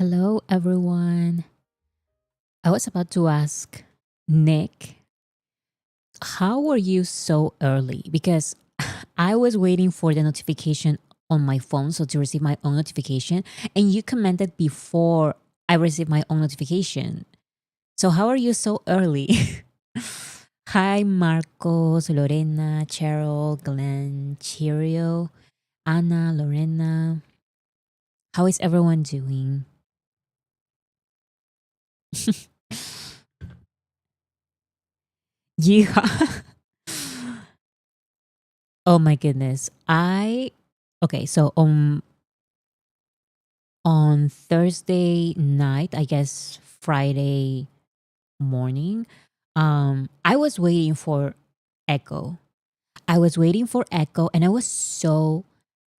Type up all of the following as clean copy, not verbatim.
Hello, everyone. I was about to ask Nick, how were you so early? Because I was waiting for the notification on my phone, so to receive my own notification, and you commented before I received my own notification. So, how are you so early? Hi, Marcos, Lorena, Cheryl, Glenn, Cheerio, Anna, Lorena. How is everyone doing? Yeah. Oh my goodness. Okay, so on Thursday night, I guess Friday morning, I was waiting for Echo. I was waiting for Echo and I was so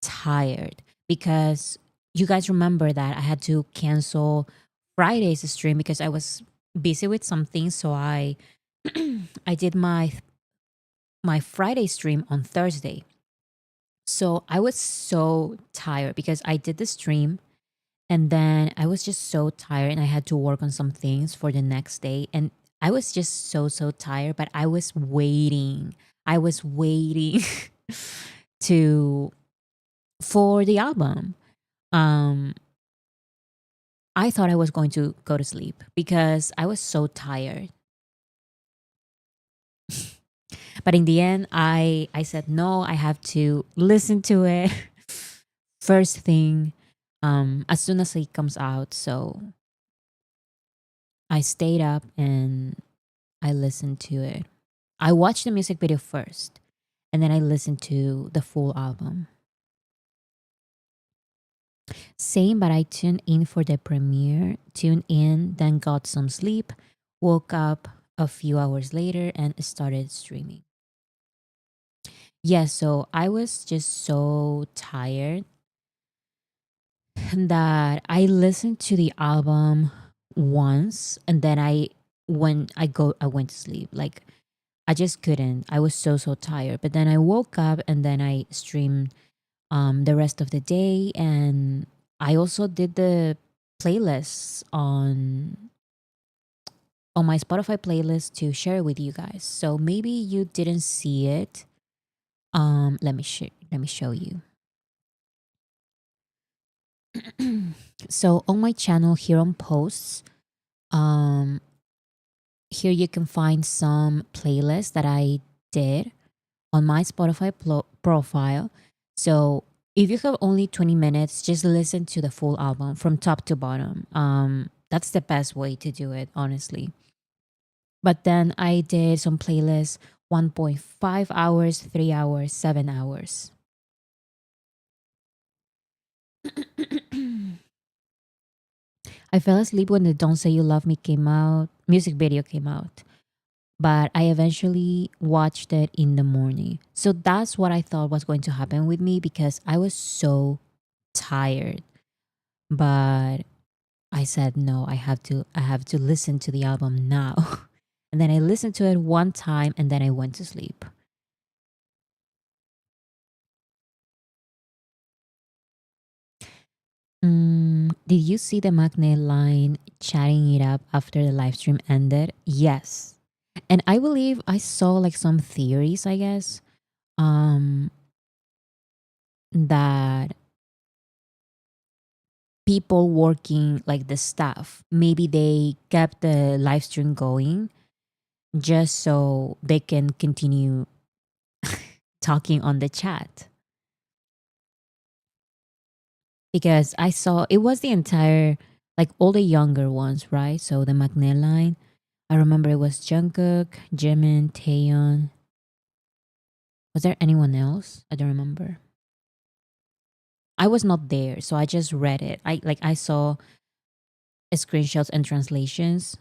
tired because you guys remember that I had to cancel Friday's stream because I was busy with something, so I I did my Friday stream on Thursday. So I was so tired because I did the stream and then I was just so tired and I had to work on some things for the next day. And I was just so tired, but I was waiting. I was waiting to for the album. Um I thought I was going to go to sleep because I was so tired. But in the end, I said no, I have to listen to it first thing as soon as it comes out. So I stayed up and I listened to it. I watched the music video first and then I listened to the full album. Same, but I tuned in for the premiere, tuned in, then got some sleep, woke up a few hours later and started streaming. Yeah, so I was just so tired that I listened to the album once and then I went to sleep. Like I just couldn't. I was so tired. But then I woke up and then I streamed the rest of the day, and I also did the playlists on my Spotify playlist to share with you guys. So maybe you didn't see it. Let me show you. So on my channel here on posts, um here you can find some playlists that I did on my Spotify profile. So if you have only 20 minutes, just listen to the full album from top to bottom. That's the best way to do it, honestly. But then I did some playlists 1.5 hours, 3 hours, 7 hours. I fell asleep when the Don't Say You Love Me came out, music video came out. But I eventually watched it in the morning. So that's what I thought was going to happen with me because I was so tired. But I said no, I have to listen to the album now. And then I listened to it one time and then I went to sleep. Did you see the Magnet line chatting it up after the live stream ended? Yes. And I believe I saw like some theories, I guess, um, that people working like the staff, maybe they kept the live stream going just so they can continue talking on the chat. Because I saw it was the entire, like all the younger ones, right? So the Magnet line. I remember it was Jungkook, Jimin, Taeyeon. Was there anyone else? I don't remember. I was not there, so I just read it. I saw screenshots and translations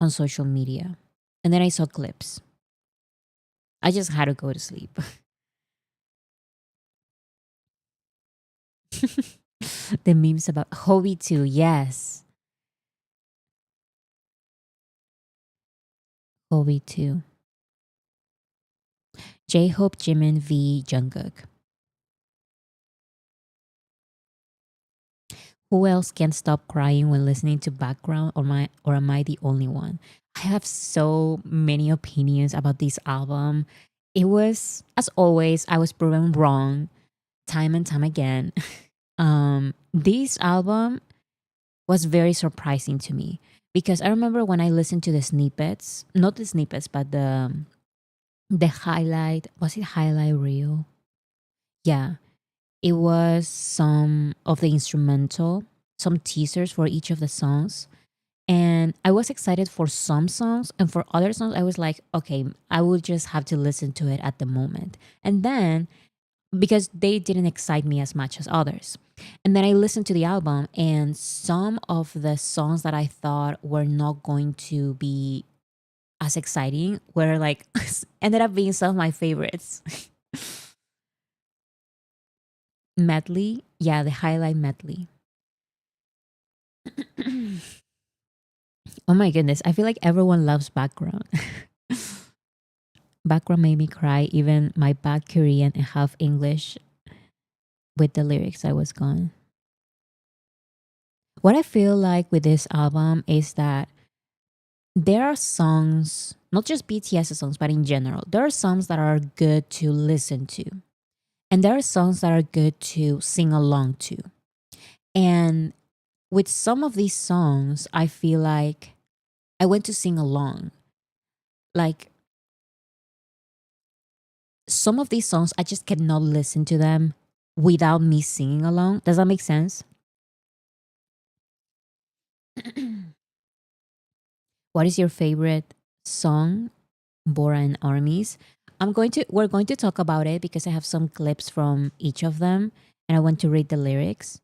on social media, and then I saw clips. I just had to go to sleep. The memes about Hobie too. Yes, Hobie too. J Hope, Jimin v Jungkook. Who else can stop crying when listening to background, or am I the only one? I have so many opinions about this album. It was, as always, I was proven wrong time and time again. This album was very surprising to me because I remember when I listened to the snippets, not the snippets, but the highlight, was it highlight reel? Yeah, it was some of the instrumental, some teasers for each of the songs. And I was excited for some songs, and for other songs, I was like, okay, I will just have to listen to it at the moment. And then, because they didn't excite me as much as others. And then I listened to the album, and some of the songs that I thought were not going to be as exciting were like, ended up being some of my favorites. Medley, yeah, the highlight medley. Oh my goodness, I feel like everyone loves background. Background made me cry, even my bad Korean and half English with the lyrics I was gone. What I feel like with this album is that there are songs, not just BTS songs, but in general, there are songs that are good to listen to. And there are songs that are good to sing along to. And with some of these songs, I feel like I went to sing along. Like some of these songs, I just cannot listen to them without me singing along. Does that make sense? What is your favorite song, Bora and Armies? We're going to talk about it because I have some clips from each of them and I want to read the lyrics.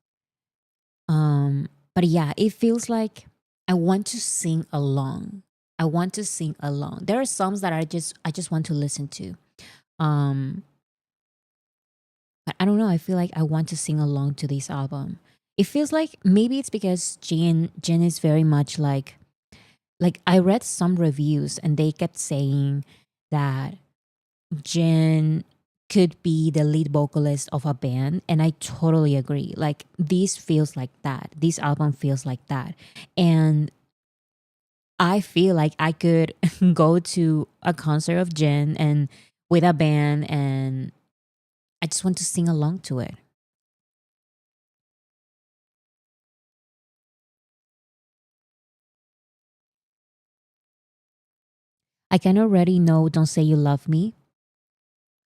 But yeah, it feels like I want to sing along. I want to sing along. There are songs that I just want to listen to. Um, but I don't know. I feel like I want to sing along to this album. It feels like maybe it's because Jin is very much like I read some reviews and they kept saying that Jin could be the lead vocalist of a band, and I totally agree. Like this feels like that. This album feels like that. And I feel like I could go to a concert of Jin and with a band, and I just want to sing along to it. I can already know Don't Say You Love Me,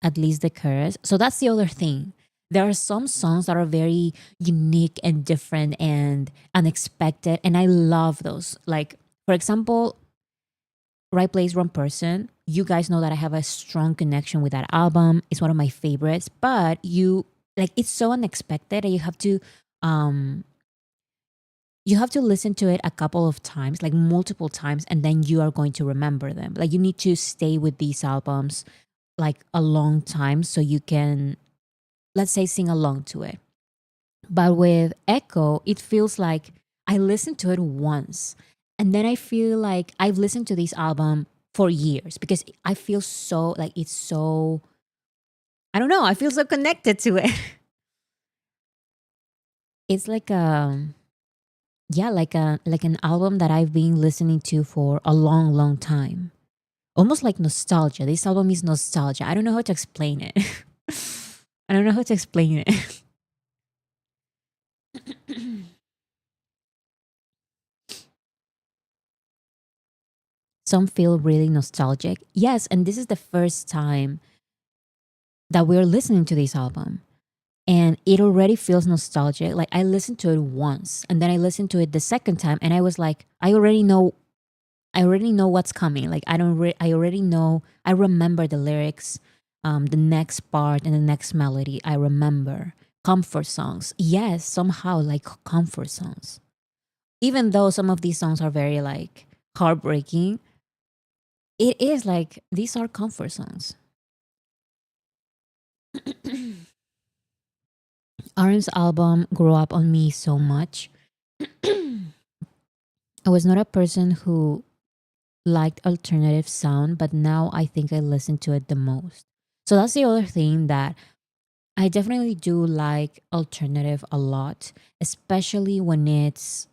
at least the chorus. So that's the other thing. There are some songs that are very unique and different and unexpected, and I love those. Like, for example, Right Place, Wrong Person. You guys know that I have a strong connection with that album. It's one of my favorites, but it's so unexpected that um you have to listen to it a couple of times, like multiple times, and then you are going to remember them. Like you need to stay with these albums like a long time so you can, let's say, sing along to it. But with Echo, it feels like I listened to it once and then I feel like I've listened to this album for years because I feel so like it's so, I don't know, I feel so connected to it. It's like yeah, like an album that I've been listening to for a long, long time. Almost like nostalgia. This album is nostalgia. I don't know how to explain it. I don't know how to explain it. Some feel really nostalgic. Yes, and this is the first time that we're listening to this album. And it already feels nostalgic. Like I listened to it once and then I listened to it the second time and I was like, I already know what's coming. Like I already know, I remember the lyrics, the next part and the next melody. I remember comfort songs. Yes, somehow like comfort songs. Even though some of these songs are very like heartbreaking, it is like these are comfort songs. Aaron's album grew up on me so much. I was not a person who liked alternative sound, but now I think I listen to it the most. So that's the other thing that I definitely do like alternative a lot, especially when it's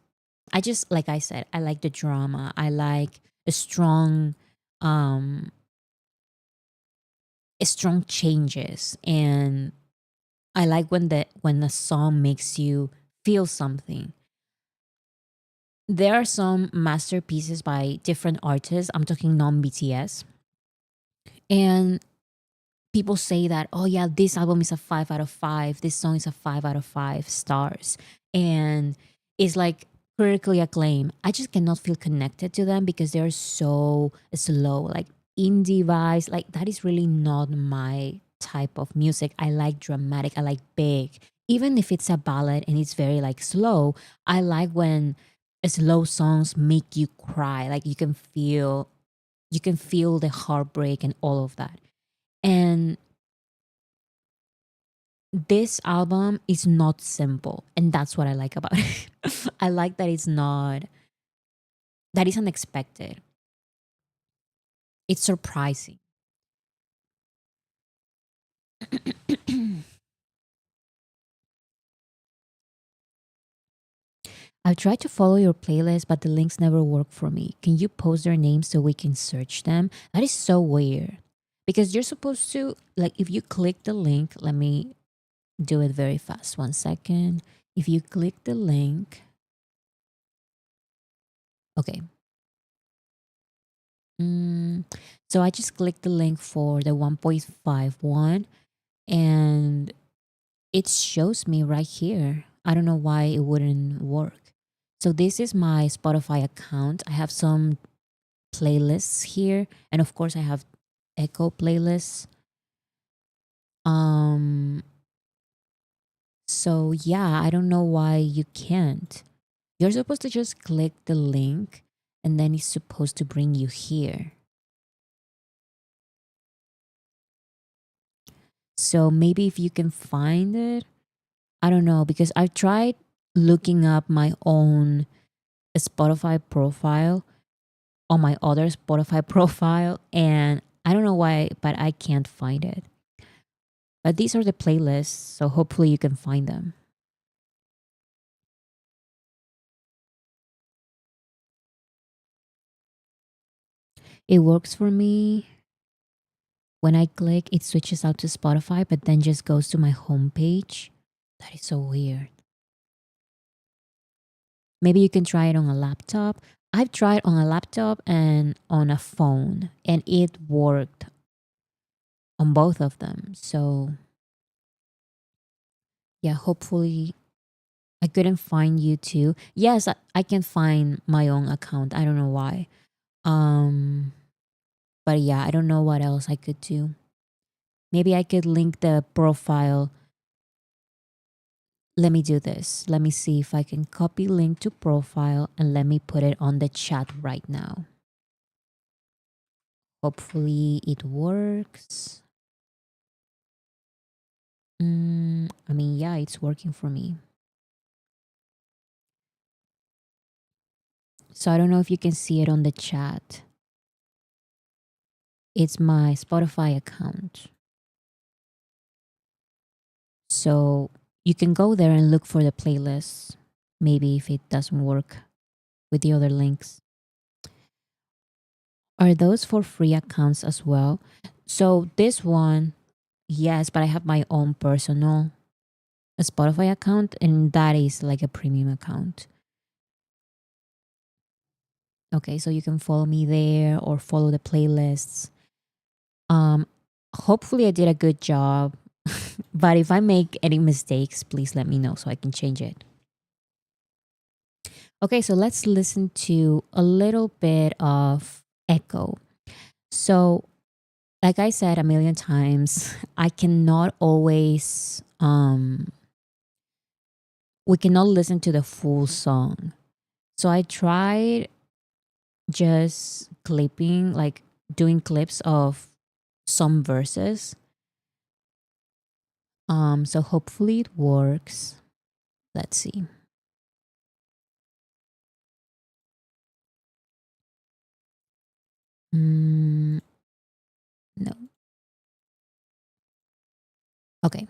I just like I said, I like the drama. I like a um strong changes, and I like when the song makes you feel something. There are some masterpieces by different artists. I'm talking non BTS, and people say that, oh yeah, this album is a 5 out of 5, this song is a 5 out of 5 stars, and it's like critically acclaimed. I just cannot feel connected to them because they're so slow, like indie vibes. Like that is really not my type of music. I like dramatic, I like big. Even if it's a ballad and it's very like slow, I like when slow songs make you cry, like you can feel the heartbreak and all of that. And this album is not simple, and that's what I like about it. I like that it's not that is unexpected. It's surprising. I've tried to follow your playlist, but the links never work for me. Can you post their names so we can search them? That is so weird. Because you're supposed to, like, if you click the link, let me do it very fast. 1 second. If you click the link, okay. Mm, so I just clicked the link for the 1.5 one, and it shows me right here. I don't know why it wouldn't work. So this is my Spotify account. I have some playlists here, and of course I have Echo playlists. Um so yeah, I don't know why you can't. You're supposed to just click the link and then it's supposed to bring you here. So maybe if you can find it, I don't know, because I've tried looking up my own Spotify profile on my other Spotify profile, and I don't know why, but I can't find it. But these are the playlists, so hopefully you can find them. It works for me. When I click, it switches out to Spotify, but then just goes to my homepage. That is so weird. Maybe you can try it on a laptop. I've tried on a laptop and on a phone, and it worked on both of them. So, yeah, hopefully I couldn't find you too. Yes, I can find my own account. I don't know why. Um, but yeah, I don't know what else I could do. Maybe I could link the profile. Let me do this. Let me see if I can copy link to profile and let me put it on the chat right now. Hopefully it works. I mean, yeah, it's working for me. So I don't know if you can see it on the chat. It's my Spotify account. So you can go there and look for the playlists. Maybe if it doesn't work with the other links. Are those for free accounts as well? So this one, yes, but I have my own personal Spotify account, and that is like a premium account. Okay, so you can follow me there or follow the playlists. Um, hopefully I did a good job. But if I make any mistakes, please let me know so I can change it. Okay, so let's listen to a little bit of Echo. So, like I said a million times, I cannot always we cannot listen to the full song. So I tried just clipping, like doing clips of some verses. So hopefully it works. Let's see. No. Okay.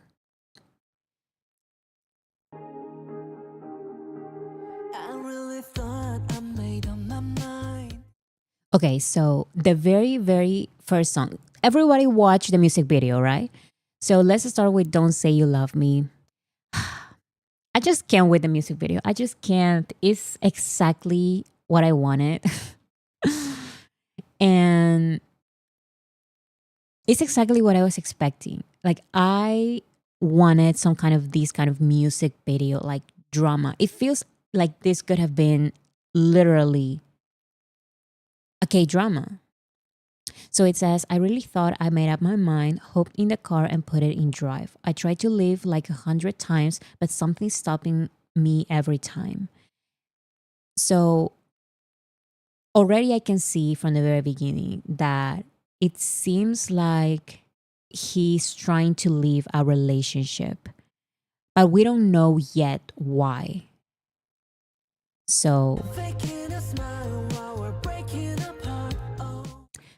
Okay, so the very, very first song, everybody watched the music video, right? So let's start with Don't Say You Love Me. I just can't with the music video. I just can't. It's exactly what I wanted. And it's exactly what I was expecting. Like I wanted some kind of this kind of music video, like drama. It feels like this could have been literally a K drama. So it says, I really thought I made up my mind, hopped in the car and put it in drive. I tried to leave like 100 times, but something's stopping me every time. So already I can see from the very beginning that it seems like he's trying to leave a relationship, but we don't know yet why. So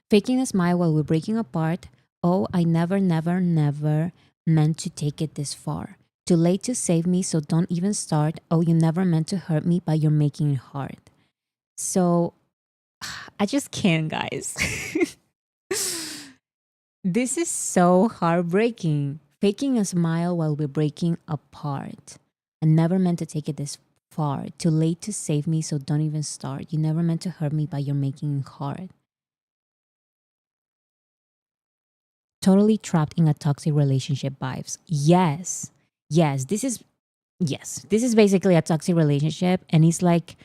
faking a smile while we're breaking apart. Oh, I never, never, never meant to take it this far. Too late to save me, so don't even start. Oh, you never meant to hurt me, but you're making it hard. So I just can't, guys. This is so heartbreaking. Faking a smile while we're breaking apart. I never meant to take it this far. Too late to save me, so don't even start. You never meant to hurt me, but you're making it hard. Totally trapped in a toxic relationship vibes. Yes. Yes, this is basically a toxic relationship and it's like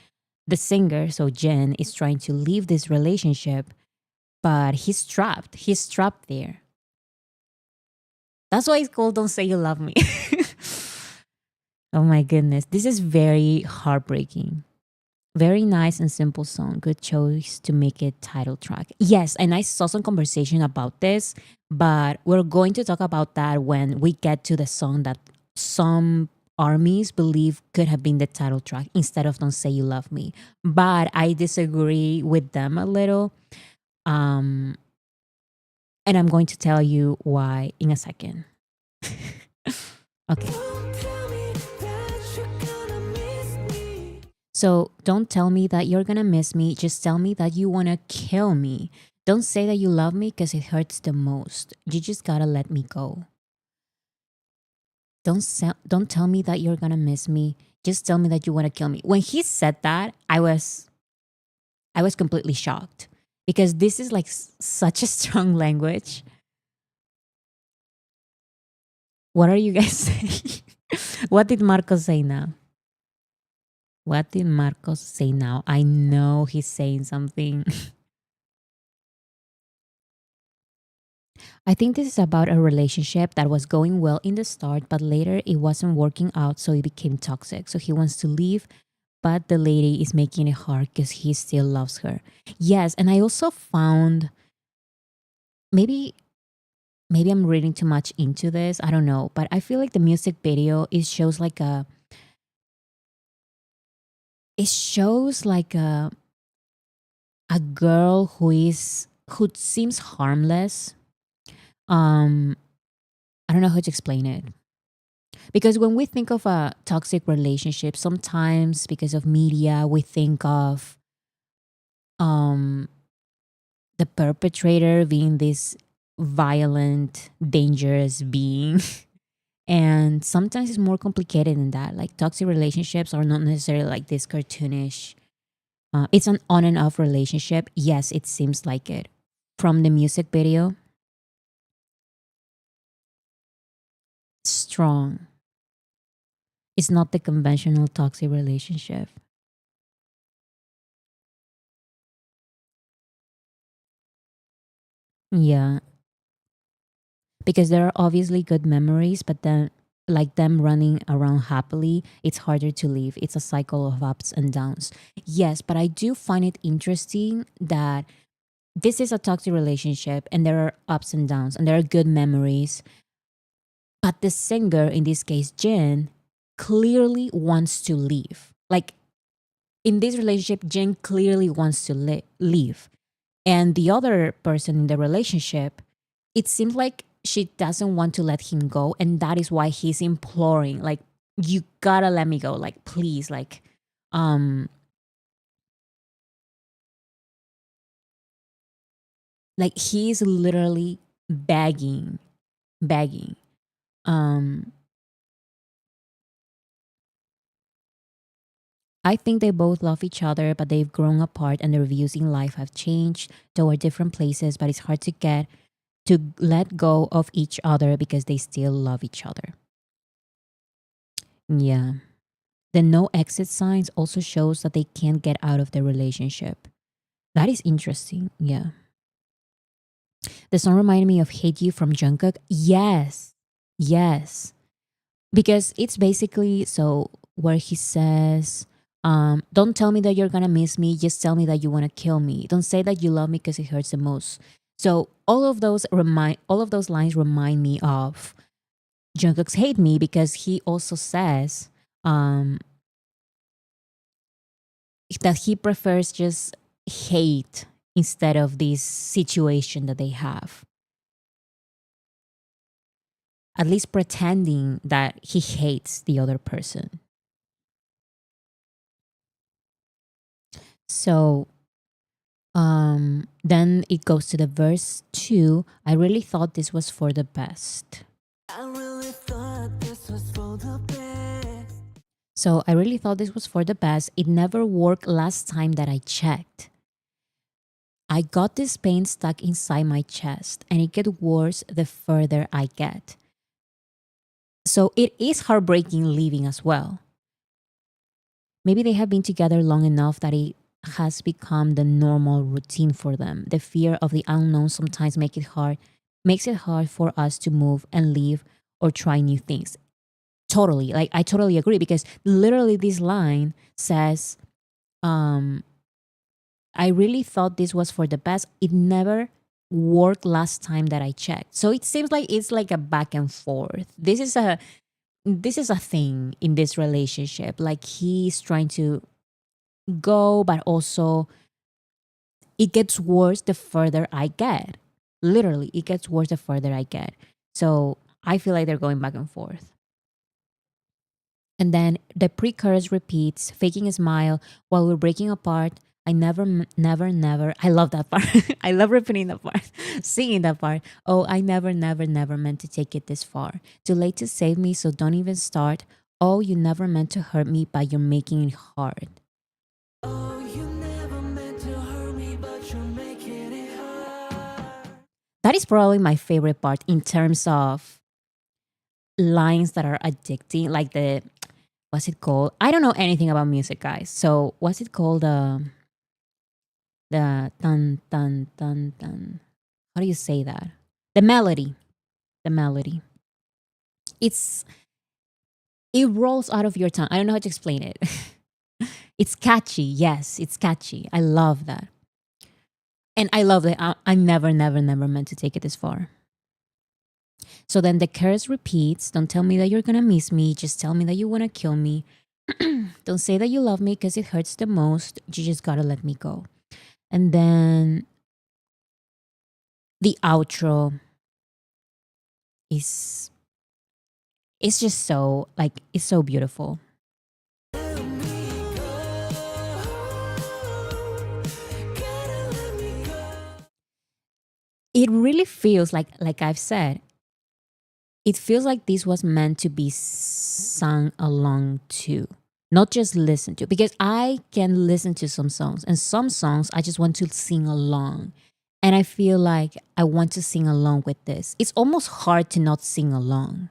the singer, so Jen is trying to leave this relationship, but he's trapped. He's trapped there. That's why it's called Don't Say You Love Me. Oh my goodness. This is very heartbreaking. Very nice and simple song. Good choice to make it title track. Yes, and I saw some conversation about this, but we're going to talk about that when we get to the song that some armies believe could have been the title track instead of Don't Say You Love Me. But I disagree with them a little. Um, and I'm going to tell you why in a second. Okay. So don't tell me that you're gonna miss me. Just tell me that you wanna kill me. Don't say that you love me because it hurts the most. You just gotta let me go. Don't tell me that you're gonna miss me. Just tell me that you wanna kill me. When he said that, I was completely shocked because this is like such a strong language. What are you guys saying? What did Marcos say now? What did Marcos say now? I know he's saying something. I think this is about a relationship that was going well in the start, but later it wasn't working out, so it became toxic. So he wants to leave, but the lady is making it hard because he still loves her. Yes, and I also found maybe I'm reading too much into this. I don't know, but I feel like the music video it shows like a girl who seems harmless. um I don't know how to explain it. Because when we think of a toxic relationship, sometimes because of media, we think of um the perpetrator being this violent, dangerous being. And sometimes it's more complicated than that. Like toxic relationships are not necessarily like this cartoonish. It's an on and off relationship. Yes, it seems like it. From the music video, strong. It's not the conventional toxic relationship. Yeah, because there are obviously good memories, but then like them running around happily, it's harder to leave. It's a cycle of ups and downs. Yes, but I do find it interesting that this is a toxic relationship and there are ups and downs and there are good memories. But the singer, in this case, Jin, clearly wants to leave. Like in this relationship, Jin clearly wants to leave. And the other person in the relationship, it seems like she doesn't want to let him go. And that is why he's imploring, like, you gotta let me go. Like, please, like, um, Like he's literally begging, begging. Um, I think they both love each other, but they've grown apart and their views in life have changed toward different places, but it's hard to get to let go of each other because they still love each other. Yeah. The no exit signs also shows that they can't get out of the relationship. That is interesting. Yeah. The song reminded me of Hate You from Jungkook. Yes. Yes. Because it's basically so where he says, don't tell me that you're gonna miss me, just tell me that you wanna kill me. Don't say that you love me because it hurts the most. So all of those lines remind me of Jungkook's Hate Me because he also says um that he prefers just hate instead of this situation that they have. At least pretending that he hates the other person. So then it goes to the verse 2. I really thought this was for the best. I really thought this was for the best. So I really thought this was for the best. It never worked last time that I checked. I got this pain stuck inside my chest, and it gets worse the further I get. So it is heartbreaking leaving as well. Maybe they have been together long enough that it has become the normal routine for them. The fear of the unknown sometimes makes it hard for us to move and leave or try new things. Totally. Like I totally agree because literally this line says, um, I really thought this was for the best. It never worked last time that I checked. So it seems like it's like a back and forth. This is a thing in this relationship. Like he's trying to go, but also it gets worse the further I get. Literally, it gets worse the further I get. So I feel like they're going back and forth. And then the pre chorus repeats, faking a smile while we're breaking apart. I never, never, never. I love that part. I love repeating that part, singing that part. Oh, I never, never, never meant to take it this far. Too late to save me, so don't even start. Oh, you never meant to hurt me, but you're making it hard. Oh, you never meant to hurt me, but you're making it hard. That is probably my favorite part in terms of lines that are addicting, like the what's it called? I don't know anything about music, guys. So what's it called? The dun dun dun dun. How do you say that? The melody. The melody. It's it rolls out of your tongue. I don't know how to explain it. It's catchy. Yes, it's catchy. I love that. And I love that. I never, never, never meant to take it this far. So then the chorus repeats, don't tell me that you're gonna miss me, just tell me that you wanna kill me. Don't say that you love me because it hurts the most. You just gotta let me go. And then the outro is it's just so like it's so beautiful. It really feels like I've said, it feels like this was meant to be sung along to, not just listen to. Because I can listen to some songs, and some songs I just want to sing along. And I feel like I want to sing along with this. It's almost hard to not sing along.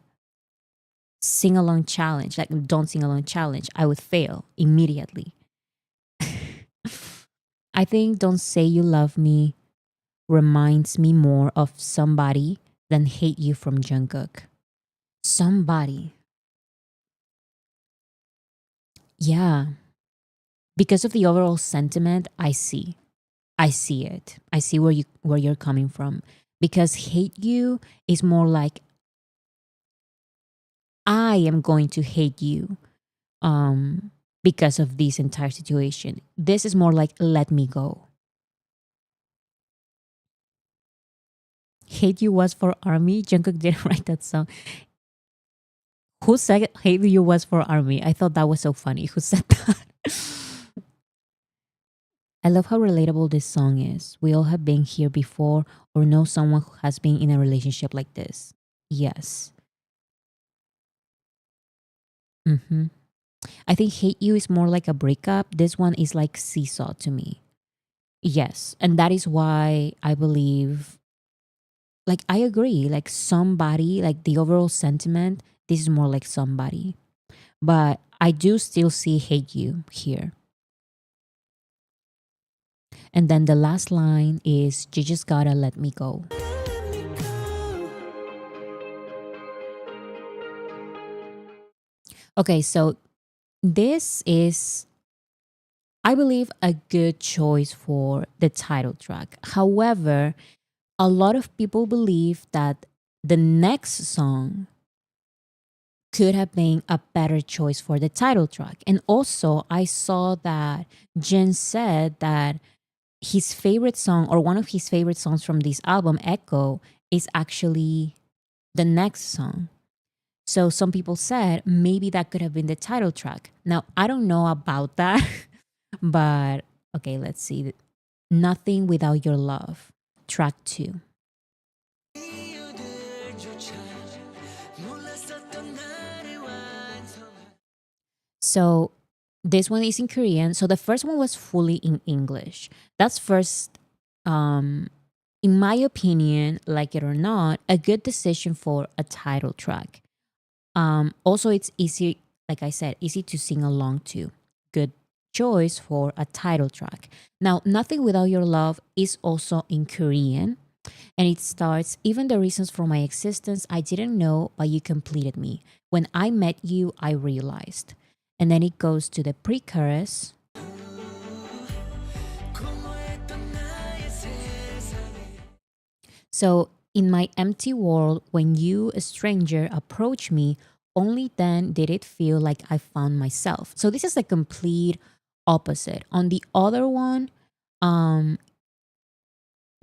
Sing along challenge, like don't sing along challenge, I would fail immediately. I think Don't Say You Love Me reminds me more of Somebody than Hate You from Jungkook. Somebody. Yeah. Because of the overall sentiment, I see. I see it. I see where you're coming from. Because Hate You is more like I am going to hate you because of this entire situation. This is more like let me go. Hate You was for Army. Jungkook didn't write that song. Who said Hate You was for Army? I thought that was so funny. Who said that? I love how relatable this song is. We all have been here before or know someone who has been in a relationship like this. Yes. hmm I think Hate You is more like a breakup. This one is like seesaw to me. Yes. And that is why I believe, like, I agree. Like, somebody, like the overall sentiment, this is more like somebody. But I do still see Hate You here. And then the last line is, You just gotta let me go. Okay, so this is, I believe, a good choice for the title track. However, a lot of people believe that the next song could have been a better choice for the title track. And also, I saw that Jen said that his favorite song, or one of his favorite songs from this album, Echo, is actually the next song. So some people said maybe that could have been the title track. Now, I don't know about that, but okay, let's see. Nothing Without Your Love, track 2. So this one is in Korean. So the first one was fully in English. That's first, um, in my opinion, like it or not, a good decision for a title track. Also, it's easy, like I said, easy to sing along to. Good choice for a title track. Now, Nothing Without Your Love is also in Korean. And it starts, Even the reasons for my existence I didn't know, but you completed me. When I met you, I realized. And then it goes to the pre chorus. So, in my empty world, when you, a stranger, approach me, only then did it feel like I found myself. So, this is a complete opposite. On the other one, um,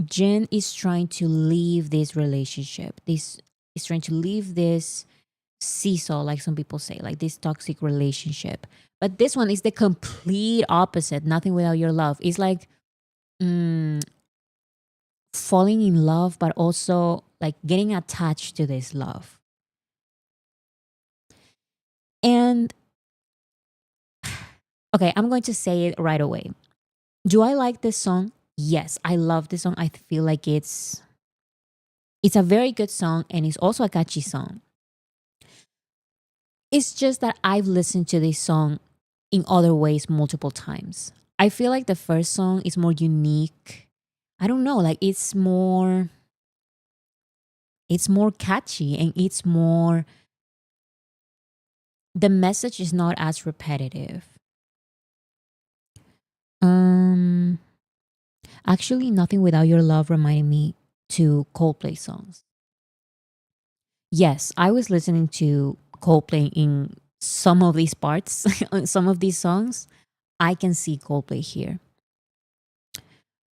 Jin is trying to leave this relationship. This is trying to leave this seesaw, like some people say, like this toxic relationship. But this one is the complete opposite. Nothing Without Your Love. It's like, mm, falling in love, but also like getting attached to this love. And okay, I'm going to say it right away. Do I like this song? Yes, I love this song. I feel like it's a very good song and it's also a catchy song. It's just that I've listened to this song in other ways multiple times. I feel like the first song is more unique. I don't know, like it's more catchy and it's more, the message is not as repetitive. Um Actually, Nothing Without Your Love reminded me to Coldplay songs. Yes, I was listening to Coldplay in some of these parts, on some of these songs. I can see Coldplay here.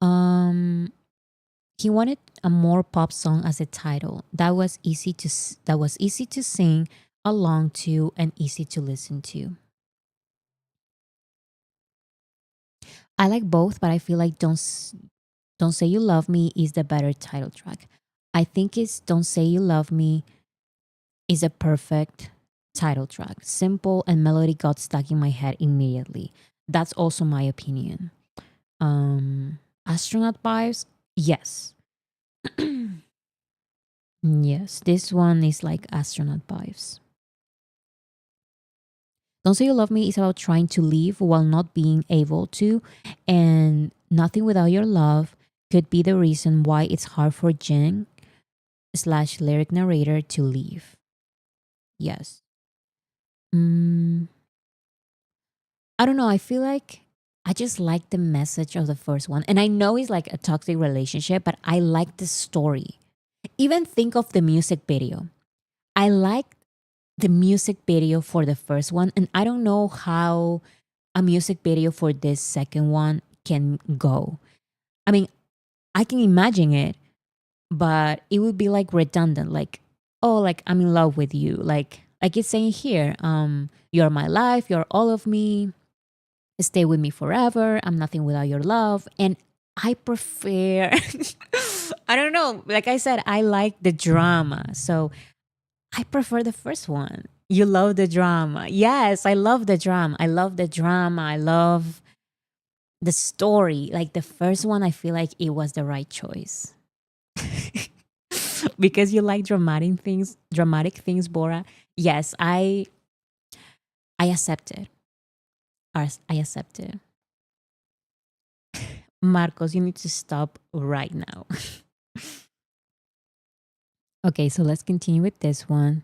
Um, he wanted a more pop song as a title that was easy to sing along to and easy to listen to. I like both, but I feel like Don't Say You Love Me is the better title track. I think it's Don't Say You Love Me is a perfect title track. Simple and melody got stuck in my head immediately. That's also my opinion. Astronaut vibes, yes. Yes, this one is like astronaut vibes. Don't Say You Love Me is about trying to leave while not being able to, and Nothing Without Your Love could be the reason why it's hard for Jin slash lyric narrator to leave. Yes. Mm, I don't know. I feel like I just like the message of the first one. And I know it's like a toxic relationship, but I like the story. Even think of the music video. I like the music video for the first one. And I don't know how a music video for this second one can go. I mean, I can imagine it, but it would be like redundant. Like, oh, like I'm in love with you. Like it's saying here, you're my life, you're all of me. Stay with me forever. I'm nothing without your love. And I prefer, I don't know. Like I said, I like the drama. So I prefer the first one. You love the drama. Yes, I love the drama. I love the drama. I love the story. Like the first one, I feel like it was the right choice. Because you like dramatic things, Bora. Yes, I accept it. I accept it. Marcos, you need to stop right now. Okay, so let's continue with this one.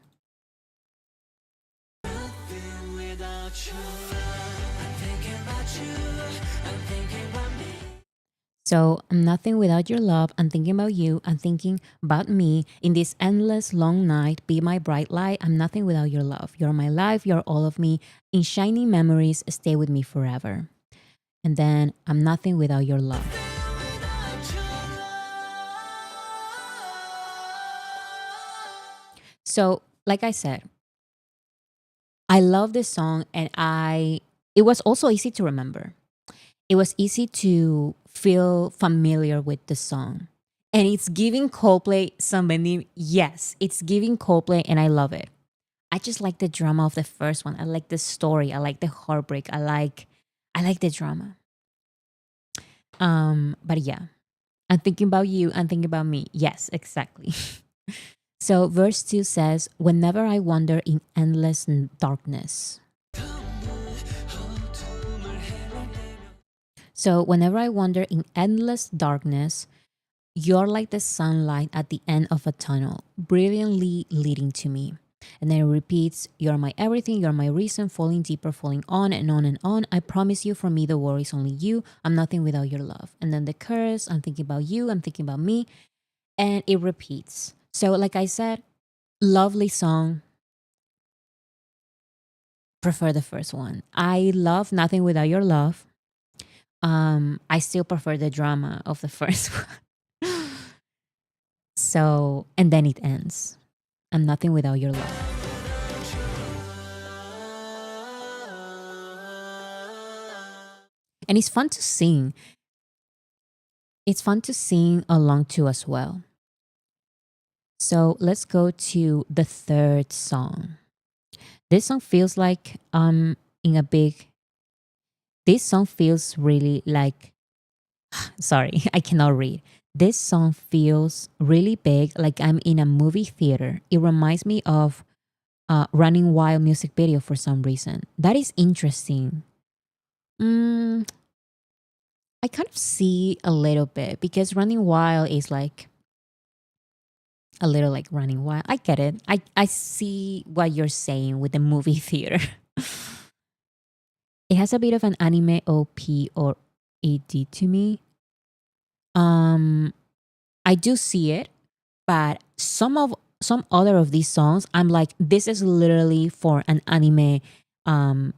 So I'm nothing without your love. I'm thinking about you. I'm thinking about me. In this endless long night, be my bright light. I'm nothing without your love. You're my life. You're all of me. In shining memories, stay with me forever. And then I'm nothing without your love. So, like I said, I love this song and it was also easy to remember. It was easy to feel familiar with the song. And it's giving Coldplay somebody, yes, it's giving Coldplay and I love it. I just like the drama of the first one. I like the story. I like the heartbreak. I like the drama. But yeah, I'm thinking about you. I'm thinking about me. Yes, exactly. So verse 2 says, whenever I wander in endless darkness. So whenever I wander in endless darkness, you're like the sunlight at the end of a tunnel, brilliantly leading to me. And then it repeats, you're my everything, you're my reason, falling deeper, falling on and on and on. I promise you, for me, the world is only you. I'm nothing without your love. And then the chorus, I'm thinking about you, I'm thinking about me. And it repeats. So, like I said, lovely song. Prefer the first one. I love Nothing Without Your Love. I still prefer the drama of the first one. So, and then it ends. I'm nothing without your love. And it's fun to sing. It's fun to sing along to as well. So let's go to the third song. This song feels like in a big this song feels really like sorry, I cannot read. This song feels really big, like I'm in a movie theater. It reminds me of Running Wild music video for some reason. That is interesting. Mm, I kind of see a little bit because Running Wild is like a little like Running Wild. I get it. I see what you're saying with the movie theater. It has a bit of an anime OP or AD to me. Um, I do see it, but some other of these songs, I'm like, this is literally for an anime um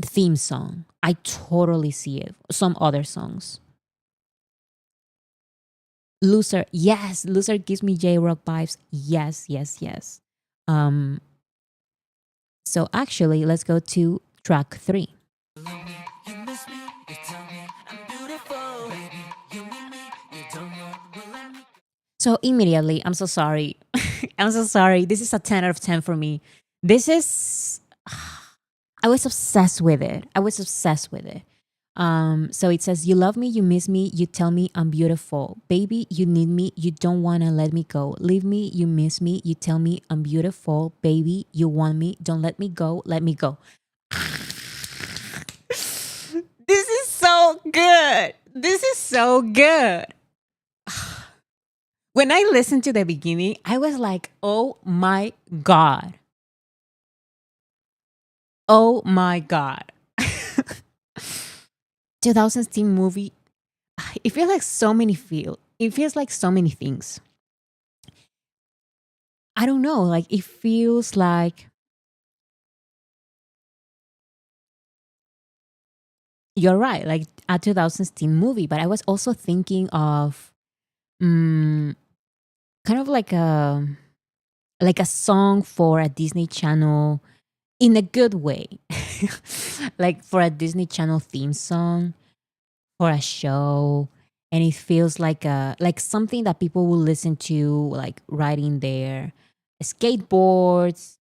theme song. I totally see it. Some other songs. Loser, yes, Loser gives me J Rock vibes. Yes, yes, yes. Um, so actually, let's go to track 3. So immediately, I'm so sorry. I'm so sorry. This is a 10 out of 10 for me. This is I was obsessed with it. I was obsessed with it. So it says, you love me, you miss me, you tell me I'm beautiful. Baby, you need me, you don't wanna let me go. Leave me, you miss me, you tell me I'm beautiful. Baby, you want me, don't let me go, let me go. This is so good. This is so good. When I listened to the beginning, I was like, oh my God. Oh my God. 2016 movie. It feels like so many it feels like so many things. I don't know, like it feels like you're right, like a 2016 movie, but I was also thinking of mm, kind of like a song for a Disney Channel. in a good way. Like for a Disney Channel theme song for a show, and it feels like a like something that people will listen to like riding their skateboards.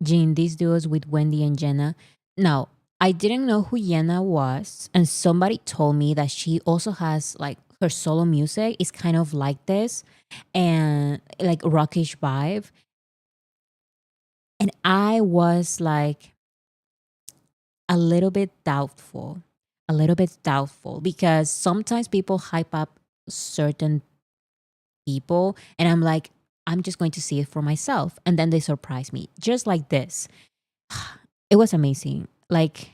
Gene, these duos with Wendy and Jenna. Now, I didn't know who Yena was, and somebody told me that she also has like her solo music is kind of like this and like rockish vibe. And I was like a little bit doubtful because sometimes people hype up certain people, and I'm like, I'm just going to see it for myself. And then they surprise me, just like this. It was amazing. Like,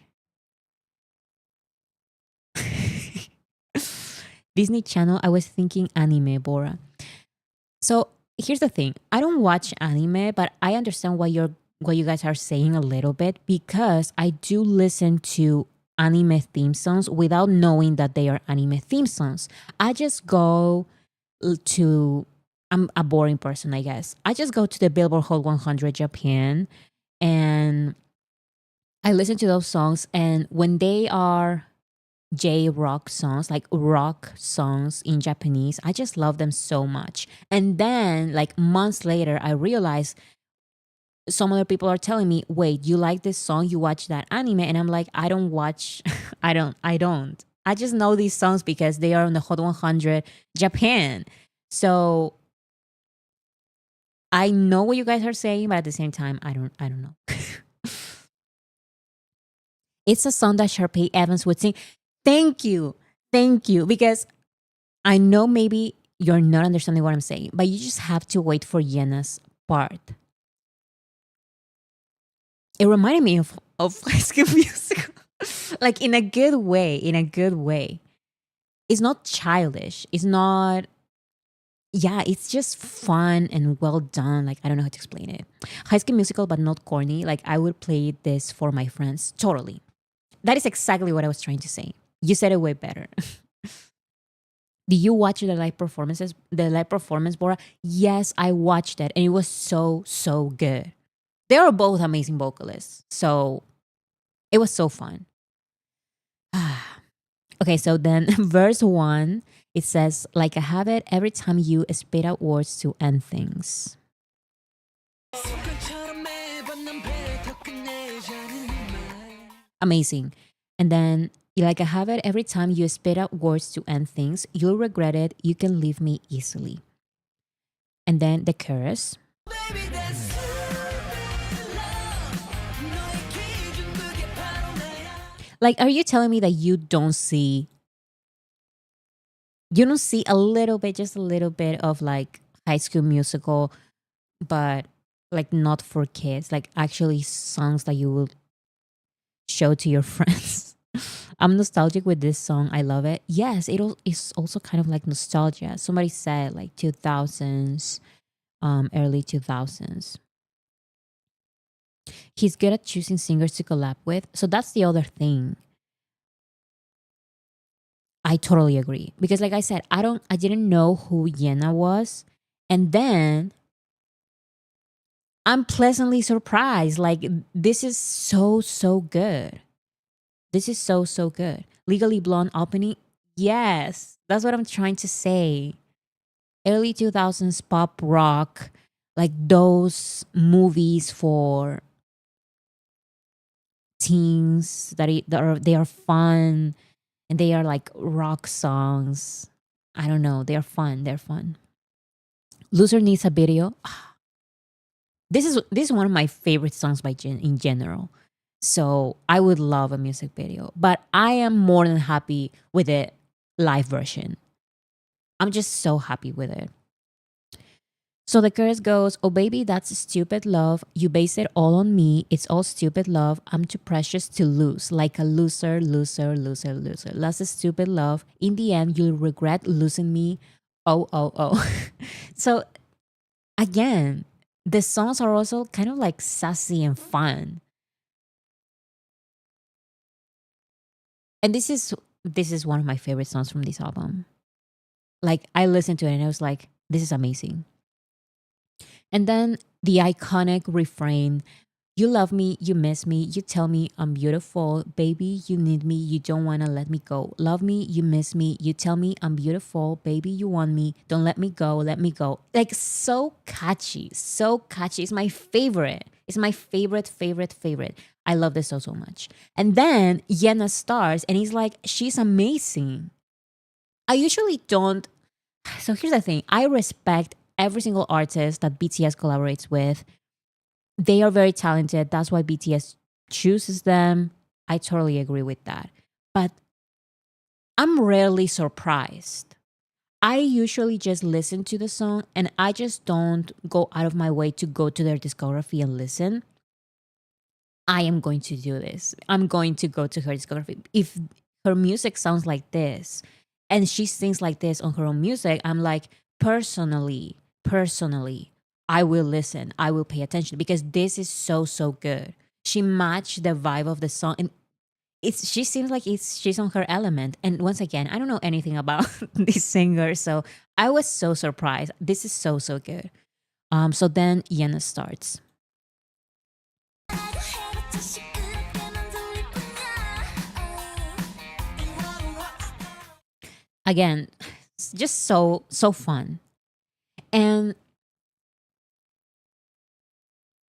Disney Channel, I was thinking anime, Bora. So here's the thing. I don't watch anime, but I understand what you guys are saying a little bit because I do listen to anime theme songs without knowing that they are anime theme songs. I just go to I'm a boring person, I guess. I just go to the Billboard Hot 100 Japan and I listen to those songs, and when they are J rock songs, like rock songs in Japanese. I just love them so much. And then, like months later, I realized some other people are telling me, "Wait, you like this song? You watch that anime?" And I'm like, "I don't watch. I don't. I just know these songs because they are on the Hot 100 Japan." So I know what you guys are saying, but at the same time, I don't know. It's a song that Sharpay Evans would sing. Thank you. Thank you. Because I know maybe you're not understanding what I'm saying, but you just have to wait for Yena's part. It reminded me of High School Musical, like in a good way. In a good way. It's not childish. It's not. Yeah, it's just fun and well done. Like I don't know how to explain it. High School Musical, but not corny. Like I would play this for my friends. Totally. That is exactly what I was trying to say. You said it way better. Did you watch the live performances? The live performance, Bora? Yes, I watched it, and it was so so good. They are both amazing vocalists, so it was so fun. Okay, so then verse one, it says, "Like a habit, every time you spit out words to end things." Amazing. And then, like a habit, every time you spit out words to end things, you'll regret it. You can leave me easily. And then the chorus. Like, are you telling me that you don't see a little bit, just a little bit of like High School Musical, but like not for kids, like actually songs that you will show to your friends? I'm nostalgic with this song. I love it. Yes, it's also kind of like nostalgia. Somebody said like 2000s, early 2000s. He's good at choosing singers to collab with. So that's the other thing. I totally agree. Because like I said, I didn't know who Yena was. And then I'm pleasantly surprised. Like this is so so good. This is so so good. Legally Blonde opening. Yes. That's what I'm trying to say. Early 2000s pop rock, like those movies for teens they are fun and they are like rock songs. I don't know. They're fun. They're fun. Loser needs a video. This is one of my favorite songs by Jen in general. So I would love a music video, but I am more than happy with the live version. I'm just so happy with it. So the chorus goes, "Oh baby, that's stupid love. You base it all on me. It's all stupid love. I'm too precious to lose. Like a loser, loser, loser, loser. That's a stupid love. In the end, you'll regret losing me. Oh, oh, oh." So again, the songs are also kind of like sassy and fun. And this is one of my favorite songs from this album. Like I listened to it and I was like, this is amazing. And then The iconic refrain, you love me, you miss me, you tell me I'm beautiful, baby, you need me, you don't wanna let me go. Love me, you miss me, you tell me I'm beautiful, baby, you want me, don't let me go, let me go. Like so catchy, so catchy. It's my favorite. It's my favorite, favorite, favorite. I love this so, so much. And then Yena starts and he's like, she's amazing. I usually don't. So here's the thing, I respect every single artist that BTS collaborates with. They are very talented. That's why BTS chooses them. I totally agree with that. But I'm rarely surprised. I usually just listen to the song and I just don't go out of my way to go to their discography and listen. I am going to do this. I'm going to go to her discography. If her music sounds like this and she sings like this on her own music, I'm like, personally, I will listen. I will pay attention because this is so, so good. She matched the vibe of the song and she seems like she's on her element. And once again, I don't know anything about this singer, so I was so surprised. This is so, so good. So then Yena starts. Again, it's just so, so fun. And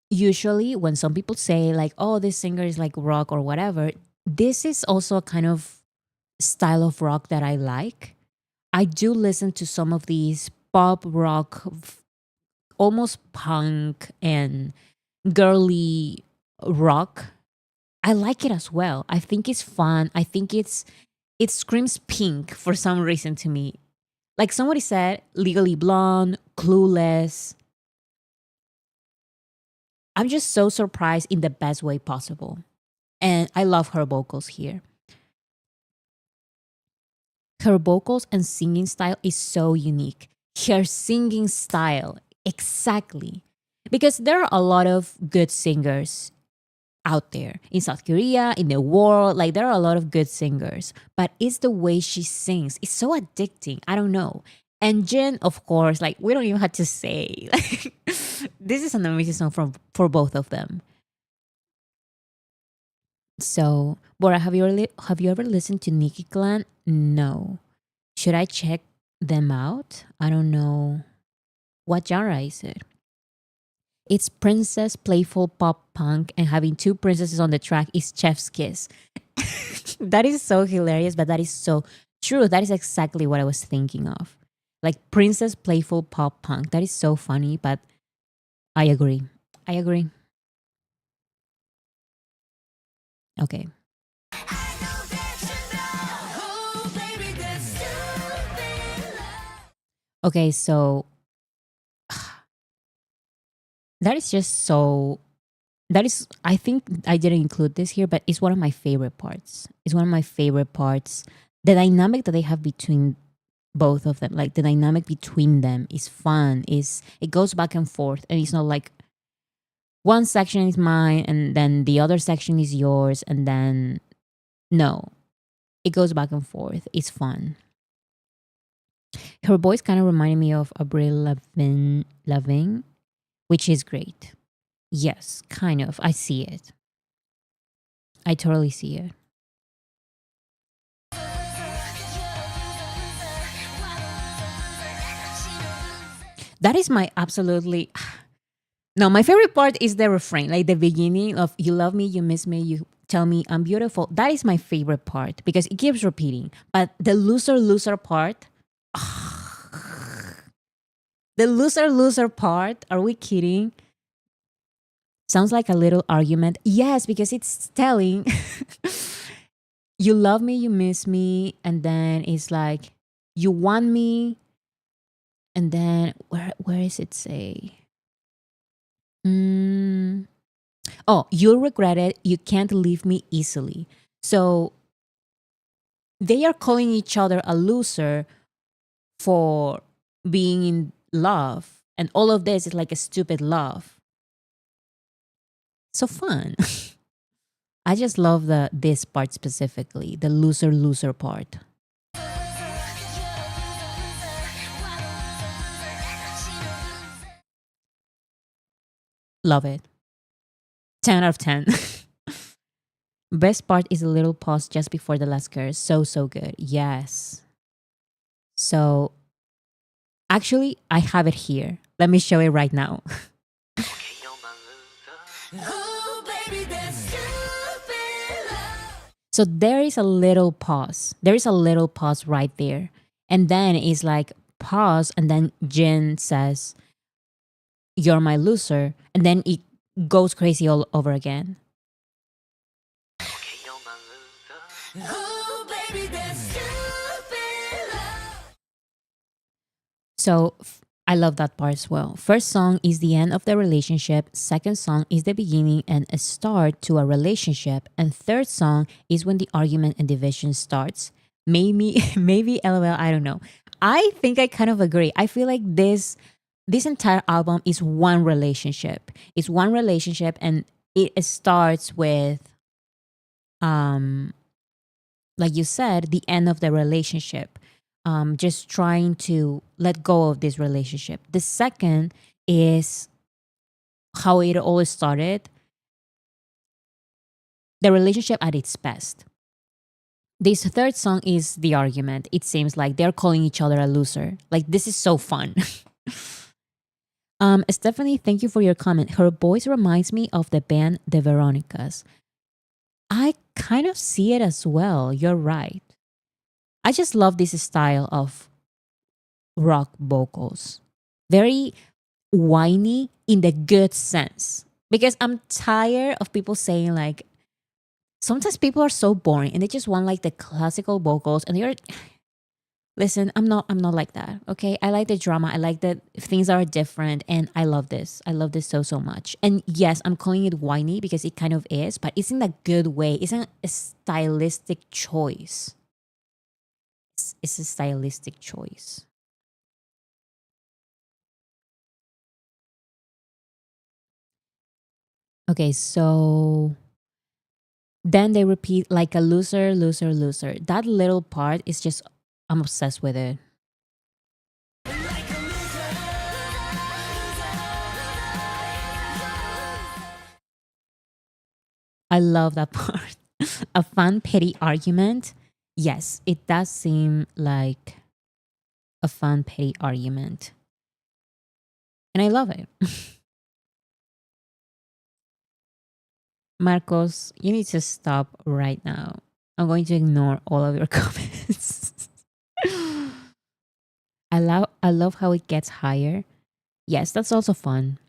usually when some people say like, oh, this singer is like rock or whatever, this is also a kind of style of rock that I like. I do listen to some of these pop rock, almost punk and girly rock. I like it as well. I think it's fun. I think it screams pink for some reason to me. Like somebody said, Legally Blonde, Clueless. I'm just so surprised in the best way possible. And I love her vocals here. Her vocals and singing style is so unique. Her singing style, exactly. Because there are a lot of good singers out there in South Korea, in the world. Like there are a lot of good singers, but it's the way she sings. It's so addicting. I don't know. And Jin, of course, like we don't even have to say. Like, this is an amazing song for both of them. So, Bora, have you ever listened to Nikki Clan? No. Should I check them out? I don't know. What genre is it? It's princess, playful pop punk, and having two princesses on the track is chef's kiss. That is so hilarious, but that is so true. That is exactly what I was thinking of. Like princess, playful pop punk. That is so funny, but I agree. I agree. Okay. Okay, so that is just so that is I think I didn't include this here, but it's one of my favorite parts. It's one of my favorite parts. The dynamic that they have between both of them, like the dynamic between them is fun. Is it goes back and forth and it's not like one section is mine and then the other section is yours and then no. It goes back and forth. It's fun. Her voice kind of reminded me of Lavigne, which is great. Yes, kind of. I see it. I totally see it. That is my absolutely. No, my favorite part is the refrain, like the beginning of "You love me, you miss me, you tell me I'm beautiful." That is my favorite part because it keeps repeating. But the loser part, the loser part. Are we kidding? Sounds like a little argument. Yes, because it's telling you love me, you miss me, and then it's like you want me, and then where is it say? Mm, oh, you'll regret it. You can't leave me easily. So they are calling each other a loser for being in love, and all of this is like a stupid love. So fun. I just love the this part specifically, the loser part. Love it. 10 out of 10. Best part is a little pause just before the last curse. So, so good. Yes. So, actually, I have it here. Let me show it right now. So, there is a little pause. There is a little pause right there. And then it's like pause. And then Jin says, "You're my loser." And then it goes crazy all over again. So I love that part as well. First song is the end of the relationship. Second song is the beginning and a start to a relationship. And third song is when the argument and division starts. Maybe, maybe LOL, I don't know. I think I kind of agree. I feel like this entire album is one relationship. It's one relationship and it starts with um like you said, the end of the relationship, just trying to let go of this relationship. The second is how it all started, the relationship at its best. This third song is the argument. It seems like they're calling each other a loser. Like, this is so fun. Stephanie, thank you for your comment. Her voice reminds me of the band The Veronicas. I kind of see it as well. You're right. I just love this style of rock vocals. Very whiny in the good sense. Because I'm tired of people saying like sometimes people are so boring and they just want like the classical vocals and they're listen, I'm not like that. Okay. I like the drama. I like that things are different and I love this. I love this so so much. And yes, I'm calling it whiny because it kind of is, but it's in a good way. It's a stylistic choice. It's a stylistic choice. Okay, so then they repeat like a loser, loser, loser. That little part is just, I'm obsessed with it. I love that part. A fun, petty argument. Yes, it does seem like a fun, petty argument. And I love it. Marcos, you need to stop right now. I'm going to ignore all of your comments. I love how it gets higher. Yes, that's also fun.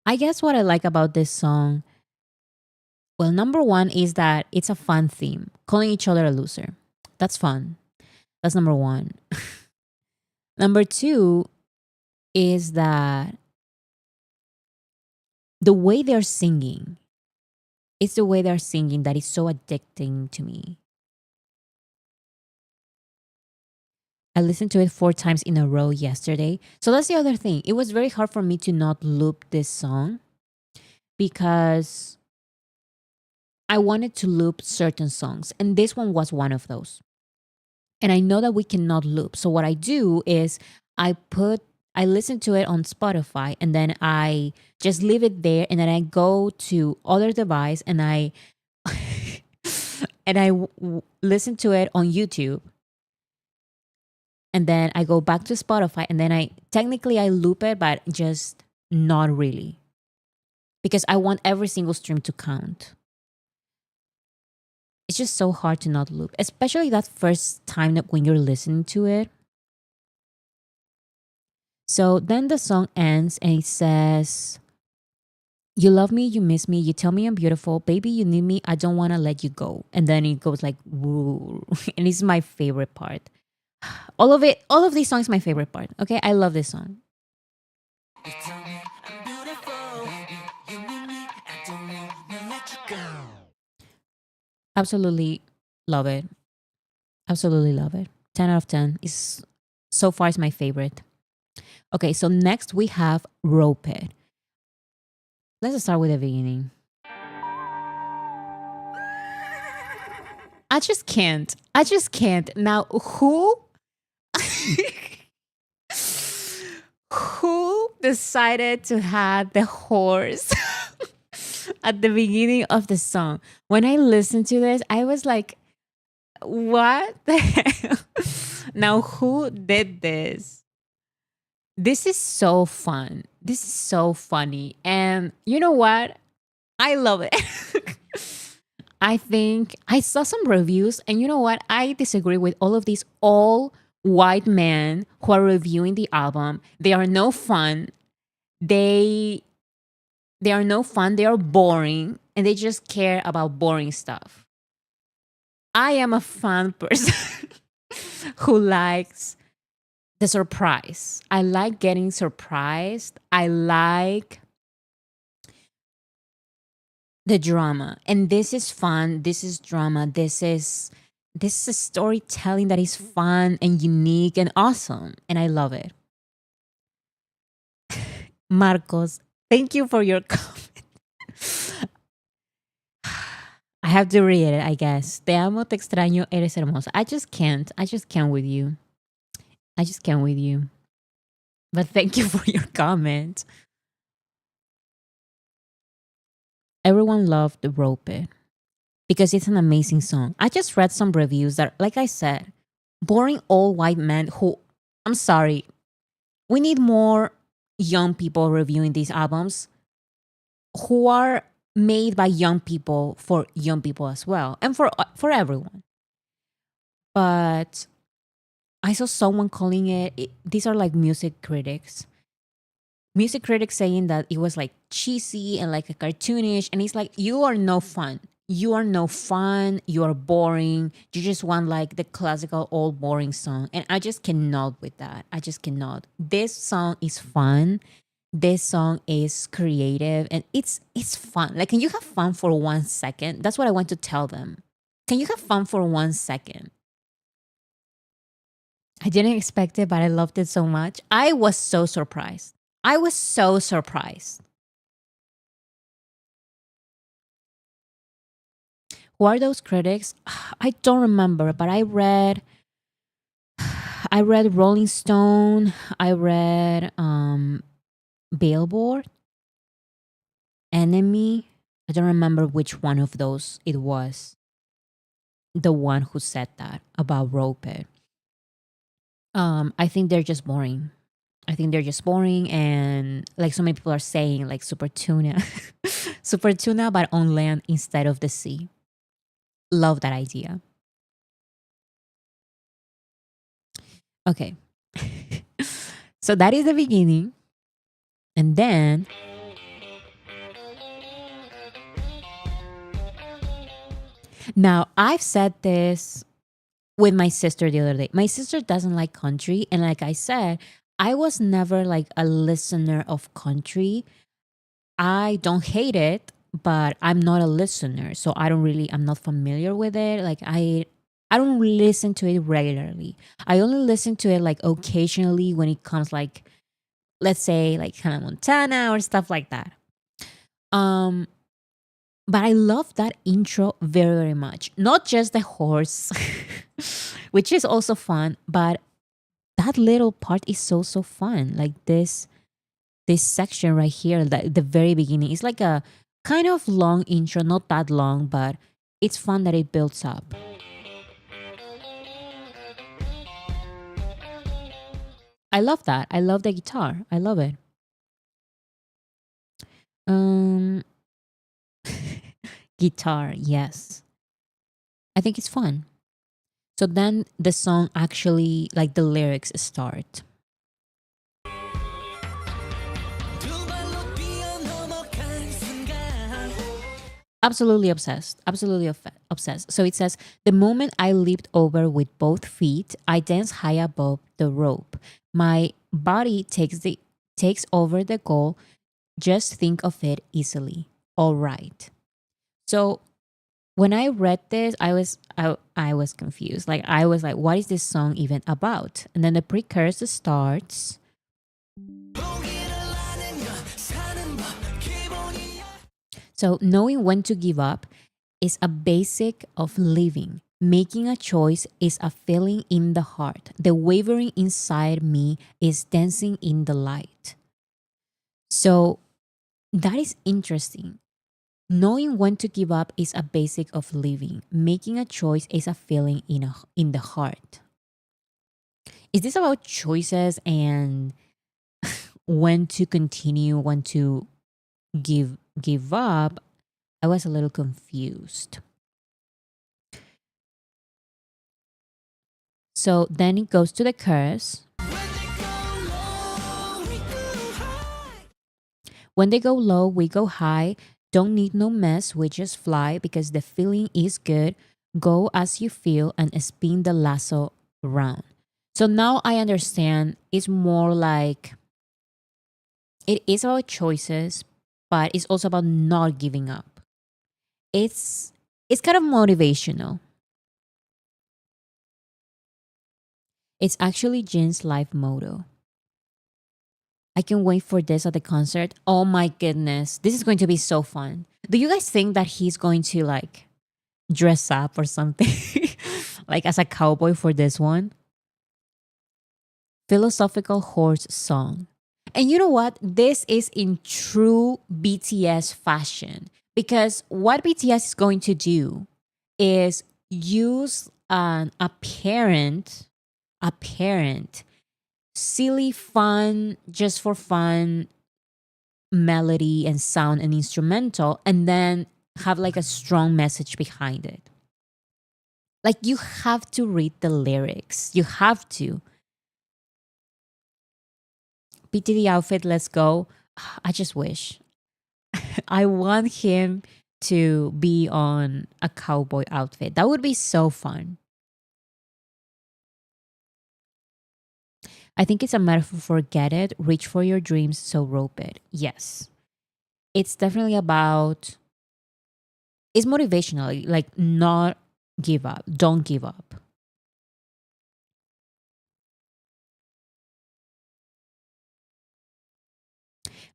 I guess what I like about this song, well, number one is that it's a fun theme, calling each other a loser. That's fun. That's number one. Number two is that the way they're singing, it's the way they're singing that is so addicting to me. I listened to it 4 times in a row yesterday. So that's the other thing. It was very hard for me to not loop this song because I wanted to loop certain songs. And this one was one of those. And I know that we cannot loop. So what I do is I listen to it on Spotify and then I just leave it there and then I go to other device and I and listen to it on YouTube. And then I go back to Spotify and then I loop it, but just not really. Because I want every single stream to count. It's just so hard to not loop, especially that first time that when you're listening to it. So then the song ends and it says, "You love me, you miss me, you tell me I'm beautiful, baby, you need me, I don't want to let you go." And then it goes like, woo. And it's my favorite part. All of it, all of these songs, my favorite part. Okay, I love this song. Absolutely love it. Absolutely love it. 10 out of 10 is so far is my favorite. Okay, so next we have Rope It. Let's start with the beginning. I just can't. I just can't. Now, who decided to have the horse at the beginning of the song. When I listened to this, I was like, what the hell? Now, who did this? This is so fun. This is so funny. And you know what? I love it. I think I saw some reviews, and you know what? I disagree with all of these all white men who are reviewing the album. They are no fun. They they are no fun. They are boring, and they just care about boring stuff. I am a fun person who likes the surprise. I like getting surprised. I like the drama. And this is fun. This is drama. This is storytelling that is fun and unique and awesome. And I love it. Marcos, thank you for your comment. I have to read it, I guess. Te amo, te extraño, eres hermosa. I just can't. I just can't with you. I just can't with you. But thank you for your comment. Everyone loved the Rope It because it's an amazing song. I just read some reviews that, like I said, boring old white men who, I'm sorry, we need more young people reviewing these albums who are made by young people for young people as well and for everyone. But I saw someone calling these are like music critics saying that it was like cheesy and like a cartoonish, and it's like, you are no fun. You are no fun. You are boring. You just want like the classical old boring song, and I just cannot with that. I just cannot. This song is fun. This song is creative, and it's fun. Like, can you have fun for 1 second? That's what I want to tell them. Can you have fun for 1 second? I didn't expect it, but I loved it so much. I was so surprised. I was so surprised. Who are those critics? I don't remember, but I read Rolling Stone, I read Billboard, Enemy. I don't remember which one of those it was. The one who said that about Rope It. I think they're just boring. I think they're just boring, and like so many people are saying, like super tuna, super tuna, but on land instead of the sea. Love that idea. Okay, so that is the beginning, and then now I've said this with my sister the other day. My sister doesn't like country, and like I said, I was never like a listener of country. I don't hate it, but I'm not a listener, so I'm not familiar with it. Like I don't listen to it regularly. I only listen to it like occasionally when it comes like, let's say, like Hannah Montana or stuff like that. Um but I love that intro very, very much. Not just the horse, which is also fun, but that little part is so fun. Like this section right here, the very beginning, is like a kind of long intro, not that long, but it's fun that it builds up. I love that. I love the guitar. I love it. Um, guitar, yes. I think it's fun. So then the song actually, like the lyrics start. Absolutely obsessed. Absolutely obsessed. So it says, the moment I leaped over with both feet, I danced high above the rope. My body takes over the goal. Just think of it easily. All right. So when I read this, I was confused. Like I was like, what is this song even about? And then the precursor starts. So knowing when to give up is a basic of living. Making a choice is a feeling in the heart. The wavering inside me is dancing in the light. So that is interesting. Knowing when to give up is a basic of living. Making a choice is a feeling in the heart. Is this about choices and when to continue, when to give up? I was a little confused. So then it goes to the chorus. When they go low, we go high. Don't need no mess, we just fly because the feeling is good. Go as you feel and spin the lasso around. So now I understand it's more like it is about choices, but it's also about not giving up. It's it's kind of motivational. It's actually Jin's life motto. I can wait for this at the concert. Oh my goodness. This is going to be so fun. Do you guys think that he's going to like dress up or something? Like as a cowboy for this one? Philosophical horse song. And you know what? This is in true BTS fashion because what BTS is going to do is use an apparent silly fun just for fun melody and sound and instrumental and then have like a strong message behind it. Like you have to read the lyrics. You have to. BTD outfit, let's go. I just wish. I want him to be on a cowboy outfit. That would be so fun. I think it's a metaphor for get it, reach for your dreams, so rope it. Yes. It's definitely about, it's motivational, like not give up. Don't give up.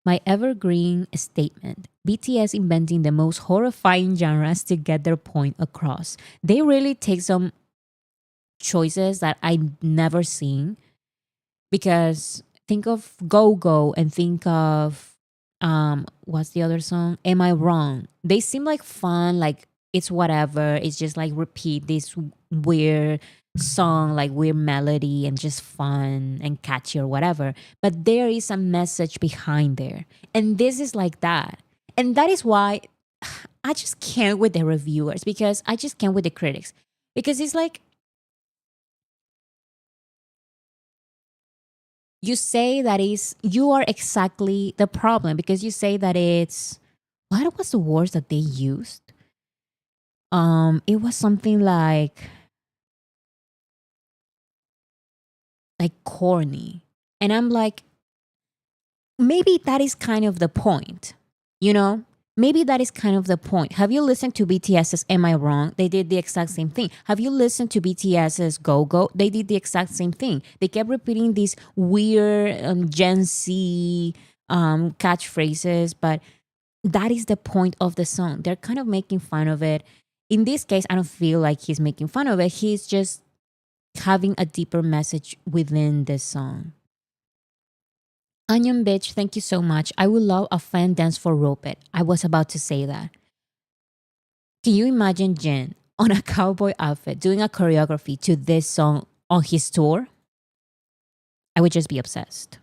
My evergreen statement. BTS inventing the most horrifying genres to get their point across. They really take some choices that I've never seen because think of Go Go and think of what's the other song? Am I Wrong? They seem like fun, like it's whatever. It's just like repeat this weird song, like weird melody and just fun and catchy or whatever. But there is a message behind there. And this is like that. And that is why I just can't with the reviewers because I just can't with the critics. Because it's like you say that is you are exactly the problem because you say that it's what was the words that they used? It was something like corny. And I'm like, maybe that is kind of the point, you know? Maybe that is kind of the point. Have you listened to BTS's Am I Wrong? They did the exact same thing. Have you listened to BTS's Go Go? They did the exact same thing. They kept repeating these weird Gen Z catchphrases, but that is the point of the song. They're kind of making fun of it. In this case, I don't feel like he's making fun of it. He's just having a deeper message within this song. Onion Bitch, thank you so much. I would love a fan dance for Rope It. I was about to say that. Can you imagine Jin on a cowboy outfit doing a choreography to this song on his tour? I would just be obsessed.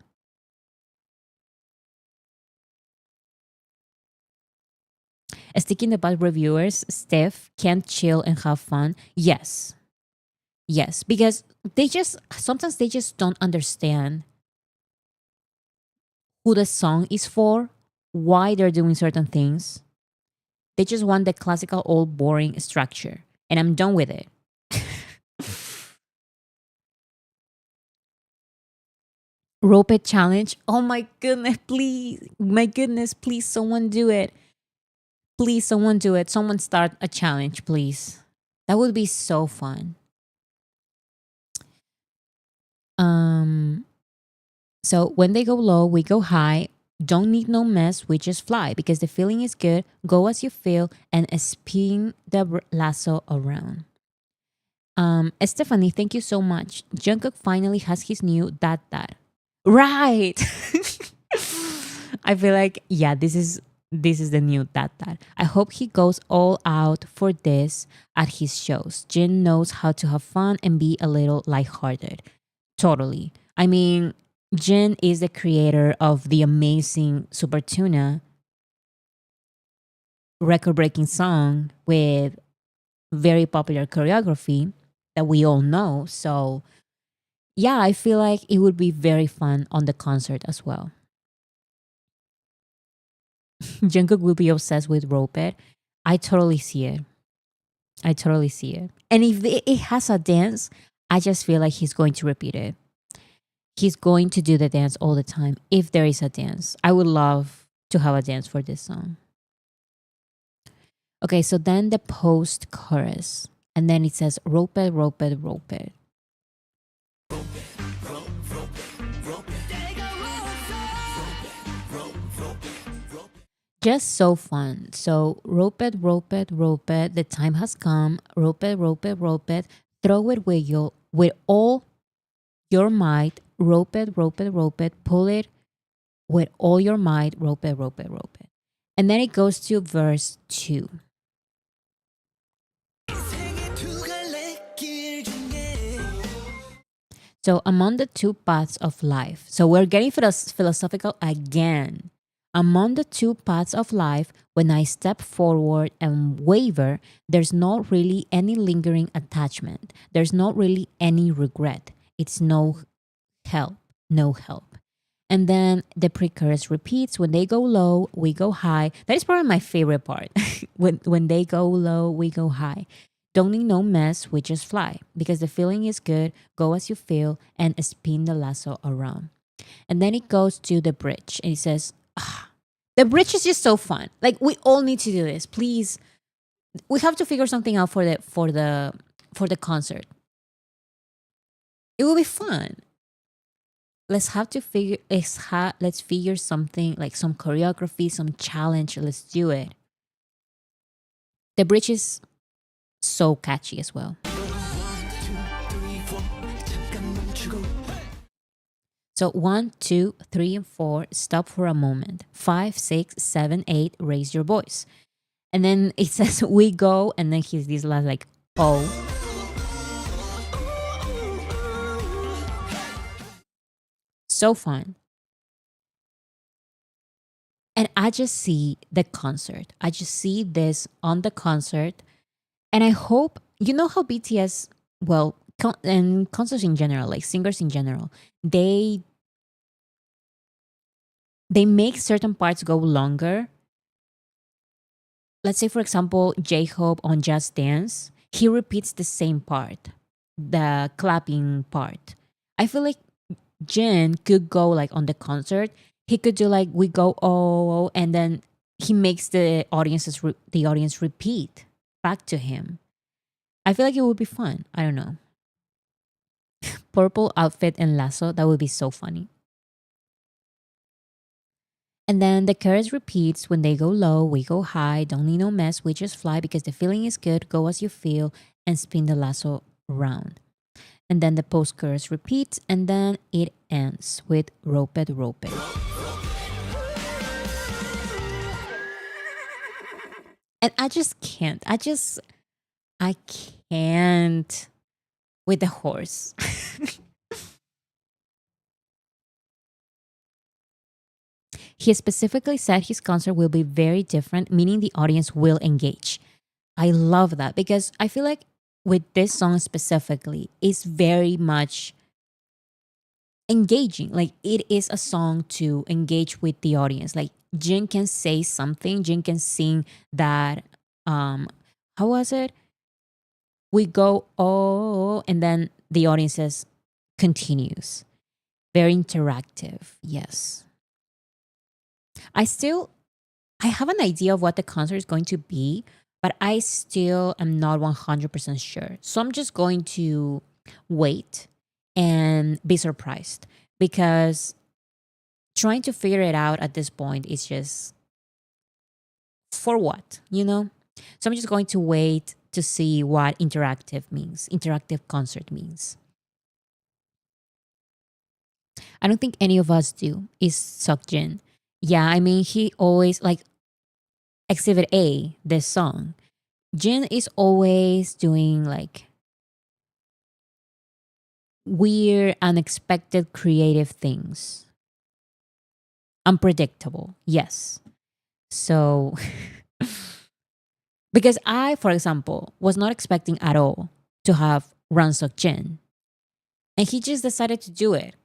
Sticking the butt reviewers, Steph, can't chill and have fun. Yes. Yes. Because they just, sometimes they just don't understand who the song is for, why they're doing certain things. They just want the classical old boring structure. And I'm done with it. Rope it challenge. Oh my goodness, please. My goodness, please someone do it. Please someone do it. Someone start a challenge, please. That would be so fun. Um so when they go low, we go high. Don't need no mess, we just fly because the feeling is good. Go as you feel and spin the lasso around. Stephanie, thank you so much. Jungkook finally has his new that. Right. I feel like, yeah, this is the new that. I hope he goes all out for this at his shows. Jin knows how to have fun and be a little lighthearted. Totally. I mean, Jin is the creator of the amazing Super Tuna record breaking song with very popular choreography that we all know. So, yeah, I feel like it would be very fun on the concert as well. Jungkook will be obsessed with Roped. I totally see it. I totally see it. And if it has a dance, I just feel like he's going to repeat it. He's going to do the dance all the time if there is a dance. I would love to have a dance for this song. Okay, so then the post chorus. And then it says Roped, Roped, Roped. Just so fun. So Roped, Roped, Roped. The time has come. Roped, Roped, Roped. Throw it with all your might. Roped, Roped, Roped. Pull it with all your might. Roped, Roped, Roped. And then it goes to verse 2. So among the two paths of life. So we're getting philosophical again. Among the two paths of life, when I step forward and waver, there's not really any lingering attachment. There's not really any regret. It's no help, no help. And then the pre-chorus repeats, when they go low, we go high. That is probably my favorite part. when they go low, we go high. Don't need no mess, we just fly. Because the feeling is good, go as you feel, and spin the lasso around. And then it goes to the bridge. And it says, the bridge is just so fun. Like, we all need to do this. Please, we have to figure something out for the concert. It will be fun. Let's figure something, like some choreography, some challenge. Let's do it. The bridge is so catchy as well. So 1, 2, 3, and 4, stop for a moment. 5, 6, 7, 8, raise your voice. And then it says we go, and then he's this last like, oh. So fun. And I just see the concert. I just see this on the concert. And I hope, you know how BTS, well, and concerts in general, like singers in general, they make certain parts go longer. Let's say, for example, J-Hope on Just Dance, he repeats the same part, the clapping part. I feel like Jin could go like on the concert. He could do like we go oh, and then he makes the audience repeat back to him. I feel like it would be fun. I don't know. Purple outfit and lasso, that would be so funny. And then the chorus repeats, when they go low, we go high, don't need no mess, we just fly because the feeling is good, go as you feel, and spin the lasso round. And then the post chorus repeats, and then it ends with Roped, Roped. And I just can't. I can't with the horse. He specifically said his concert will be very different, meaning the audience will engage. I love that because I feel like with this song specifically, it's very much engaging. Like, it is a song to engage with the audience. Like, Jin can say something, Jin can sing that, how was it? We go, oh, and then the audience says, continues. Very interactive, yes. I have an idea of what the concert is going to be, but I still am not 100% sure. So I'm just going to wait and be surprised because trying to figure it out at this point is just for what, you know? So I'm just going to wait to see what interactive concert means. I don't think any of us do is Seokjin. Yeah, I mean, he always like Exhibit A, this song. Jin is always doing like weird, unexpected, creative things. Unpredictable, yes. So, because I, for example, was not expecting at all to have Ransok Jin, and he just decided to do it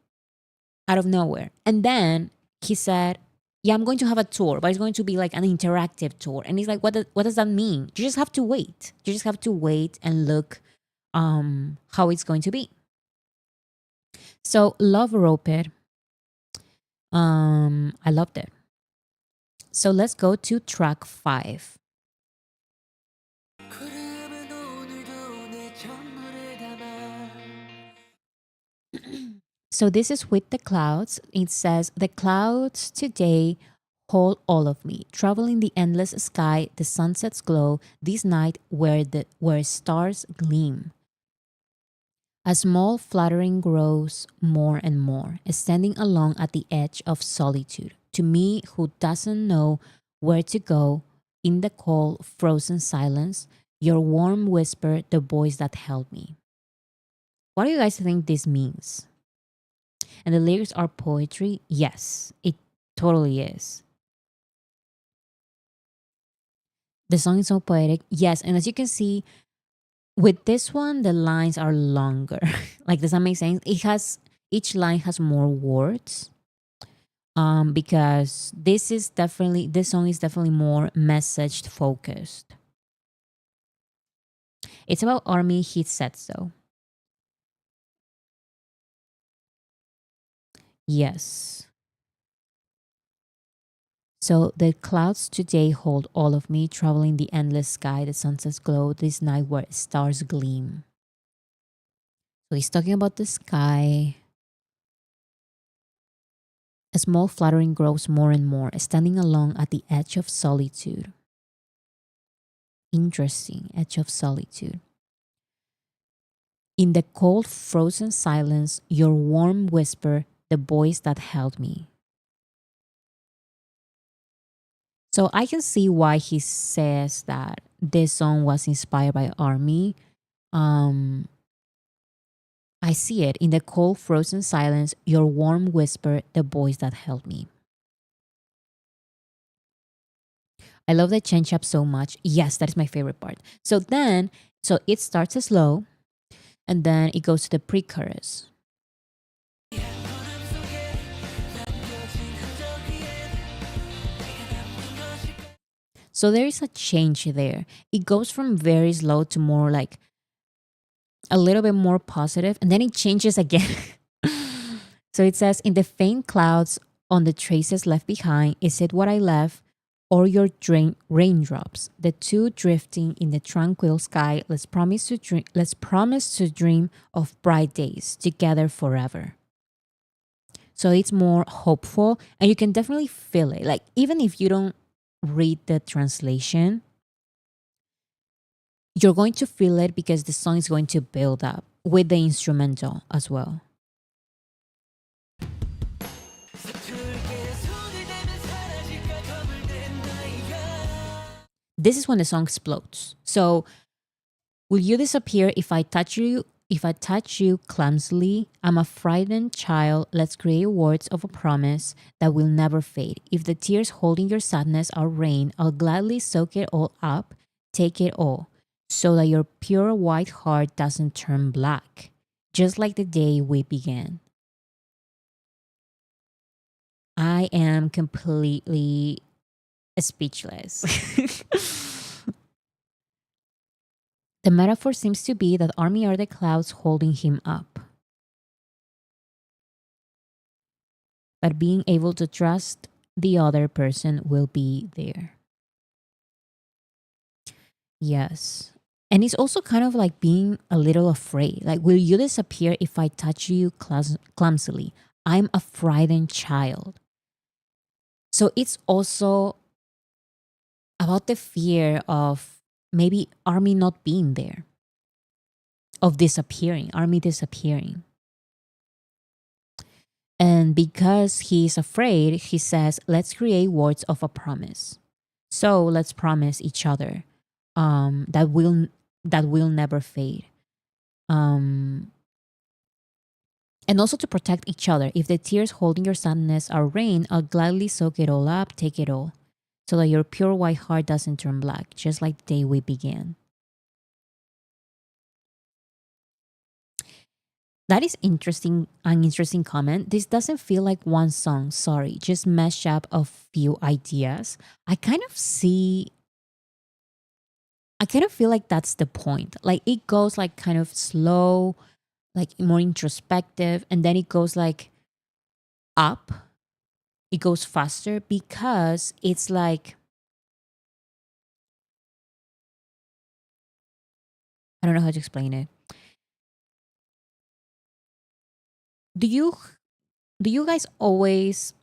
out of nowhere. And then he said, "Yeah, I'm going to have a tour, but it's going to be like an interactive tour." And he's like, what does that mean? You just have to wait. You just have to wait and look how it's going to be. So Love Roper, I loved it. So let's go to track 5. So this is With the Clouds. It says, "The clouds today hold all of me, traveling the endless sky, the sunsets glow, this night where stars gleam. A small fluttering grows more and more, standing along at the edge of solitude. To me, who doesn't know where to go, in the cold, frozen silence, your warm whisper, the voice that held me." What do you guys think this means? And the lyrics are poetry? Yes, it totally is. The song is so poetic. Yes, and as you can see, with this one, the lines are longer. Like, does that make sense? It has each line has more words. Because this song is definitely more message focused. It's about Army, he said so. Yes. So the clouds today hold all of me, traveling the endless sky, the sunsets glow, this night where stars gleam. So he's talking about the sky. A small fluttering grows more and more, standing along at the edge of solitude. Interesting, edge of solitude. In the cold, frozen silence, your warm whisper, the voice that held me. So I can see why he says that this song was inspired by Army. Um, I see it in the cold, frozen silence, your warm whisper, the voice that held me. I love the change up so much. Yes, that is my favorite part. So it starts slow and then it goes to the pre chorus. So there is a change there. It goes from very slow to more like a little bit more positive, and then it changes again. So it says, "In the faint clouds, on the traces left behind, is it what I left, or your raindrops? The two drifting in the tranquil sky. Let's promise to dream of bright days together forever." So it's more hopeful, and you can definitely feel it. Like, even if you don't read the translation, you're going to feel it because the song is going to build up with the instrumental as well. This is when the song explodes. So, "Will you disappear if I touch you? If I touch you clumsily, I'm a frightened child. Let's create words of a promise that will never fade. If the tears holding your sadness are rain, I'll gladly soak it all up, take it all, so that your pure white heart doesn't turn black, just like the day we began." I am completely speechless. The metaphor seems to be that Army are the clouds holding him up, but being able to trust the other person will be there. Yes. And it's also kind of like being a little afraid. Like, will you disappear if I touch you clumsily? I'm a frightened child. So it's also about the fear of maybe Army not being there, of disappearing, Army disappearing. And because he's afraid, he says, let's create words of a promise. So let's promise each other that will never fade. Um, and also to protect each other. If the tears holding your sadness are rain, I'll gladly soak it all up, take it all, so that your pure white heart doesn't turn black, just like the day we began. That is interesting, an interesting comment. This doesn't feel like one song, sorry, just mash up of few ideas. I kind of see I kind of feel like that's the point. Like it goes like kind of slow, like more introspective, and then it goes like up. It goes faster because it's like I don't know how to explain it. Do you do you guys always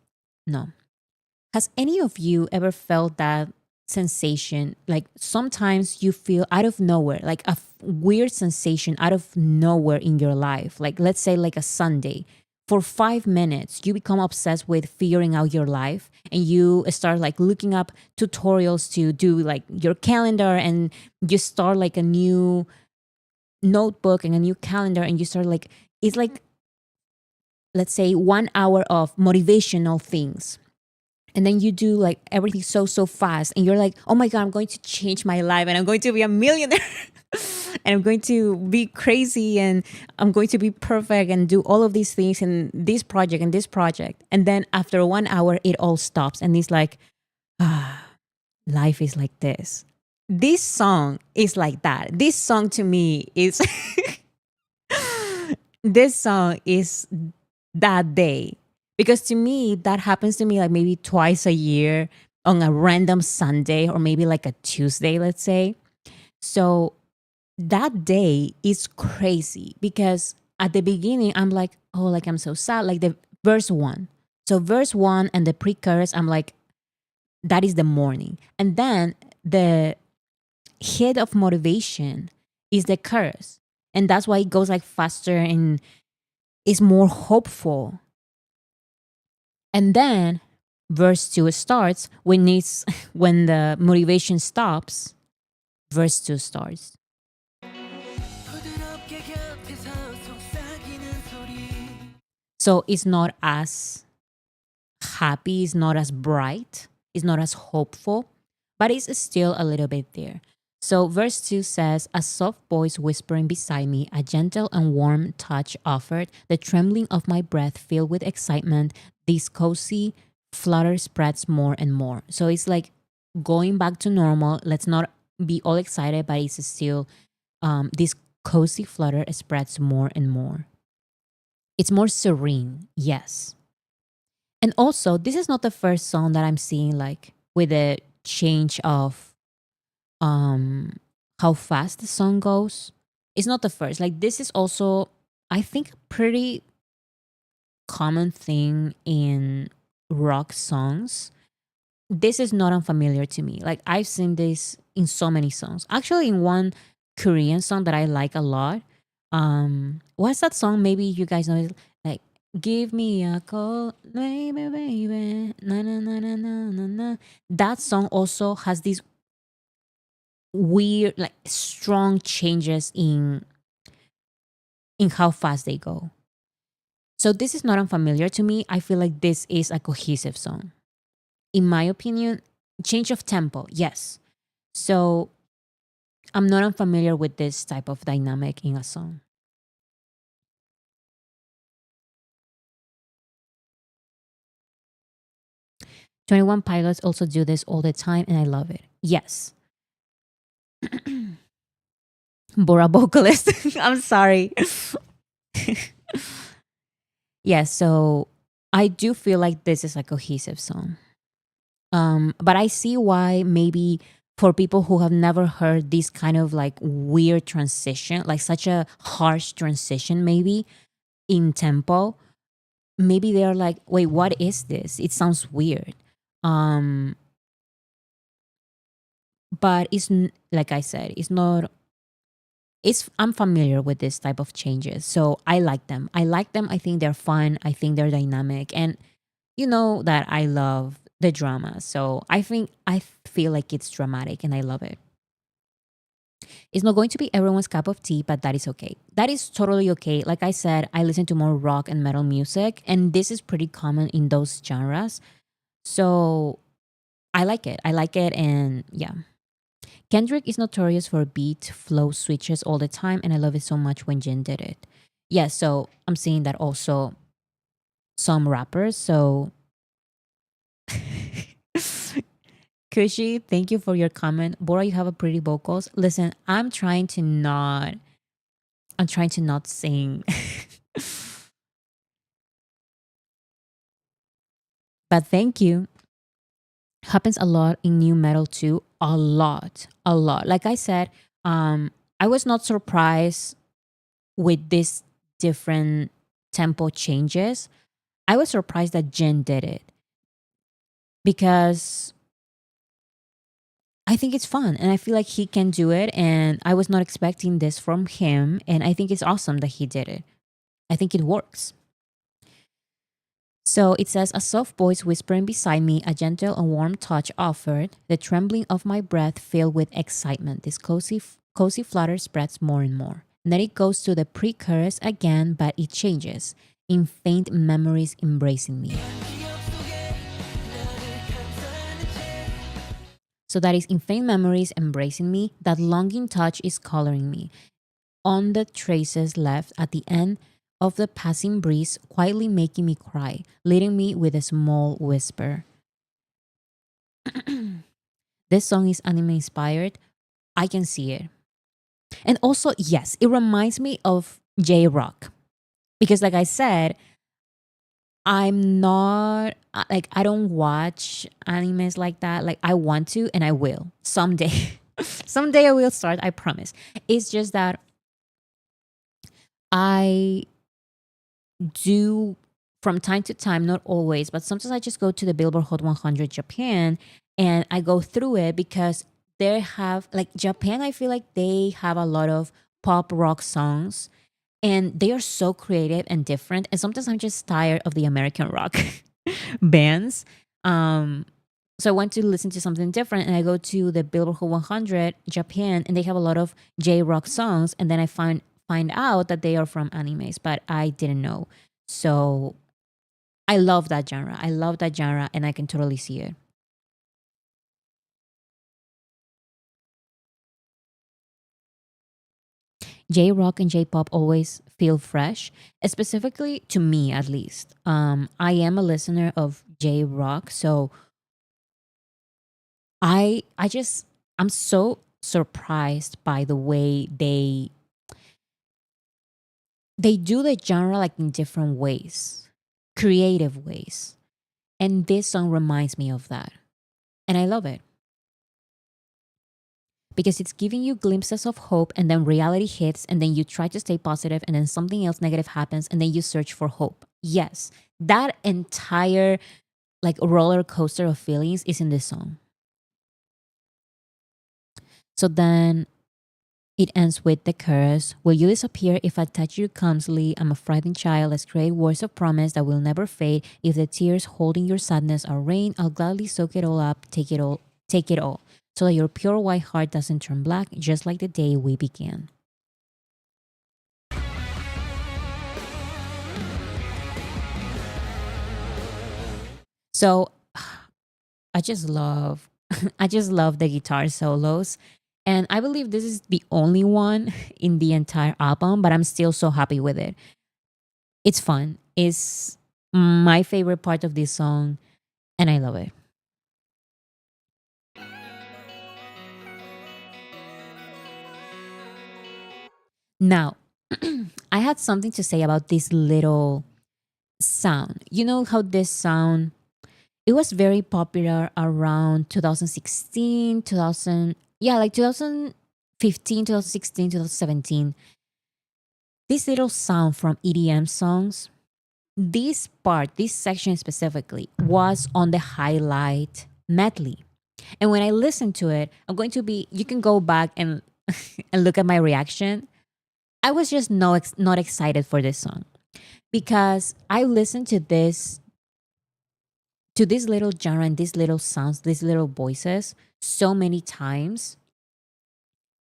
no? Has any of you ever felt that sensation? Like sometimes you feel out of nowhere, like a weird sensation out of nowhere in your life. Like let's say like a Sunday. For 5 minutes, you become obsessed with figuring out your life and you start like looking up tutorials to do like your calendar and you start like a new notebook and a new calendar and you start like it's like let's say 1 hour of motivational things and then you do like everything so fast and you're like oh my god I'm going to change my life and I'm going to be a millionaire and I'm going to be crazy and I'm going to be perfect and do all of these things in this project and this project and then after 1 hour it all stops and it's like ah life is like this song is like that this song to me is this song is that day. Because to me, that happens to me like maybe twice a year on a random Sunday or maybe like a Tuesday, let's say. So that day is crazy because at the beginning, I'm like, oh, like I'm so sad. Like the verse one. So verse one and the pre chorus, I'm like, that is the morning. And then the hit of motivation is the chorus. And that's why it goes like faster and is more hopeful. And then verse 2 starts when it's when the motivation stops, verse 2 starts. So it's not as happy, it's not as bright, it's not as hopeful, but it's still a little bit there. So verse 2 says, a soft voice whispering beside me, a gentle and warm touch offered, the trembling of my breath filled with excitement, this cozy flutter spreads more and more. So it's like going back to normal. Let's not be all excited, but it's still this cozy flutter spreads more and more. It's more serene, yes. And also, this is not the first song that I'm seeing like with a change of um how fast the song goes. It's not the first. Like this is also I think a pretty common thing in rock songs. This is not unfamiliar to me. Like I've seen this in so many songs. Actually in one Korean song that I like a lot. What's that song? Maybe you guys know it like give me a call, baby, baby. Na na na na na na na. That song also has these weird, like strong changes in how fast they go. So this is not unfamiliar to me. I feel like this is a cohesive song. In my opinion, change of tempo, yes. So I'm not unfamiliar with this type of dynamic in a song. 21 Pilots also do this all the time, and I love it. Yes. Bora vocalist. I'm sorry. Yeah, so I do feel like this is a cohesive song. But I see why maybe for people who have never heard this kind of like weird transition, like such a harsh transition, maybe in tempo, maybe they're like, wait, what is this? It sounds weird. Um, but like I said, it's not. I'm familiar with this type of changes. So I like them. I like them. I think they're fun. I think they're dynamic. And you know that I love the drama. So I feel like it's dramatic and I love it. It's not going to be everyone's cup of tea, but that is okay. That is totally okay. Like I said, I listen to more rock and metal music, and this is pretty common in those genres. So I like it. I like it. And yeah. Kendrick is notorious for beat flow switches all the time, and I love it so much when Jin did it. Yeah, so I'm seeing that also some rappers. So Kushi, thank you for your comment. Bora, you have a pretty vocals. Listen, I'm trying to not sing. But thank you. Happens a lot in new metal too. A lot. A lot. Like I said, I was not surprised with this different tempo changes. I was surprised that Jin did it because I think it's fun and I feel like he can do it. And I was not expecting this from him. And I think it's awesome that he did it. I think it works. So it says, a soft voice whispering beside me, a gentle and warm touch offered. The trembling of my breath filled with excitement. This cozy flutter spreads more and more. And then it goes to the pre chorus again, but it changes. In faint memories embracing me. So that is in faint memories embracing me. That longing touch is coloring me. On the traces left at the end of the passing breeze, quietly making me cry, leading me with a small whisper. This song is anime inspired. I can see it. And also, yes, it reminds me of J Rock. Because, like I said, I'm not like I don't watch animes like that. Like I want to and I will someday. Someday I will start, I promise. It's just that I do from time to time, not always, but sometimes I just go to the Billboard Hot 100 Japan and I go through it because they have like Japan, I feel like they have a lot of pop rock songs and they are so creative and different. And sometimes I'm just tired of the American rock bands. Um, so I want to listen to something different, and I go to the Billboard Hot 100 Japan, and they have a lot of J rock songs. And then I find out that they are from animes, but I didn't know. So I love that genre. I love that genre, and I can totally see it. J rock and J pop always feel fresh, specifically to me at least. I am a listener of J rock, so I'm so surprised by the way they do the genre like in different ways, creative ways. And this song reminds me of that. And I love it because it's giving you glimpses of hope and then reality hits and then you try to stay positive and then something else negative happens and then you search for hope. Yes, that entire like roller coaster of feelings is in this song. So then it ends with the chorus. Will you disappear if I touch you clumsily? I'm a frightened child. Let's create words of promise that will never fade. If the tears holding your sadness are rain, I'll gladly soak it all up, take it all. So that your pure white heart doesn't turn black, just like the day we began. So I just love I just love the guitar solos. And I believe this is the only one in the entire album, but I'm still so happy with it. It's fun. It's my favorite part of this song, and I love it. Now, I had something to say about this little sound. You know how this sound it was very popular around 2016, 2000, yeah, like 2015, 2016, 2017. This little sound from EDM songs, this part, this section specifically, was on the highlight medley. And when I listen to it, I'm going to be, you can go back and, and look at my reaction. I was just not excited for this song because I listened to this little genre and these little sounds, these little voices so many times,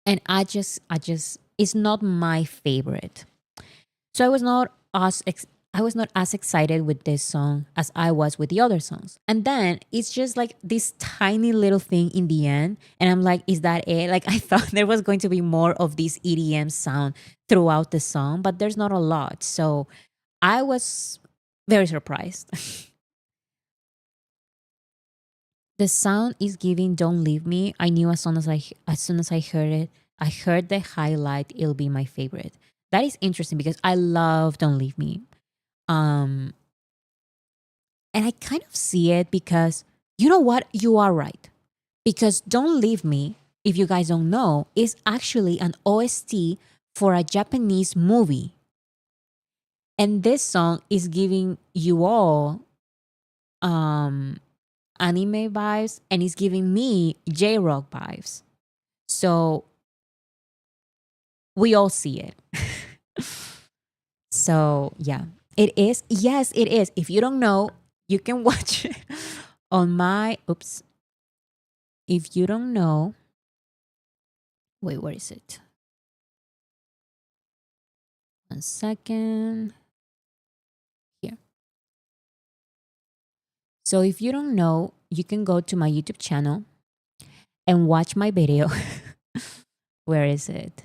and I just it's not my favorite. So I was not as excited with this song as I was with the other songs. And then it's just like this tiny little thing in the end. And I'm like, is that it? Like I thought there was going to be more of this EDM sound throughout the song, but there's not a lot. So I was very surprised. The sound is giving "Don't Leave Me." I knew as soon as I heard it, I heard the highlight. It'll be my favorite. That is interesting because I love "Don't Leave Me." Um, and I kind of see it because you know what? You are right. Because "Don't Leave Me," if you guys don't know, is actually an OST for a Japanese movie. And this song is giving you all um anime vibes and it's giving me J-rock vibes. So we all see it. So yeah, it is. Yes, it is. If you don't know, you can watch it on my oops. If you don't know, wait, where is it? One second. Here. So if you don't know, you can go to my YouTube channel and watch my video. Where is it?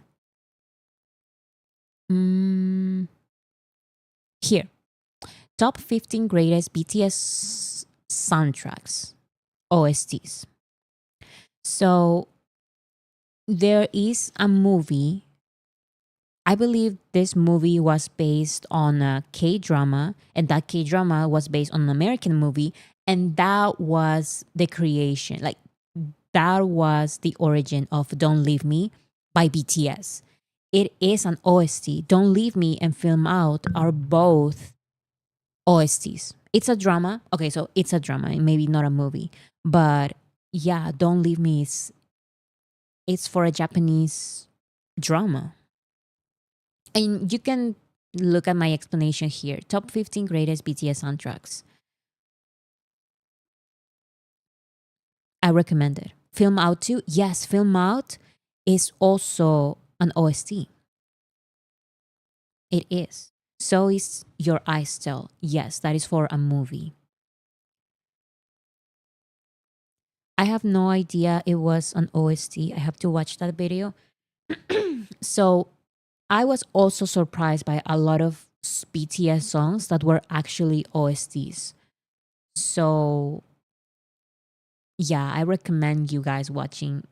Mm, here. Top 15 greatest BTS soundtracks, OSTs. So there is a movie. I believe this movie was based on a K drama, and that K drama was based on an American movie, and that was the creation. Like, that was the origin of Don't Leave Me by BTS. It is an OST. Don't Leave Me and Film Out are both OSTs. It's a drama. Okay, so it's a drama, maybe not a movie. But yeah, Don't Leave Me is it's for a Japanese drama. And you can look at my explanation here. Top 15 greatest BTS soundtracks. I recommend it. Film Out too. Yes, Film Out is also an OST. It is. So is Your Eyes Tell. Yes, that is for a movie. I have no idea it was an OST. I have to watch that video. So I was also surprised by a lot of BTS songs that were actually OSTs. So yeah, I recommend you guys watching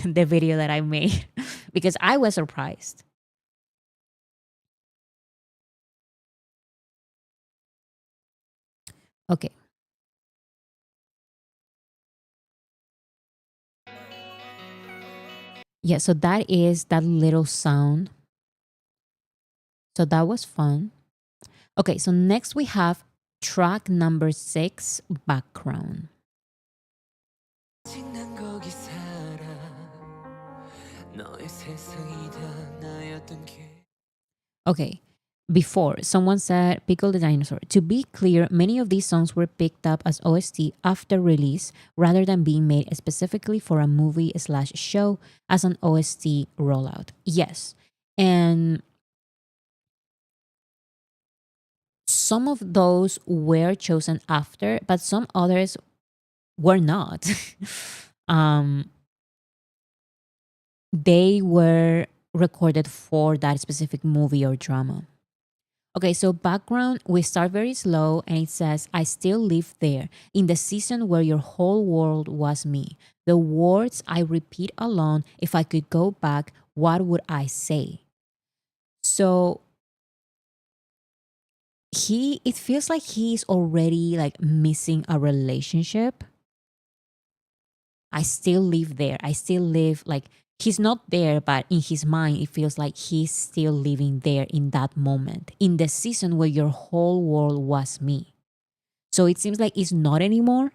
the video that I made because I was surprised. Okay. Yeah, so that is that little sound. So that was fun. Okay, so next we have track number 6, background. Okay. Before, someone said Pickle the Dinosaur. To be clear, many of these songs were picked up as OST after release rather than being made specifically for a movie slash show as an OST rollout. Yes. And some of those were chosen after, but some others were not. um, they were recorded for that specific movie or drama. Okay, so background, we start very slow and it says, I still live there in the season where your whole world was me. The words I repeat alone, if I could go back, what would I say? So it feels like he's already like missing a relationship. I still live there. I still live like he's not there, but in his mind, it feels like he's still living there in that moment, in the season where your whole world was me. So it seems like it's not anymore.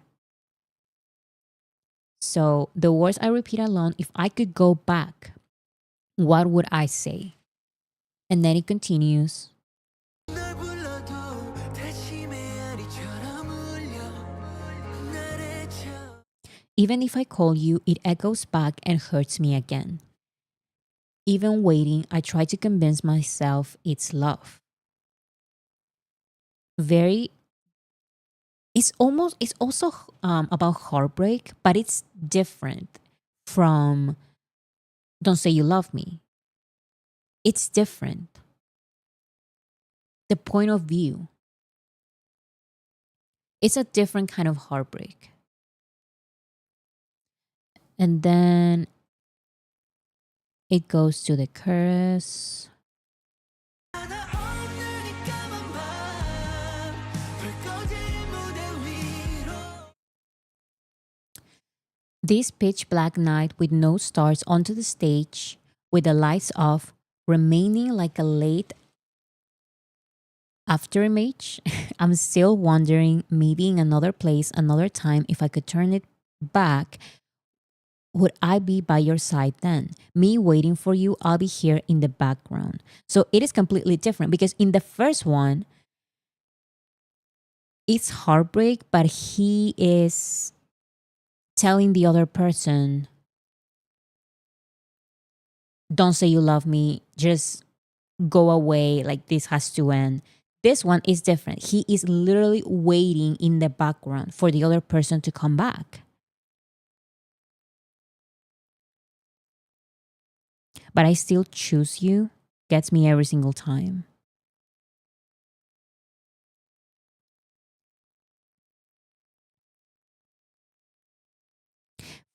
So the words I repeat alone, if I could go back, what would I say? And then it continues. Even if I call you, it echoes back and hurts me again. Even waiting, I try to convince myself it's love. Very, it's also about heartbreak, but it's different from Don't Say You Love Me. It's different. The point of view, it's a different kind of heartbreak. And then it goes to the chorus. This pitch black night with no stars onto the stage, with the lights off, remaining like a late after image. I'm still wondering, maybe in another place, another time, if I could turn it back, would I be by your side then? Me waiting for you, I'll be here in the background. So it is completely different because in the first one, it's heartbreak, but he is telling the other person, don't say you love me, just go away, like this has to end. This one is different. He is literally waiting in the background for the other person to come back. But I still choose you gets me every single time.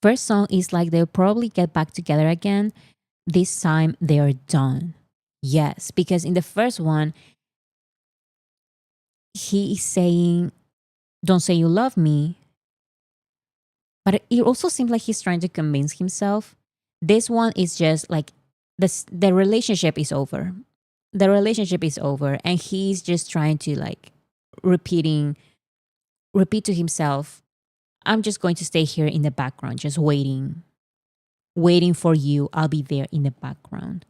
First song is like they'll probably get back together again. This time they are done. Yes, because in the first one, he is saying, don't say you love me. But it also seems like he's trying to convince himself. This one is just like the relationship is over. The relationship is over. And he's just trying to like repeat to himself, I'm just going to stay here in the background, just waiting for you. I'll be there in the background.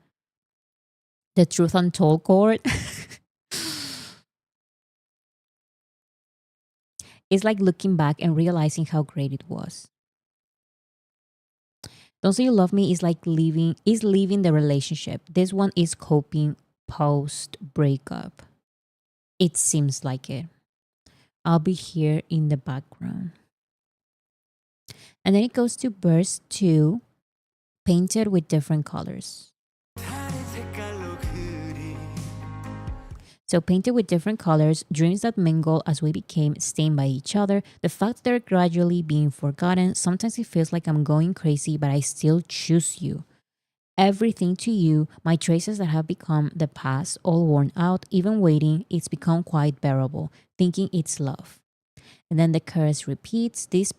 The truth untold chord. It's like looking back and realizing how great it was. Don't Say You Love Me is leaving the relationship. This one is coping post breakup. It seems like it. I'll be here in the background. And then it goes to verse 2, painted with different colors. So painted with different colors, dreams that mingle as we became stained by each other, the fact they're gradually being forgotten, sometimes it feels like I'm going crazy, but I still choose you. Everything to you, my traces that have become the past, all worn out, even waiting, it's become quite bearable, thinking it's love. And then the chorus repeats, this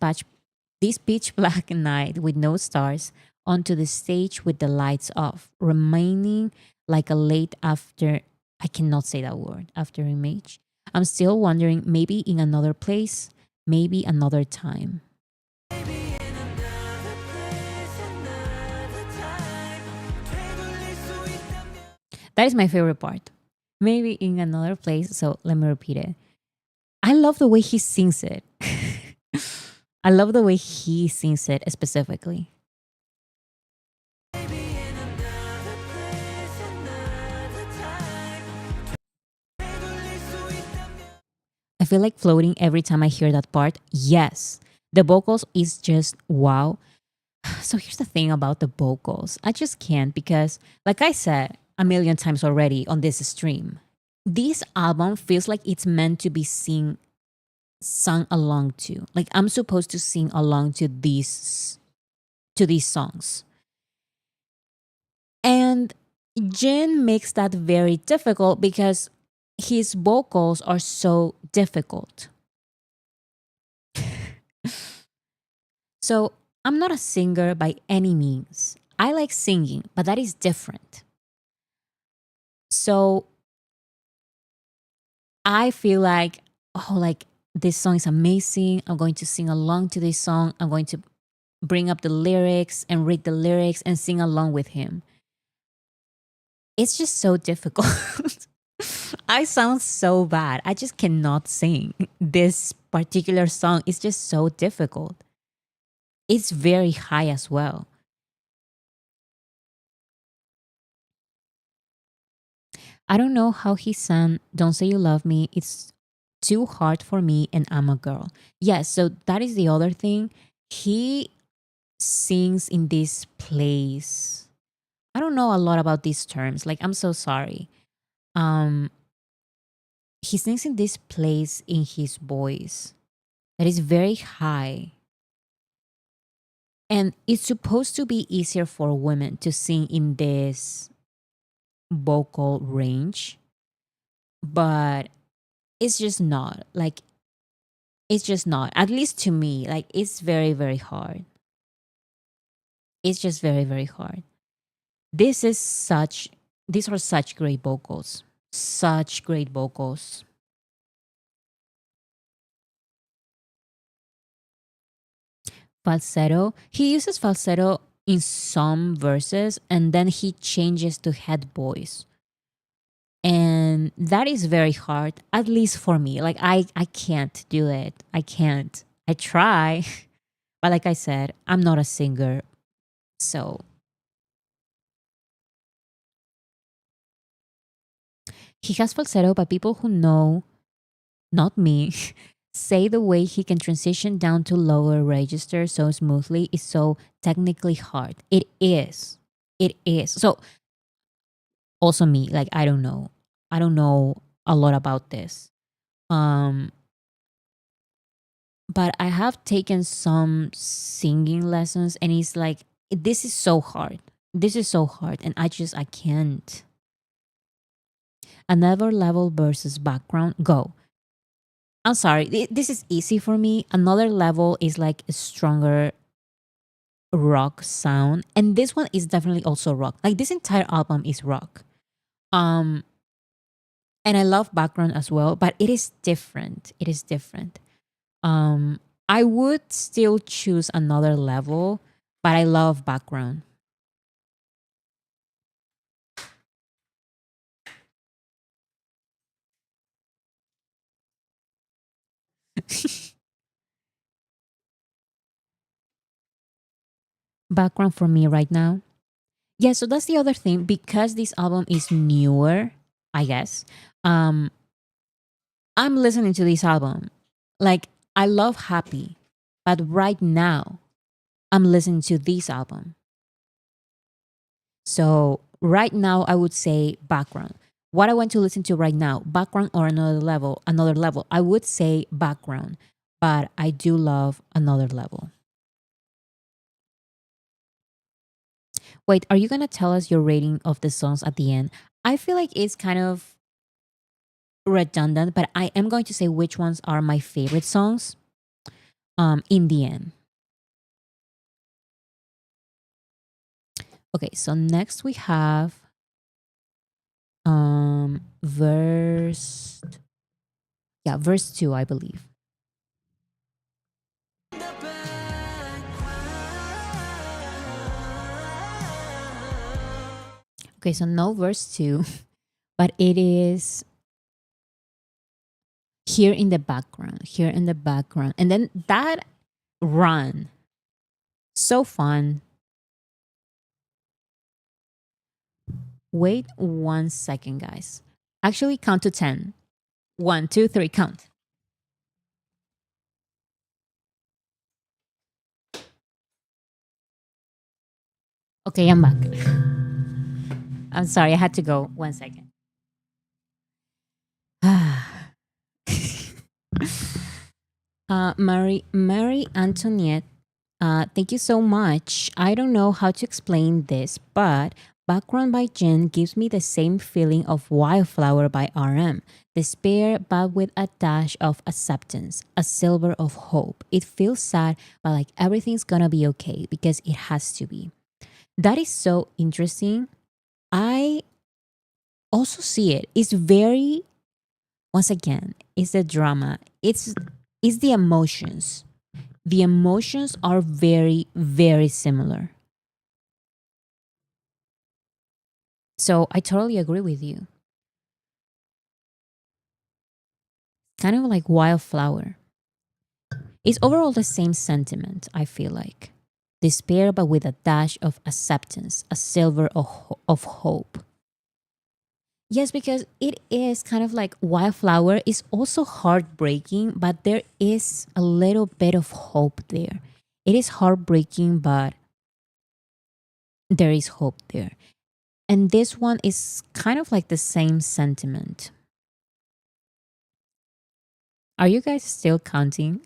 pitch black night with no stars, onto the stage with the lights off, remaining like a late after, I cannot say that word, after image. I'm still wondering, maybe in another place, maybe another time. That is my favorite part. Maybe in another place. So let me repeat it. I love the way he sings it. I love the way he sings it specifically. I feel like floating every time I hear that part. Yes. The vocals is just wow. So here's the thing about the vocals. I just can't because, like I said a million times already on this stream, this album feels like it's meant to be sung along to. Like I'm supposed to sing along to these songs. And Jin makes that very difficult because his vocals are so difficult. So I'm not a singer by any means. I like singing, but that is different. So I feel like, oh, like this song is amazing. I'm going to sing along to this song. I'm going to bring up the lyrics and read the lyrics and sing along with him. It's just so difficult. I sound so bad. I just cannot sing. This particular song is just so difficult. It's very high as well. I don't know how he sang Don't Say You Love Me. It's too hard for me and I'm a girl. Yes, so that is the other thing. He sings in this place. I don't know a lot about these terms. Like I'm so sorry. Um he sings in this place in his voice that is very high. And it's supposed to be easier for women to sing in this vocal range, but it's just not. Like it's just not. At least to me, like it's very very hard. It's just very very hard. This is such these are such great vocals. Such great vocals. Falsetto. He uses falsetto in some verses and then he changes to head voice. And that is very hard, at least for me. Like I can't do it. I can't. I try, but like I said, I'm not a singer. So he has falsetto, but people who know, not me, say the way he can transition down to lower register so smoothly is so technically hard. It is. It is. So also me, like I don't know. I don't know a lot about this. Um but I have taken some singing lessons and it's like this is so hard. This is so hard and I can't. Another level versus background go. I'm sorry. This is easy for me. Another level is like a stronger rock sound and this one is definitely also rock. Like this entire album is rock. Um and I love background as well, but it is different. It is different. Um, I would still choose another level, but I love background. Background for me right now. Yeah, so that's the other thing. Because this album is newer, I guess. Um, I'm listening to this album. Like I love Happy, but right now I'm listening to this album. So right now I would say background. What I want to listen to right now, background or another level, another level. I would say background, but I do love another level. Wait, are you gonna tell us your rating of the songs at the end? I feel like it's kind of redundant, but I am going to say which ones are my favorite songs in the end. Okay, so next we have verse verse 2, I believe. Okay, so no verse 2, but it is here in the background. And then that run, so fun. Wait 1 second, guys. Actually, count to 10. 1, 2, 3, count. Okay, I'm back. I'm sorry, I had to go 1 second. Mary Antoinette, thank you so much. I don't know how to explain this, but Background by Jen gives me the same feeling of Wildflower by RM. Despair, but with a dash of acceptance, a silver of hope. It feels sad, but like everything's gonna be okay because it has to be. That is so interesting. I also see it. It's very, once again, it's the drama. It's the emotions. The emotions are very, very similar. So I totally agree with you. Kind of like Wildflower. It's overall the same sentiment, I feel like. Despair, but with a dash of acceptance, a silver of hope. Yes, because it is kind of like Wildflower is also heartbreaking, but there is a little bit of hope there. It is heartbreaking, but there is hope there. And this one is kind of like the same sentiment. Are you guys still counting?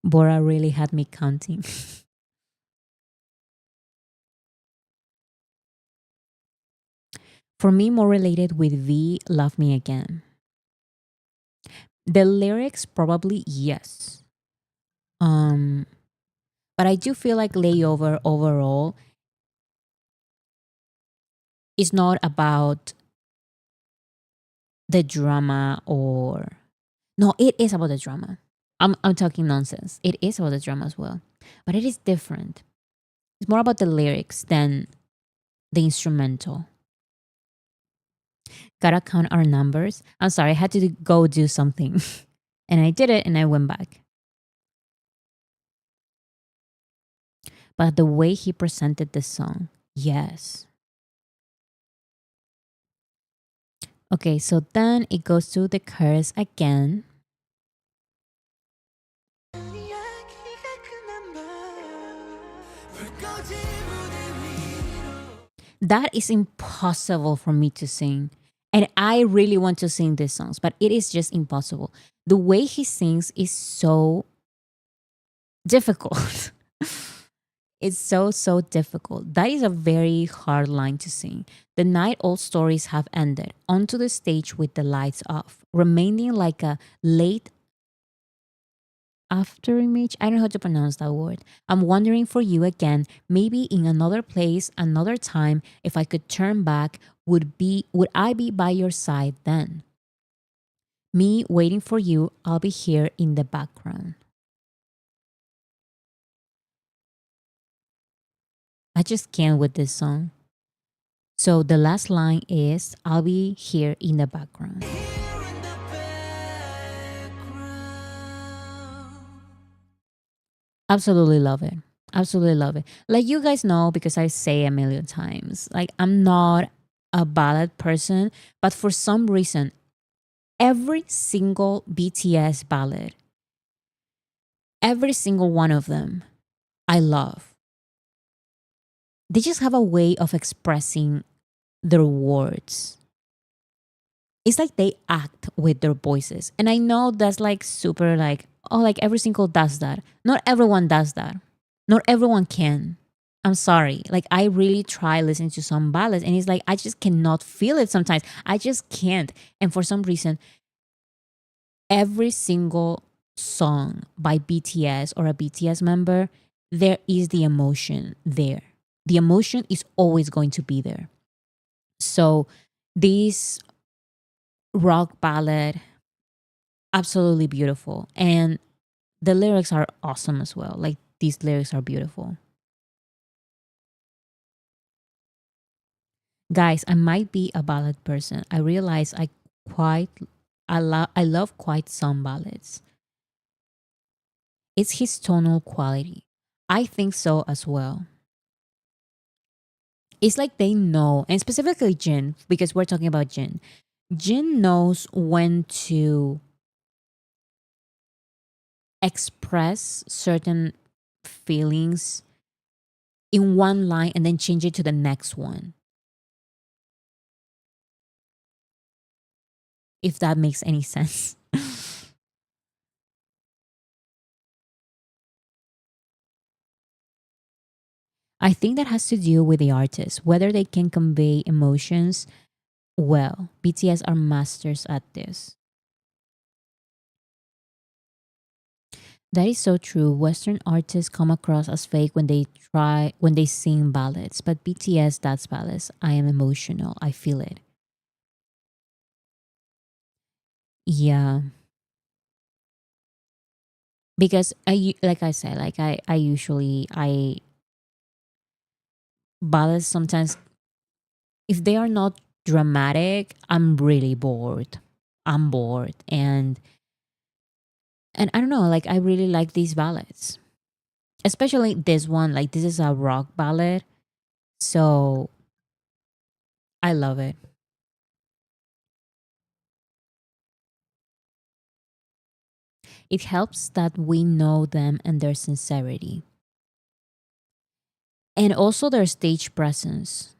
Bora really had me counting. For me, more related with V, Love Me Again. The lyrics, probably yes. Um, but I do feel like Layover overall is not about the drama or no, it is about the drama. I'm talking nonsense. It is about the drama as well. But it is different. It's more about the lyrics than the instrumental. Gotta count our numbers. I'm sorry, I had to go do something. And I did it and I went back. But the way he presented the song, yes. Okay, so then it goes to the chorus again. That is impossible for me to sing. And I really want to sing these songs, but it is just impossible. The way he sings is so difficult. It's so, so difficult. That is a very hard line to sing. The night all stories have ended, onto the stage with the lights off, remaining like a late after image. I don't know how to pronounce that word. I'm wondering for you again, maybe in another place, another time, if I could turn back, would I be by your side then? Me waiting for you, I'll be here in the background. I just can't with this song. So the last line is I'll be here in the background. Absolutely love it. Absolutely love it. Like you guys know, because I say a million times, like I'm not a ballad person, but for some reason, every single BTS ballad, every single one of them, I love. They just have a way of expressing their words. It's like they act with their voices. And I know that's like super like, oh, like every single does that. Not everyone does that. Not everyone can. I'm sorry. Like I really try listening to some ballads and it's like I just cannot feel it sometimes. I just can't. And for some reason, every single song by BTS or a BTS member, there is the emotion there. The emotion is always going to be there. So this rock ballad, absolutely beautiful. And the lyrics are awesome as well. Like these lyrics are beautiful. Guys, I might be a ballad person. I realize quite I love quite some ballads. It's his tonal quality. I think so as well. It's like they know, and specifically Jin, because we're talking about Jin. Jin knows when to express certain feelings in one line and then change it to the next one. If that makes any sense. I think that has to do with the artist, whether they can convey emotions well. BTS are masters at this. That is so true. Western artists come across as fake when they sing ballads, but BTS that's ballads. I am emotional. I feel it. Yeah. because like I said, like I usually I ballads sometimes, if they are not dramatic, I'm really bored. I'm bored, and I don't know, like I really like these ballads, especially this one. Like this is a rock ballad, so I love it. It helps that we know them and their sincerity, and also their stage presence.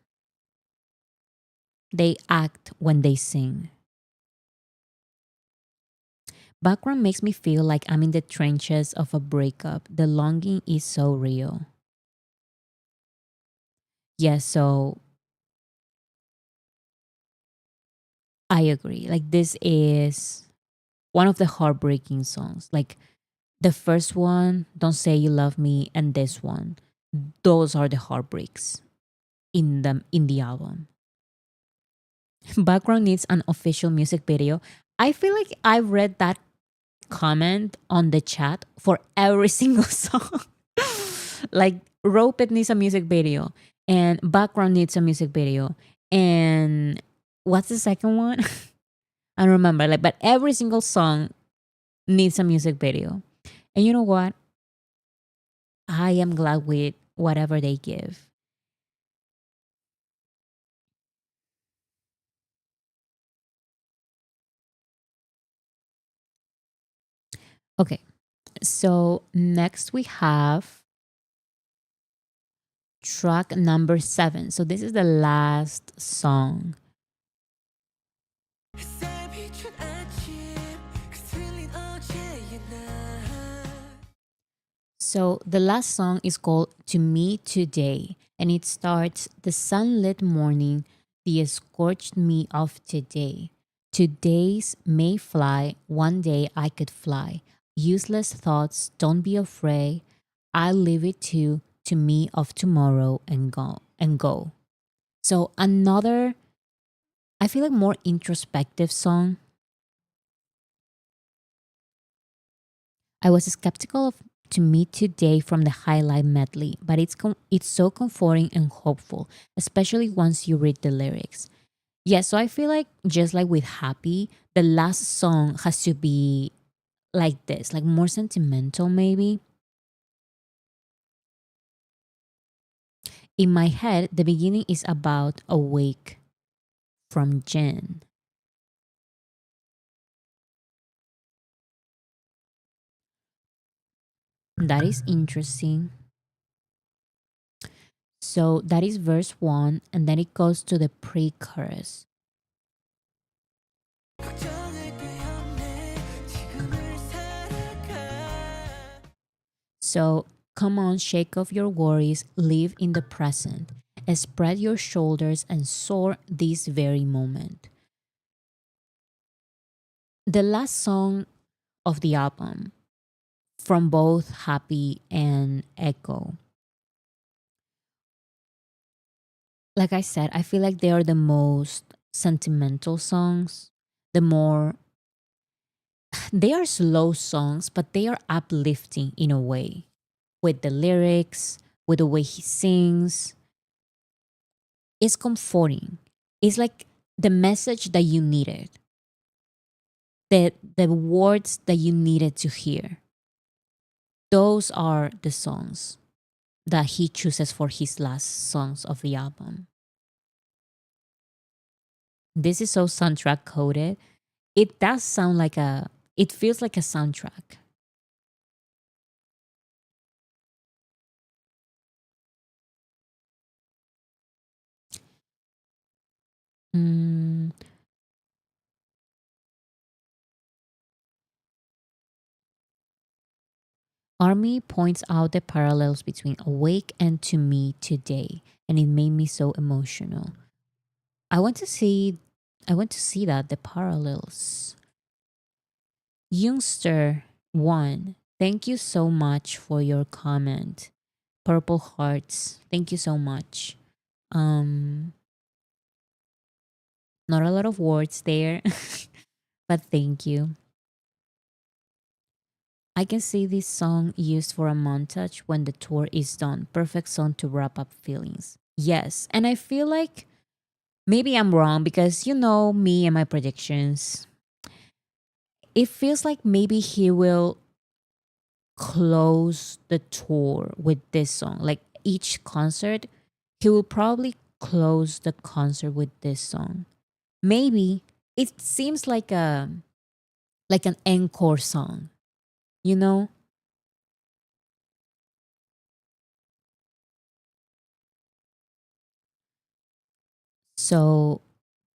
They act when they sing. Background makes me feel like I'm in the trenches of a breakup. The longing is so real. Yes, so I agree. Like this is one of the heartbreaking songs. Like the first one, Don't Say You Love Me, and this one. Those are the heartbreaks in the album. Background needs an official music video. I feel like I read that comment on the chat for every single song. Like Rope It needs a music video, and Background needs a music video, and what's the second one? I don't remember. Like, but every single song needs a music video. And you know what? I am glad with whatever they give. Okay, so next we have track number 7. So this is the last song. So the last song is called To Me Today, and it starts the sunlit morning, the scorched me of today. Today's may fly, one day I could fly. Useless thoughts, don't be afraid. I'll leave it to me of tomorrow and go. So another, I feel like more introspective song. I was skeptical of To Meet Today from the highlight medley, but it's so comforting and hopeful, especially once you read the lyrics. Yeah, so I feel like just like with Happy, the last song has to be like this, like more sentimental maybe. In my head, the beginning is about Awake from Jen. That is interesting. So that is verse 1, and then it goes to the pre-chorus. So come on, shake off your worries, live in the present, spread your shoulders and soar this very moment. The last song of the album, from both Happy and Echo, like I said, I feel like they are the most sentimental songs. The more, they are slow songs, but they are uplifting in a way, with the lyrics, with the way he sings. It's comforting. It's like the message that you needed, the words that you needed to hear. Those are the songs that he chooses for his last songs of the album. This is so soundtrack coded. It does sound like it feels like a soundtrack. Mm, Army points out the parallels between Awake and To Me Today, and it made me so emotional. I want to see I want to see that the parallels. Youngster 1, thank you so much for your comment. Purple hearts, thank you so much. Um Not a lot of words there, but thank you. I can see this song used for a montage when the tour is done. Perfect song to wrap up feelings. Yes. And I feel like maybe I'm wrong because you know me and my predictions. It feels like maybe he will close the tour with this song. Like each concert, he will probably close the concert with this song. Maybe it seems like an encore song, you know? So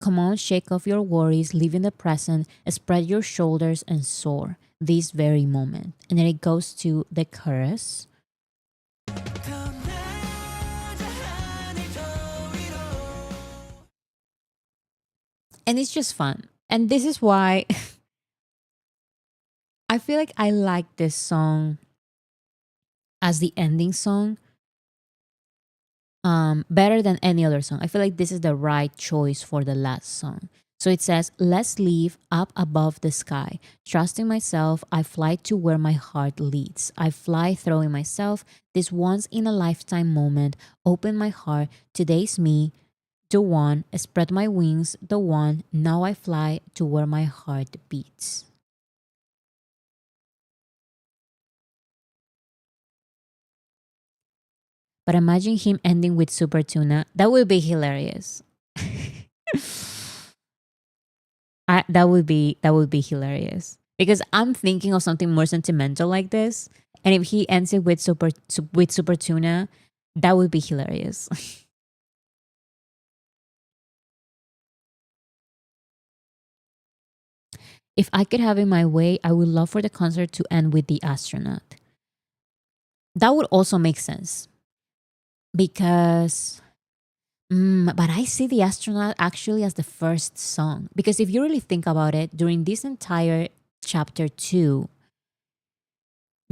come on, shake off your worries, live in the present, spread your shoulders and soar this very moment. And then it goes to the chorus. And it's just fun. And this is why I feel like I like this song as the ending song better than any other song. I feel like this is the right choice for the last song. So it says, let's leave up above the sky. Trusting myself, I fly to where my heart leads. I fly throwing myself, this once in a lifetime moment. Open my heart, today's me, the one. Spread my wings, the one. Now I fly to where my heart beats. But imagine him ending with Super Tuna. That would be hilarious. That would be hilarious because I'm thinking of something more sentimental like this, and if he ends it with super tuna, that would be hilarious. If I could have it my way, I would love for the concert to end with the astronaut. That would also make sense because, but I see the astronaut actually as the first song because if you really think about it, during this entire chapter two,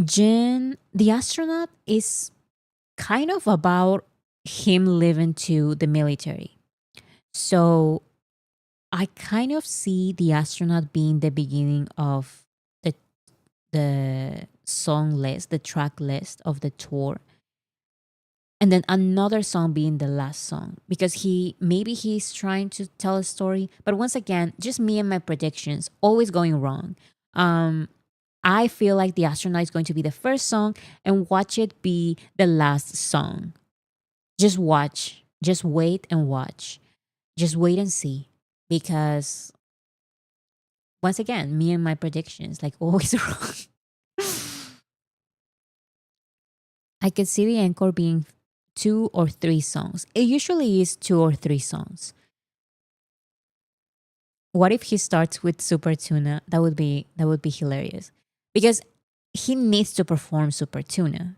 Jin, the astronaut, is kind of about him leaving to the military. So I kind of see the astronaut being the beginning of the the song list, the track list of the tour. And then another song being the last song because he's trying to tell a story, but once again, just me and my predictions always going wrong. Um I feel like the astronaut is going to be the first song and watch it be the last song. Just watch. Just wait and watch. Just wait and see. Because once again, me and my predictions, like always wrong. I could see the encore being two or three songs. It usually is two or three songs. What if he starts with Super Tuna? That would be hilarious. Because he needs to perform Super Tuna.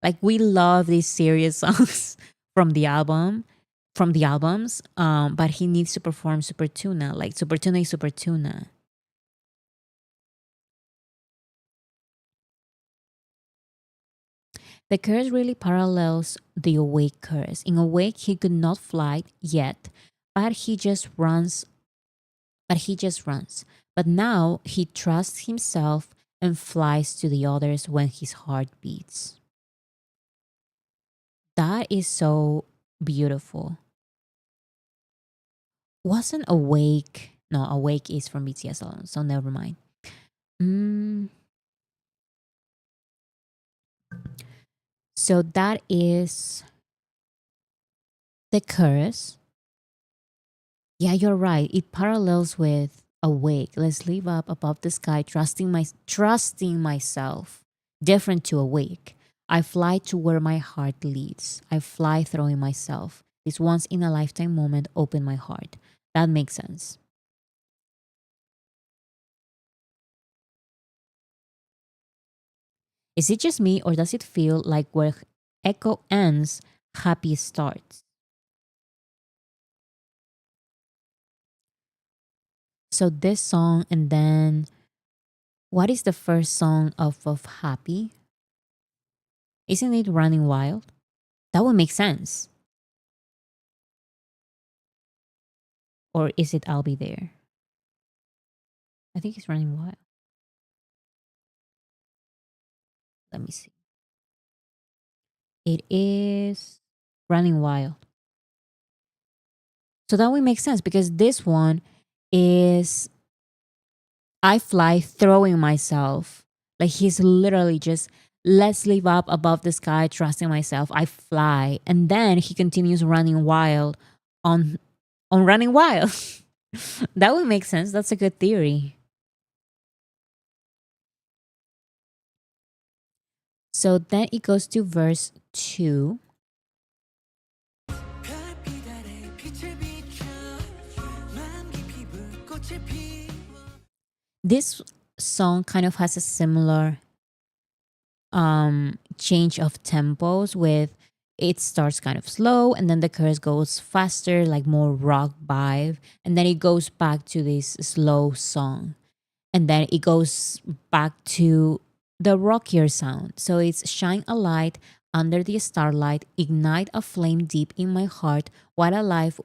Like we love these serious songs from the album, from the albums. But he needs to perform Super Tuna. Like Super Tuna is Super Tuna. The curse really parallels the awake curse. In awake, he could not fly yet, but he just runs. But he just runs. But now he trusts himself and flies to the others when his heart beats. That is so beautiful. Wasn't awake? No, awake is from BTS alone, so never mind. Mm, so that is the curse. Yeah, you're right. It parallels with awake. Let's live up above the sky, trusting myself. Different to awake. I fly to where my heart leads. I fly throwing myself. This once in a lifetime moment open my heart. That makes sense. Is it just me or does it feel like where Echo ends, happy starts? So this song and then what is the first song of Happy? Isn't it Running Wild? That would make sense. Or is it I'll Be There? I think it's Running Wild. Let me see. It is Running Wild. So that would make sense because this one is I fly throwing myself. Like he's literally just let's live up above the sky, trusting myself. I fly. And then he continues running wild on running wild. That would make sense. That's a good theory. So then it goes to verse 2. This song kind of has a similar change of tempos with it starts kind of slow and then the chorus goes faster, like more rock vibe, and then it goes back to this slow song, and then it goes back to the rockier sound. So it's shine a light under the starlight, ignite a flame deep in my heart. What a life,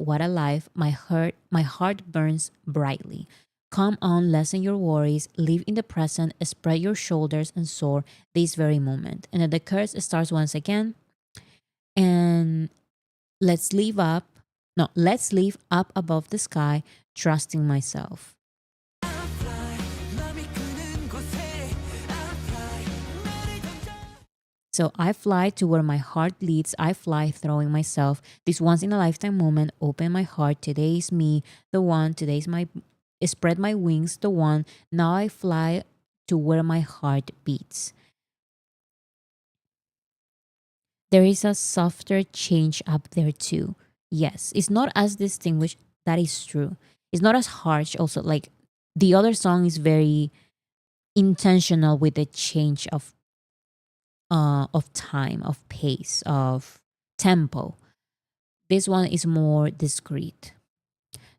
my heart burns brightly. Come on, lessen your worries, live in the present, spread your shoulders and soar this very moment. And then the chorus starts once again, and let's live up, no, let's live up above the sky, trusting myself. So I fly to where my heart leads. I fly, throwing myself. This once in a lifetime moment, open my heart. Today is me, the one. Today's my, spread my wings, the one. Now I fly to where my heart beats. There is a softer change up there too. Yes, it's not as distinguished. That is true. It's not as harsh. Also, like the other song is very intentional with the change of time, of pace, of tempo. This one is more discreet.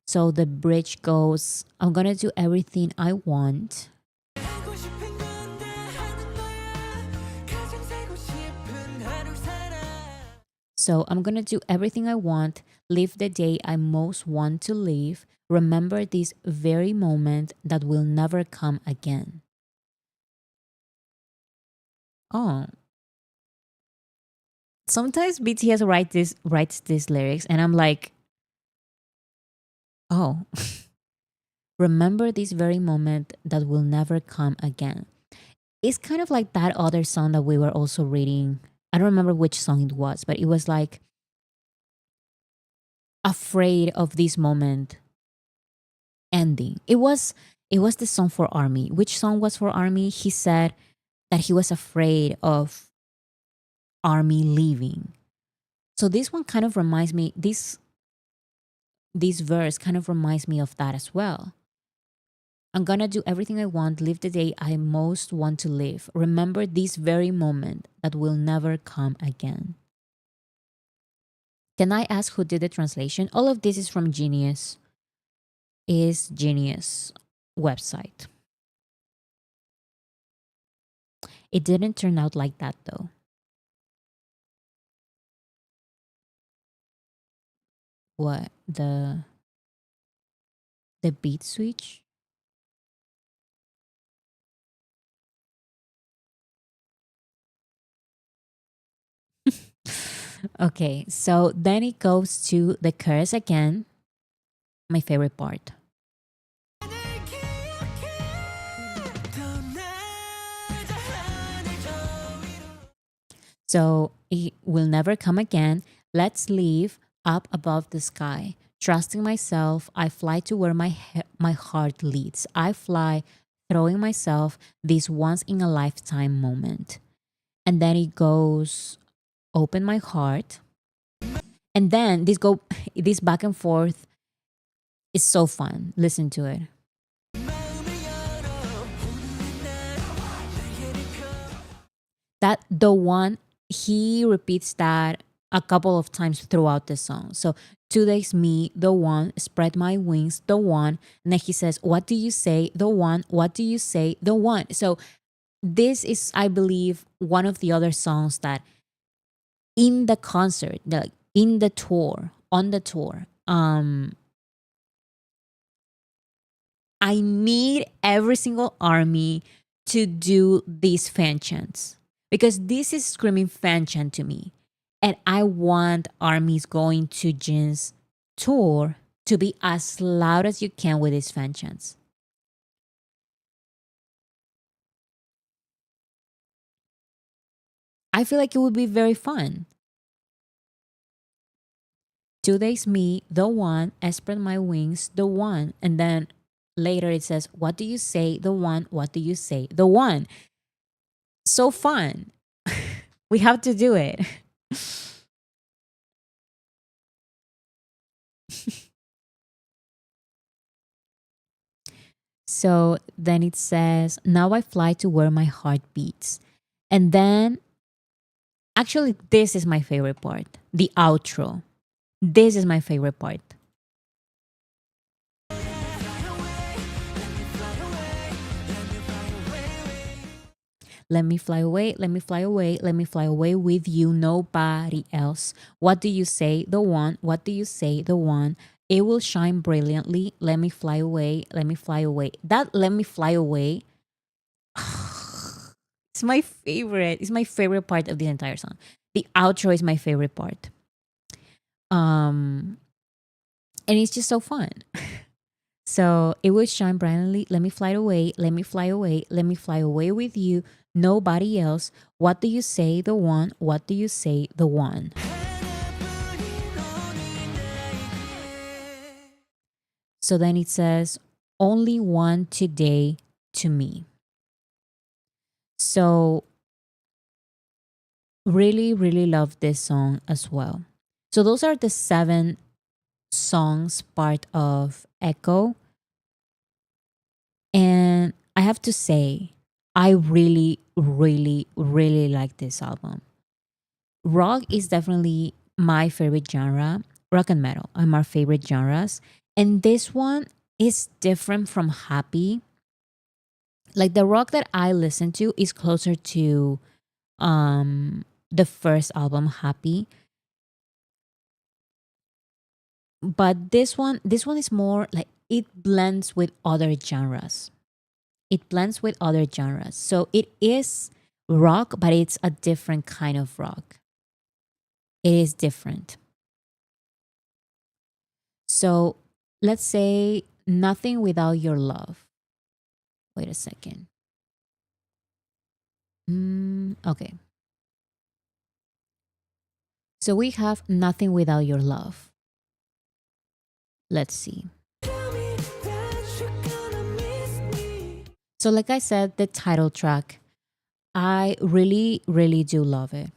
So the bridge goes, I'm gonna do everything I want. So I'm gonna do everything I want, live the day I most want to live, remember this very moment that will never come again. Oh, sometimes BTS writes these lyrics and I'm like, oh, remember this very moment that will never come again. It's kind of like that other song that we were also reading. I don't remember which song it was, but it was like afraid of this moment ending. It was the song for Army. Which song was for Army? He said that he was afraid of Army leaving. So this one kind of reminds me this verse kind of reminds me of that as well. I'm gonna do everything I want, live the day I most want to live. Remember this very moment that will never come again. Can I ask who did the translation? All of this is from Genius. Is Genius website. It didn't turn out like that though. What? The beat switch? Okay, so then it goes to the chorus again. My favorite part. So it will never come again. Let's leave up above the sky. Trusting myself, I fly to where my heart leads. I fly, throwing myself this once in a lifetime moment. And then it goes, open my heart. And then this back and forth is so fun. Listen to it. That the one he repeats that a couple of times throughout the song. So today's me, the one, spread my wings, the one. And then he says, what do you say? The one, what do you say? The one. So this is, I believe, one of the other songs that in the concert, in the tour, on the tour, I need every single army to do these fan chants because this is screaming fan chant to me. And I want armies going to Jin's tour to be as loud as you can with these fan chants. I feel like it would be very fun. 2 days me, the one, I spread my wings, the one. And then later it says, what do you say? The one, what do you say? The one. So fun. We have to do it. So then it says, now I fly to where my heart beats. And then, actually, this is my favorite part, the outro. This is my favorite part. Let me fly away, let me fly away, let me fly away with you, nobody else. What do you say? The one. What do you say? The one. It will shine brilliantly. Let me fly away, let me fly away. That let me fly away, it's my favorite. It's my favorite part of the entire song. The outro is my favorite part. Um, and it's just so fun. So it will shine brightly. Let me fly away. Let me fly away. Let me fly away with you. Nobody else. What do you say? The one. What do you say? The one. So then it says, only one today to me. So really, really love this song as well. So those are the 7 songs part of Echo. And I have to say, I really, really, really like this album. Rock is definitely my favorite genre. Rock and metal are my favorite genres. And this one is different from happy. Like the rock that I listen to is closer to the first album, Happy. But this one is more like it blends with other genres. It blends with other genres. So it is rock, but it's a different kind of rock. It is different. So let's say Nothing Without Your Love. Wait a second. Okay. So we have Nothing Without Your Love. Let's see. So, like I said, the title track, I really, really do love it.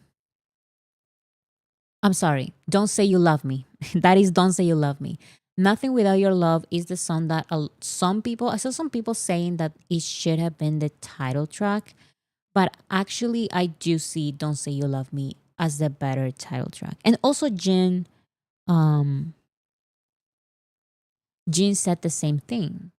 I'm sorry. Don't Say You Love Me. That is Don't Say You Love Me. Nothing Without Your Love is the song that I saw some people saying that it should have been the title track, but actually, I do see Don't Say You Love Me as the better title track. And also, um, Jin said the same thing.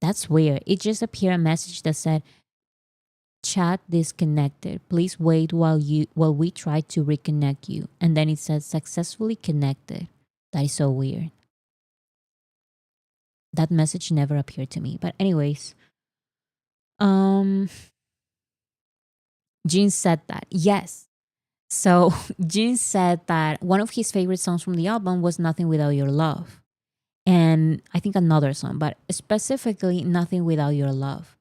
That's weird. It just appeared a message that said, chat disconnected. Please wait while we try to reconnect you. And then it says successfully connected. That is so weird. That message never appeared to me. But anyways, um Jin said that. Yes. So Jin said that one of his favorite songs from the album was Nothing Without Your Love. And I think another song, but specifically Nothing Without Your Love.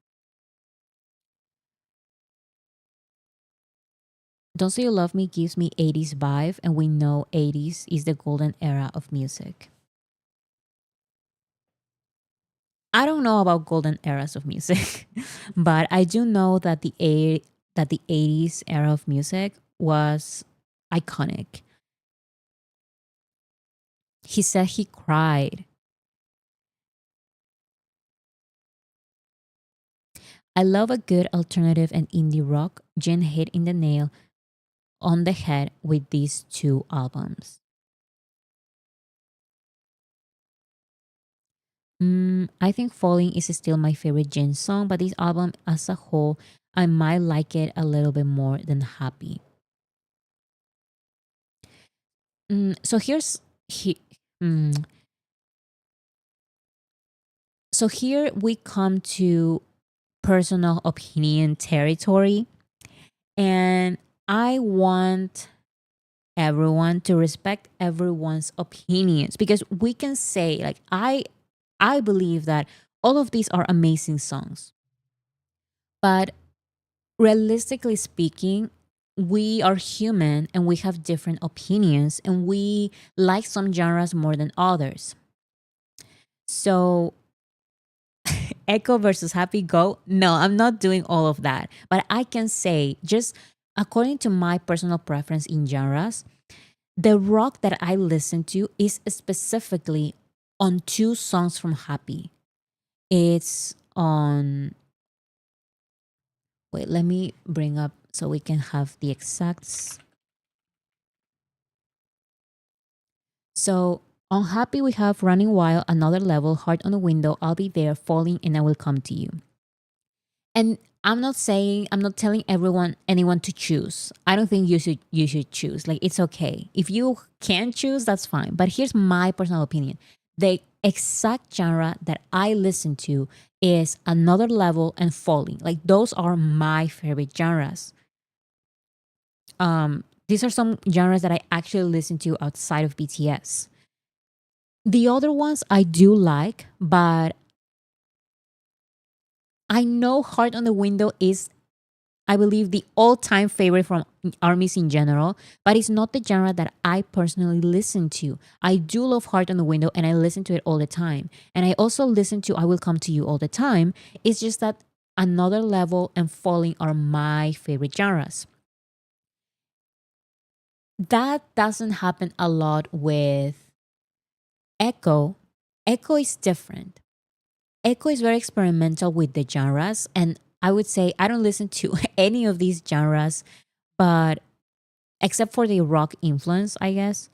Don't Say You Love Me gives me 80s vibe, and we know 80s is the golden era of music. I don't know about golden eras of music, but I do know that the 80s era of music was iconic. He said he cried. I love a good alternative and indie rock. Jin hit in the nail on the head with these 2 albums. I think Falling is still my favorite Jin song, but this album as a whole, I might like it a little bit more than Happy. So here's he. mm, So here we come to personal opinion territory. And I want everyone to respect everyone's opinions, because we can say, like, I believe that all of these are amazing songs. But realistically speaking, we are human and we have different opinions and we like some genres more than others. So, Echo versus Happy Go, no, I'm not doing all of that. But I can say, just according to my personal preference in genres, the rock that I listen to is specifically on two songs from Happy. It's on, wait, let me bring up so we can have the exacts. So on Happy, we have Running Wild, Another Level, Heart on the Window, I'll Be There, Falling, and I Will Come to You. And I'm not telling anyone to choose. I don't think you should choose. Like, it's okay. If you can choose, that's fine. But here's my personal opinion. The exact genre that I listen to is Another Level and Falling. Like, those are my favorite genres. These are some genres that I actually listen to outside of BTS. The other ones I do like, but I know Heart on the Window is, I believe, the all-time favorite from armies in general, but it's not the genre that I personally listen to. I do love Heart on the Window and I listen to it all the time. And I also listen to I Will Come to You all the time. It's just that Another Level and Falling are my favorite genres. That doesn't happen a lot with Echo. Echo is different. Echo is very experimental with the genres, and I would say I don't listen to any of these genres, but except for the rock influence, I guess.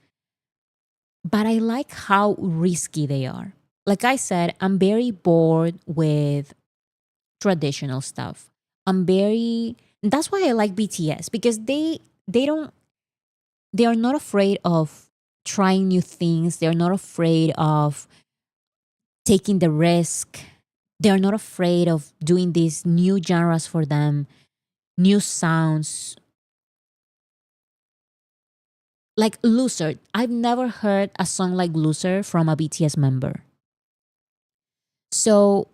But I like how risky they are. Like I said, I'm very bored with traditional stuff. That's why I like BTS, because they are not afraid of trying new things. They're not afraid of taking the risk. They're not afraid of doing these new genres for them, new sounds. Like Loser. I've never heard a song like Loser from a BTS member. So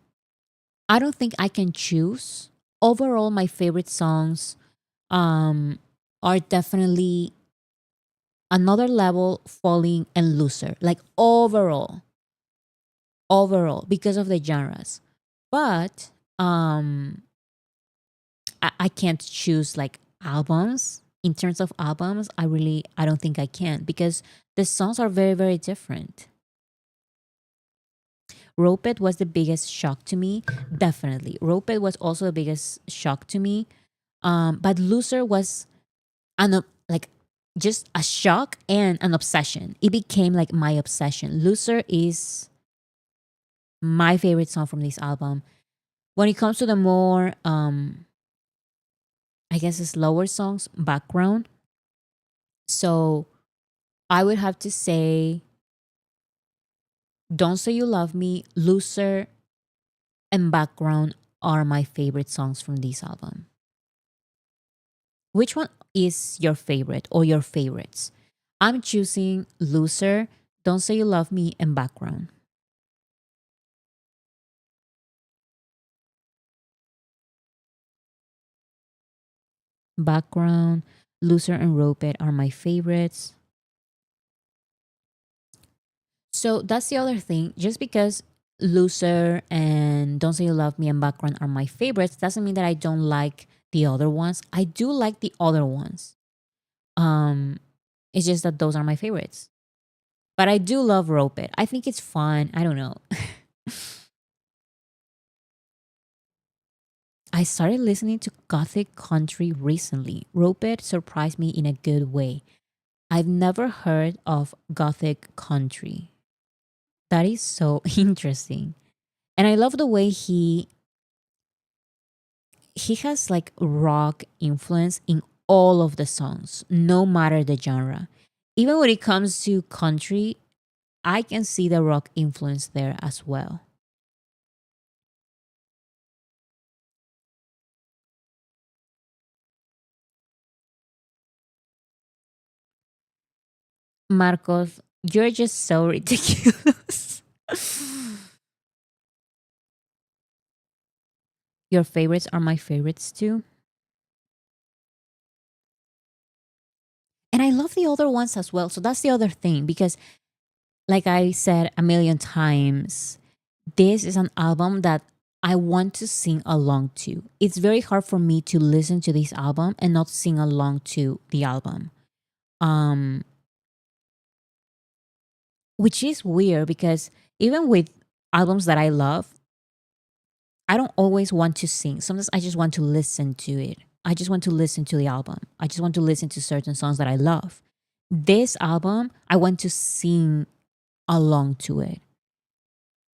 I don't think I can choose. Overall, my favorite songs um, are definitely Another Level, Falling, and Loser. Like overall, because of the genres. But I can't choose like albums. In terms of albums, I don't think I can, because the songs are very, very different. Rope It was the biggest shock to me. Definitely. Rope It was also the biggest shock to me. But Loser was like just a shock and an obsession. It became like my obsession. Loser is my favorite song from this album. When it comes to the more I guess slower songs, background. So I would have to say Don't Say You Love Me, Loser, and Background are my favorite songs from this album. Which one is your favorite or your favorites? I'm choosing Loser, Don't Say You Love Me, and Background. Background, Loser, and Rope It are my favorites. So that's the other thing. Just because Loser and Don't Say You Love Me and Background are my favorites doesn't mean that I don't like the other ones. I do like the other ones. Um, it's just that those are my favorites. But I do love Rope It. I think it's fun. I don't know. I started listening to gothic country recently. Rope It surprised me in a good way. I've never heard of gothic country. That is so interesting. And I love the way he has like rock influence in all of the songs, no matter the genre. Even when it comes to country, I can see the rock influence there as well. Marcos, you're just so ridiculous. Your favorites are my favorites too. And I love the other ones as well. So that's the other thing because, like I said a million times, this is an album that I want to sing along to. It's very hard for me to listen to this album and not sing along to the album. Um, which is weird because even with albums that I love, I don't always want to sing. Sometimes I just want to listen to it. I just want to listen to the album. I just want to listen to certain songs that I love. This album, I want to sing along to it.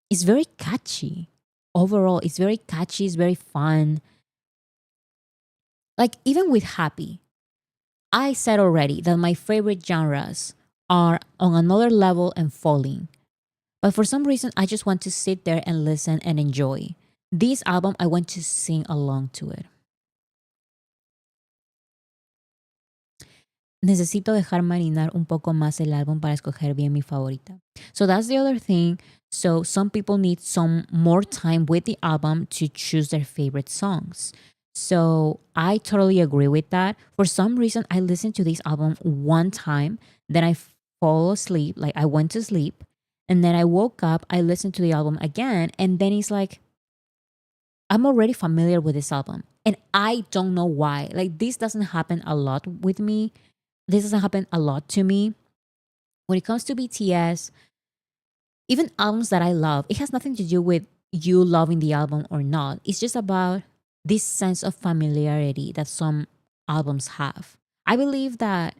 It's very catchy. Overall, it's very catchy, it's very fun. Like even with Happy, I said already that my favorite genres are On Another Level and Falling. But for some reason, I just want to sit there and listen and enjoy. This album, I want to sing along to it. Necesito dejar marinar un poco más el álbum para escoger bien mi favorita. So that's the other thing. So some people need some more time with the album to choose their favorite songs. So I totally agree with that. For some reason, I listened to this album one time, then I fall asleep, like I went to sleep, and then I woke up, I listened to the album again, and then it's like, I'm already familiar with this album. And I don't know why. Like this doesn't happen a lot with me. This doesn't happen a lot to me. When it comes to BTS, even albums that I love, it has nothing to do with you loving the album or not. It's just about this sense of familiarity that some albums have. I believe that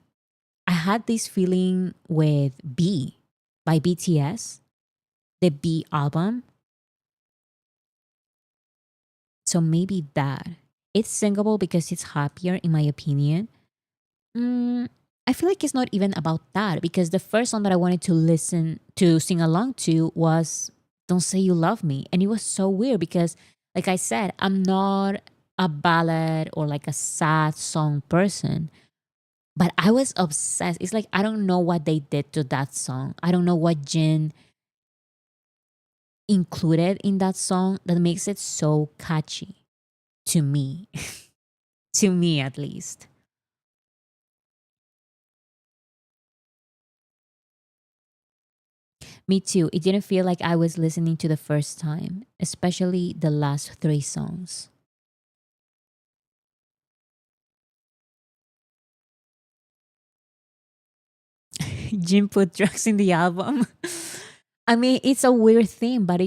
I had this feeling with B by BTS, the B album. So maybe that. It's singable because it's happier, in my opinion. Mm, I feel like it's not even about that because the first song that I wanted to listen to sing along to was Don't Say You Love Me. And it was so weird because, like I said, I'm not a ballad or like a sad song person, but I was obsessed. It's like I don't know what they did to that song. I don't know what Jin included in that song that makes it so catchy to me, to me at least. Me too. It didn't feel like I was listening to the first time, especially the last three songs. Jim put drugs in the album. I mean, it's a weird thing, but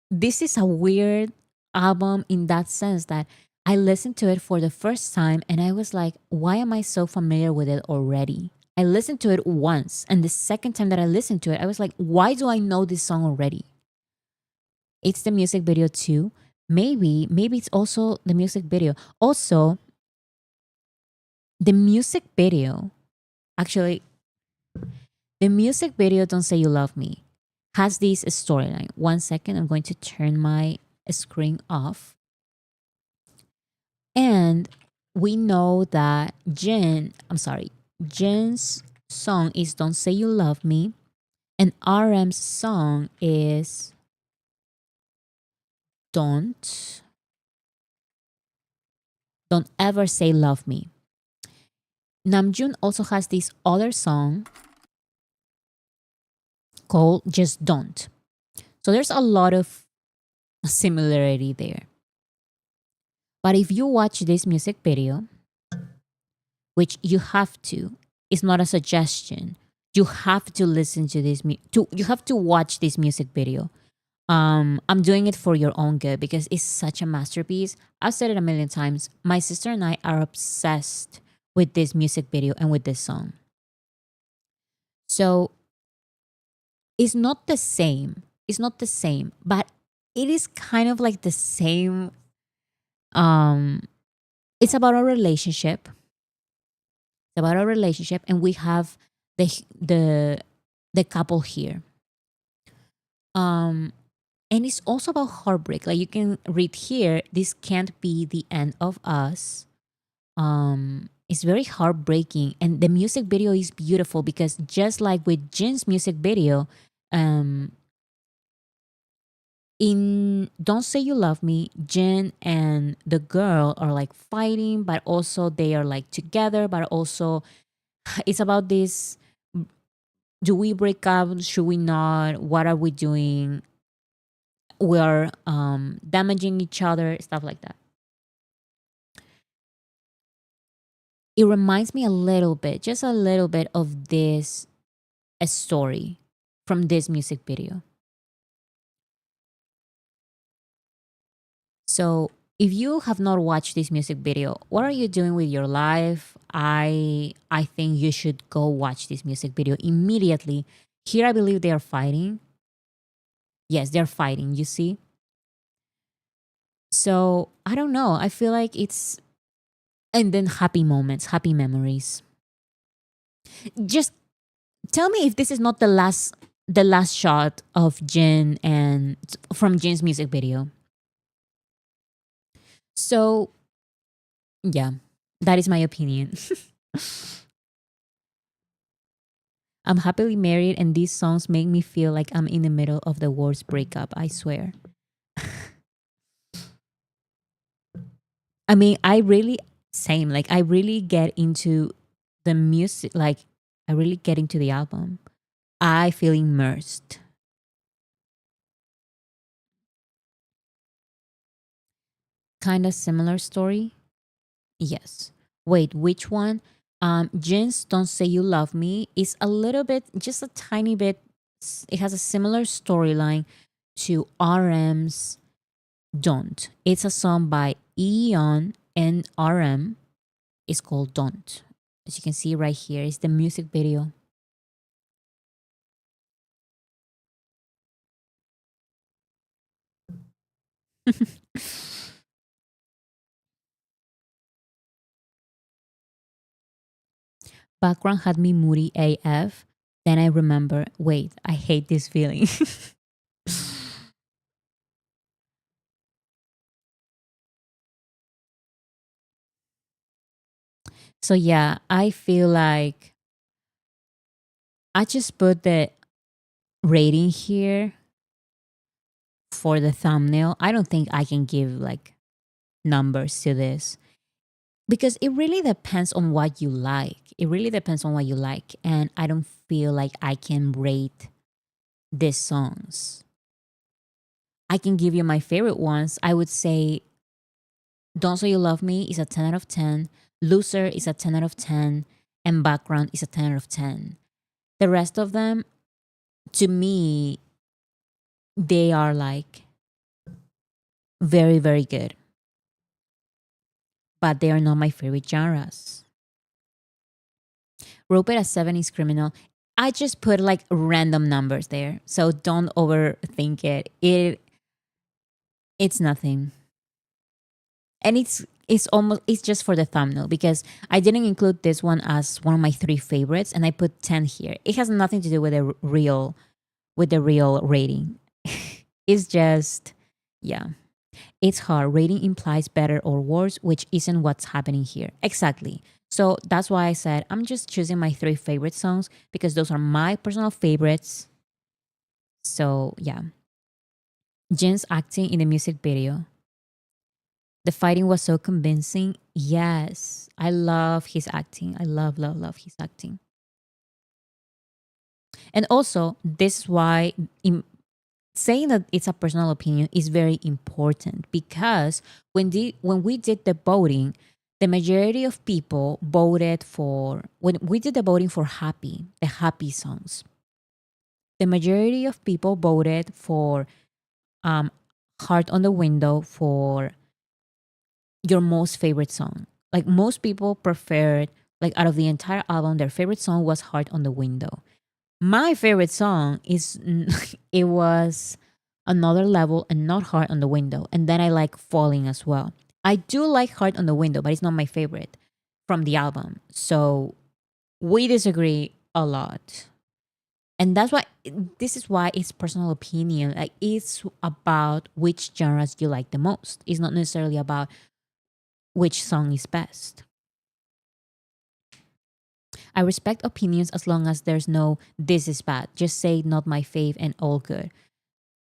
this is a weird album in that sense that I listened to it for the first time and I was like, why am I so familiar with it already? I listened to it once, and the second time that I listened to it, I was like, why do I know this song already? It's the music video too. Maybe it's also the music video. Also, the music video, actually, the music video Don't Say You Love Me has this storyline. One second, I'm going to turn my screen off. And we know that Jin's song is Don't Say You Love Me, and RM's song is Don't Don't Ever Say Love Me. Namjoon also has this other song called Just Don't. So there's a lot of similarity there. But if you watch this music video, which you have to, it's not a suggestion. You have to listen to you have to watch this music video. I'm doing it for your own good because it's such a masterpiece. I've said it a million times. My sister and I are obsessed with this music video and with this song. So it's not the same. It's not the same, but it is kind of like the same. Um, it's about a relationship. It's about a relationship, and we have the the the couple here. Um, and it's also about heartbreak. Like you can read here, this can't be the end of us. is very heartbreaking, and the music video is beautiful because just like with Jin's music video, um, in Don't Say You Love Me, Jin and the girl are like fighting, but also they are like together, but also it's about this: do we break up? Should we not? What are we doing? We are damaging each other, stuff like that. It reminds me a little bit, just a little bit of this a story from this music video. So if you have not watched this music video, what are you doing with your life? I think you should go watch this music video immediately. Here I believe they are fighting. Yes, they're fighting, you see? So I don't know. I feel like it's and then happy moments, happy memories. Just tell me if this is not the last shot of Jin and from Jin's music video. So yeah, that is my opinion. I'm happily married, and these songs make me feel like I'm in the middle of the worst breakup, I swear. I mean, I really, same, like, I really get into the music, like, I really get into the album. I feel immersed. Kind of similar story. Yes. Wait, which one? Jin's Don't Say You Love Me is a little bit, just a tiny bit, it has a similar storyline to RM's Don't. It's a song by Eon and RM. It's called Don't. As you can see right here, is the music video. Background had me moody AF. Then I remember, wait, I hate this feeling. So yeah, I feel like I just put the rating here for the thumbnail. I don't think I can give like numbers to this because it really depends on what you like. It really depends on what you like. And I don't feel like I can rate these songs. I can give you my favorite ones. I would say Don't Say You Love Me is a 10 out of 10. Loser is a 10 out of 10. And Background is a 10 out of 10. The rest of them, to me, they are like very, very good. But they are not my favorite genres. Rope It at 7 is criminal. I just put like random numbers there. So don't overthink it. It's nothing. And it's just for the thumbnail because I didn't include this one as one of my three favorites and I put 10 here. It has nothing to do with the real rating. It's just yeah. It's hard. Rating implies better or worse, which isn't what's happening here. Exactly. So that's why I said I'm just choosing my three favorite songs because those are my personal favorites. So yeah. Jin's acting in the music video. The fighting was so convincing. Yes. I love his acting. I love, love, love his acting. And also, this is why saying that it's a personal opinion is very important because when we did the voting, the majority of people voted for when we did the voting for the happy songs. The majority of people voted for um, Heart on the Window for your most favorite song. Like most people preferred, like out of the entire album, their favorite song was Heart on the Window. My favorite song is it was Another Level and not Heart on the Window. And then I like Falling as well. I do like Heart on the Window, but it's not my favorite from the album. So we disagree a lot. And that's why this is why it's personal opinion. Like it's about which genres you like the most. It's not necessarily about which song is best. I respect opinions as long as there's no this is bad. Just say not my fave and all good.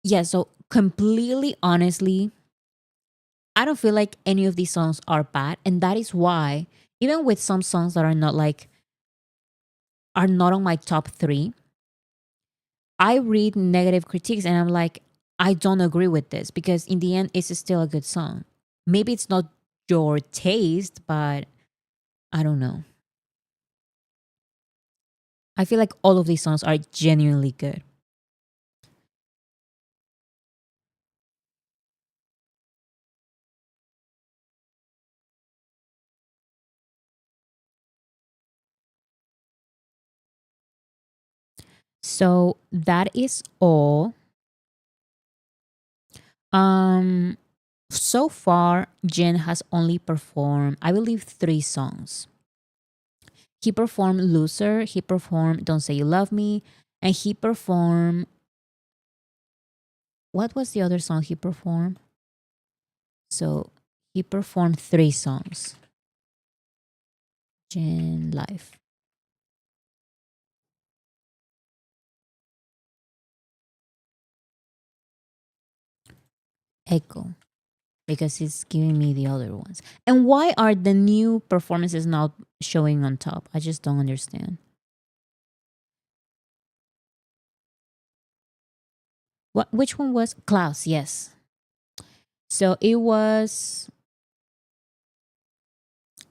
Yeah, so completely honestly, I don't feel like any of these songs are bad. And that is why, even with some songs that are not on my top three, I read negative critiques and I'm like, I don't agree with this because in the end, it's still a good song. Maybe it's not your taste, but I don't know. I feel like all of these songs are genuinely good. So that is all. Um, so far, Jin has only performed, I believe, three songs. He performed Loser, he performed Don't Say You Love Me, and he performed, what was the other song he performed? So he performed three songs. Jin live. Echo. Because it's giving me the other ones. And why are the new performances not showing on top? I just don't understand. What which one was Klaus? Yes. So it was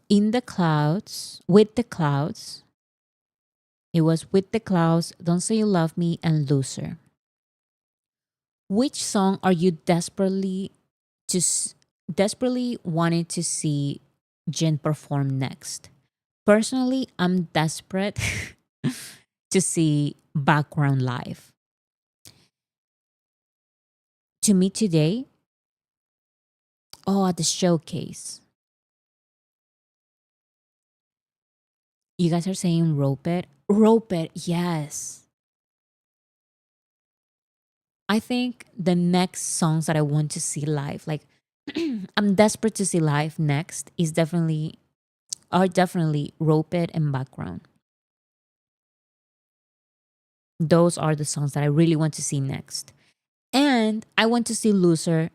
in the clouds, with the clouds. It was with the clouds, Don't Say You Love Me, and Loser. Which song are you desperately wanting to see Jin perform next? Personally, I'm desperate to see Background Live. To me today, oh, at the showcase. You guys are saying Rope It? Rope It, yes. I think the next songs that I want to see live, like I'm desperate to see live next, are definitely Rope It and Background. Those are the songs that I really want to see next. And I want to see Loser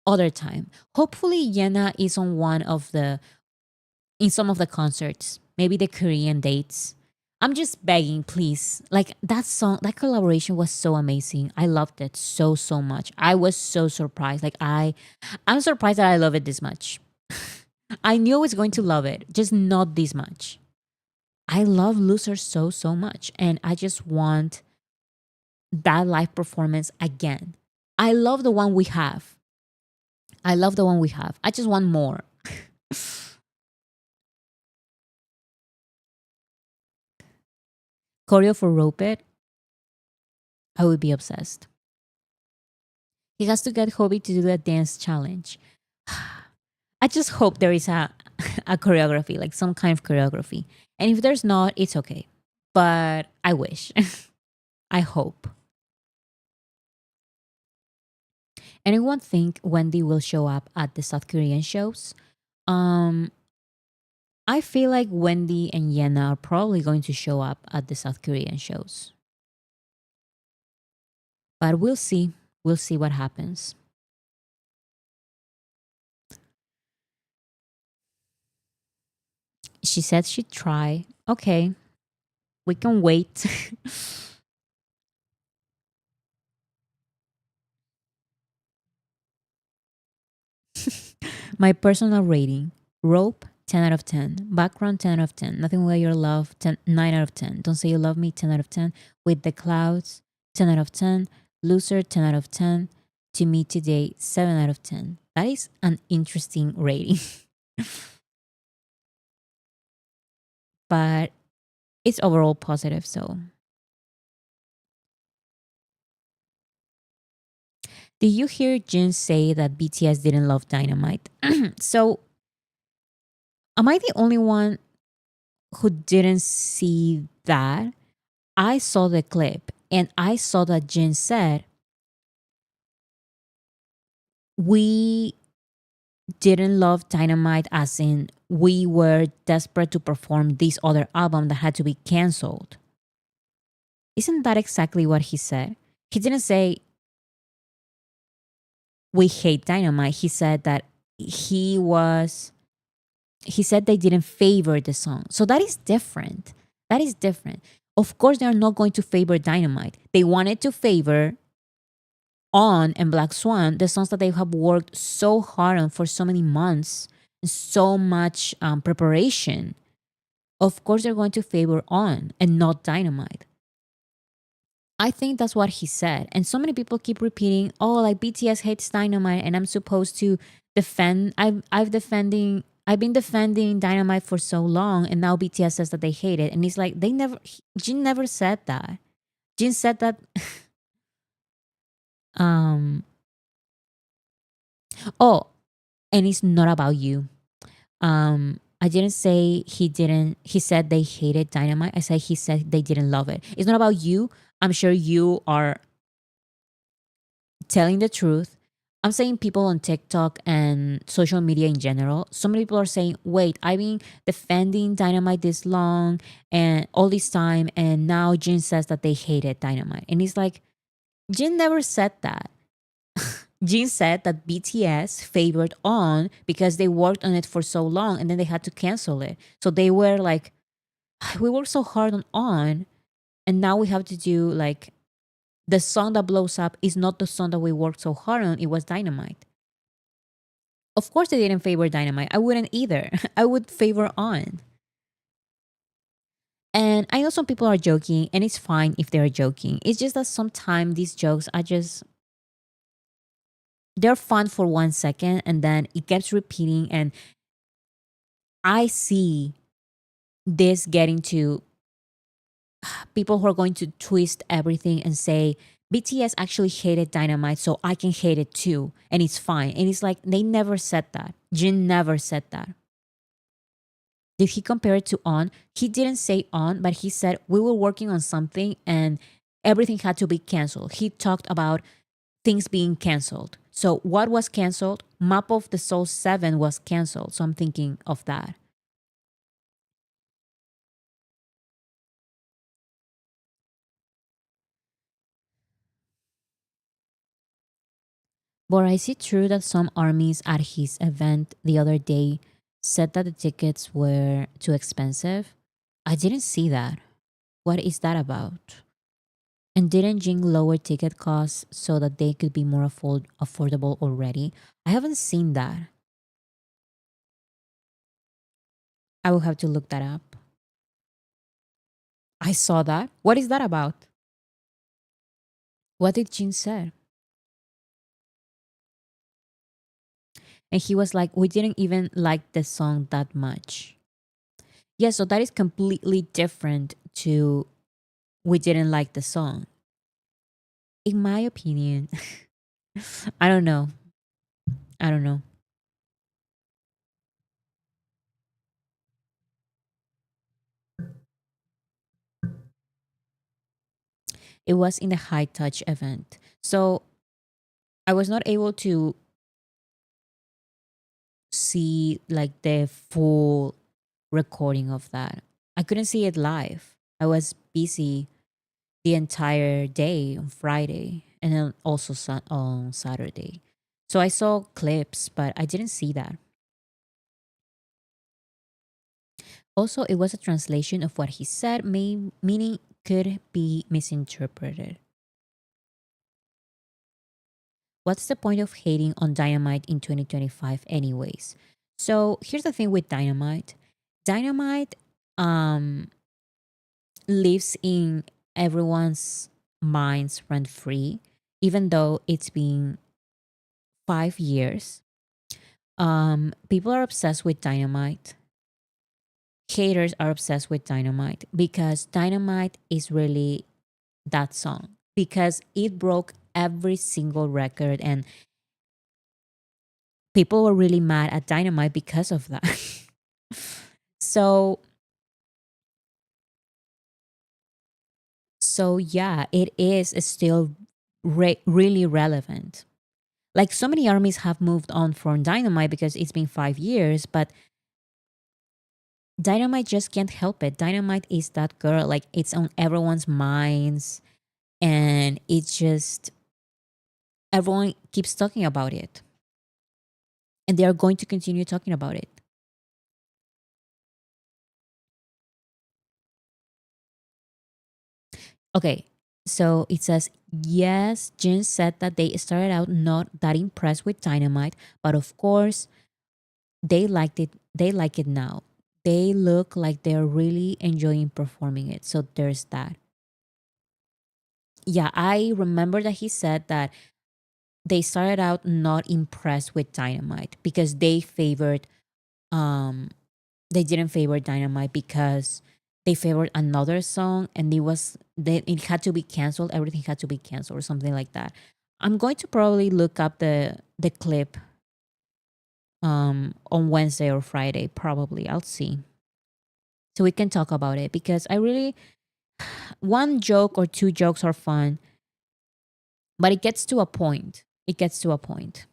other time. Hopefully Yena is on one of the in some of the concerts, maybe the Korean dates. I'm just begging, please. Like that song, that collaboration was so amazing. I loved it so much. I was so surprised. I'm surprised that I love it this much. I knew I was going to love it, just not this much. I love Loser so much, and I just want that live performance again. I love the one we have. I love the one we have. I just want more. Choreo for Rope It, I would be obsessed. He has to get Hobie to do a dance challenge. I just hope there is a choreography, like some kind of choreography. And if there's not, it's okay. But I wish. I hope. Anyone think Wendy will show up at the South Korean shows? Um, I feel like Wendy and Yena are probably going to show up at the South Korean shows. But we'll see. We'll see what happens. She said she'd try. Okay, we can wait. My personal rating: Rope, 10 out of 10. Background, 10 out of 10. Nothing Like Your Love, 9 out of 10. Don't Say You Love Me, 10 out of 10. With the Clouds, 10 out of 10. Loser, 10 out of 10. To Me Today, 7 out of 10. That is an interesting rating, but it's overall positive. So, did you hear Jin say that BTS didn't love Dynamite? So, am I the only one who didn't see that? I saw the clip and I saw that Jin said, we didn't love Dynamite as in we were desperate to perform this other album that had to be canceled. Isn't that exactly what he said? He didn't say we hate Dynamite. He said that he was he said they didn't favor the song. So that is different. That is different. Of course, they're not going to favor Dynamite. They wanted to favor On and Black Swan, the songs that they have worked so hard on for so many months, and so much preparation. Of course, they're going to favor On and not Dynamite. I think that's what he said. And so many people keep repeating, oh, like BTS hates Dynamite and I'm supposed to defend I've been defending Dynamite for so long and now BTS says that they hate it. And it's like Jin never said that. Jin said that um oh, and it's not about you. I didn't say he said they hated Dynamite. I said he said they didn't love it. It's not about you. I'm sure you are telling the truth. I'm saying people on TikTok and social media in general. So many people are saying, wait, I've been defending Dynamite this long and all this time, and now Jin says that they hated Dynamite. And it's like, Jin never said that. Jin said that BTS favored On because they worked on it for so long and then they had to cancel it. So they were like, we worked so hard on, and now we have to do like the song that blows up is not the song that we worked so hard on. It was Dynamite. Of course, they didn't favor Dynamite. I wouldn't either. I would favor On. And I know some people are joking, and it's fine if they're joking. It's just that sometimes these jokes are just, they're fun for 1 second and then it keeps repeating. And I see this getting to people who are going to twist everything and say, BTS actually hated Dynamite, so I can hate it too. And it's fine. And it's like, they never said that. Jin never said that. Did he compare it to On? He didn't say On, but he said we were working on something and everything had to be canceled. He talked about things being canceled. So what was canceled? Map of the Soul 7 was canceled. So I'm thinking of that. But is it true that some armies at his event the other day said that the tickets were too expensive? I didn't see that. What is that about? And didn't Jing lower ticket costs so that they could be more affordable already? I haven't seen that. I will have to look that up. I saw that. What is that about? What did Jin say? And he was like, we didn't even like the song that much. Yeah, so that is completely different to we didn't like the song. In my opinion, I don't know. I don't know. It was in the high touch event. So I was not able to see like the full recording of that. I couldn't see it live. I was busy the entire day on Friday and then also on Saturday. So I saw clips, but I didn't see that. Also, it was a translation of what he said, meaning could be misinterpreted. What's the point of hating on Dynamite in 2025 anyways? So here's the thing with Dynamite. Dynamite um lives in everyone's minds rent free, even though it's been 5 years. People are obsessed with Dynamite. Haters are obsessed with Dynamite because Dynamite is really that song because it broke every single record and people were really mad at Dynamite because of that. so so yeah, it is still really relevant. Like so many armies have moved on from Dynamite because it's been 5 years, but Dynamite just can't help it. Dynamite is that girl, like it's on everyone's minds, and it's just everyone keeps talking about it, and they are going to continue talking about it. Okay, so it says, yes, Jin said that they started out not that impressed with Dynamite, but of course, they liked it. They like it now. They look like they're really enjoying performing it. So there's that. Yeah, I remember that he said that they started out not impressed with Dynamite because um they didn't favor Dynamite because they favored another song, and it had to be canceled. Everything had to be canceled or something like that. I'm going to probably look up the clip on Wednesday or Friday. Probably I'll see, so we can talk about it, because I really, one joke or two jokes are fun, but it gets to a point. It gets to a point.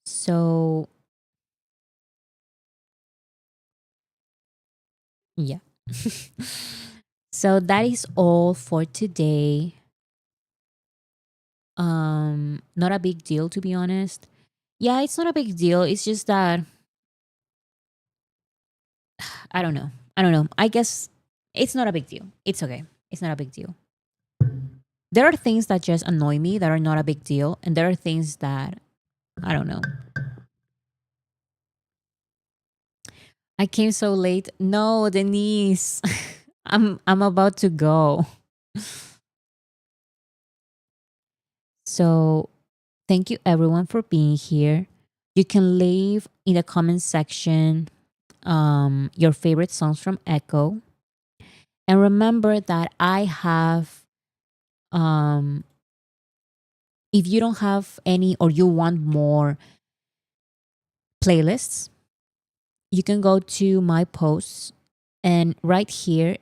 So yeah. So that is all for today. Not a big deal, to be honest. Yeah, it's not a big deal. It's just that I don't know. I don't know. I guess it's not a big deal. It's okay. It's not a big deal. There are things that just annoy me that are not a big deal, and there are things that I don't know. I came so late. No, Denise. I'm about to go. So thank you everyone for being here. You can leave in the comment section your favorite songs from Echo. And remember that I have, um, if you don't have any or you want more playlists, you can go to my posts. And right here,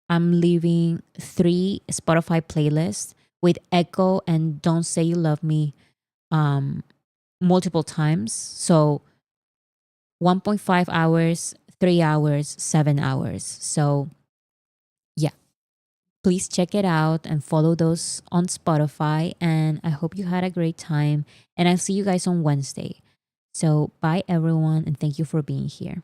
I'm leaving 3 Spotify playlists with Echo and Don't Say You Love Me um, multiple times. So 1.5 hours, 3 hours, 7 hours. So yeah, please check it out and follow those on Spotify. And I hope you had a great time. And I'll see you guys on Wednesday. So bye, everyone. And thank you for being here.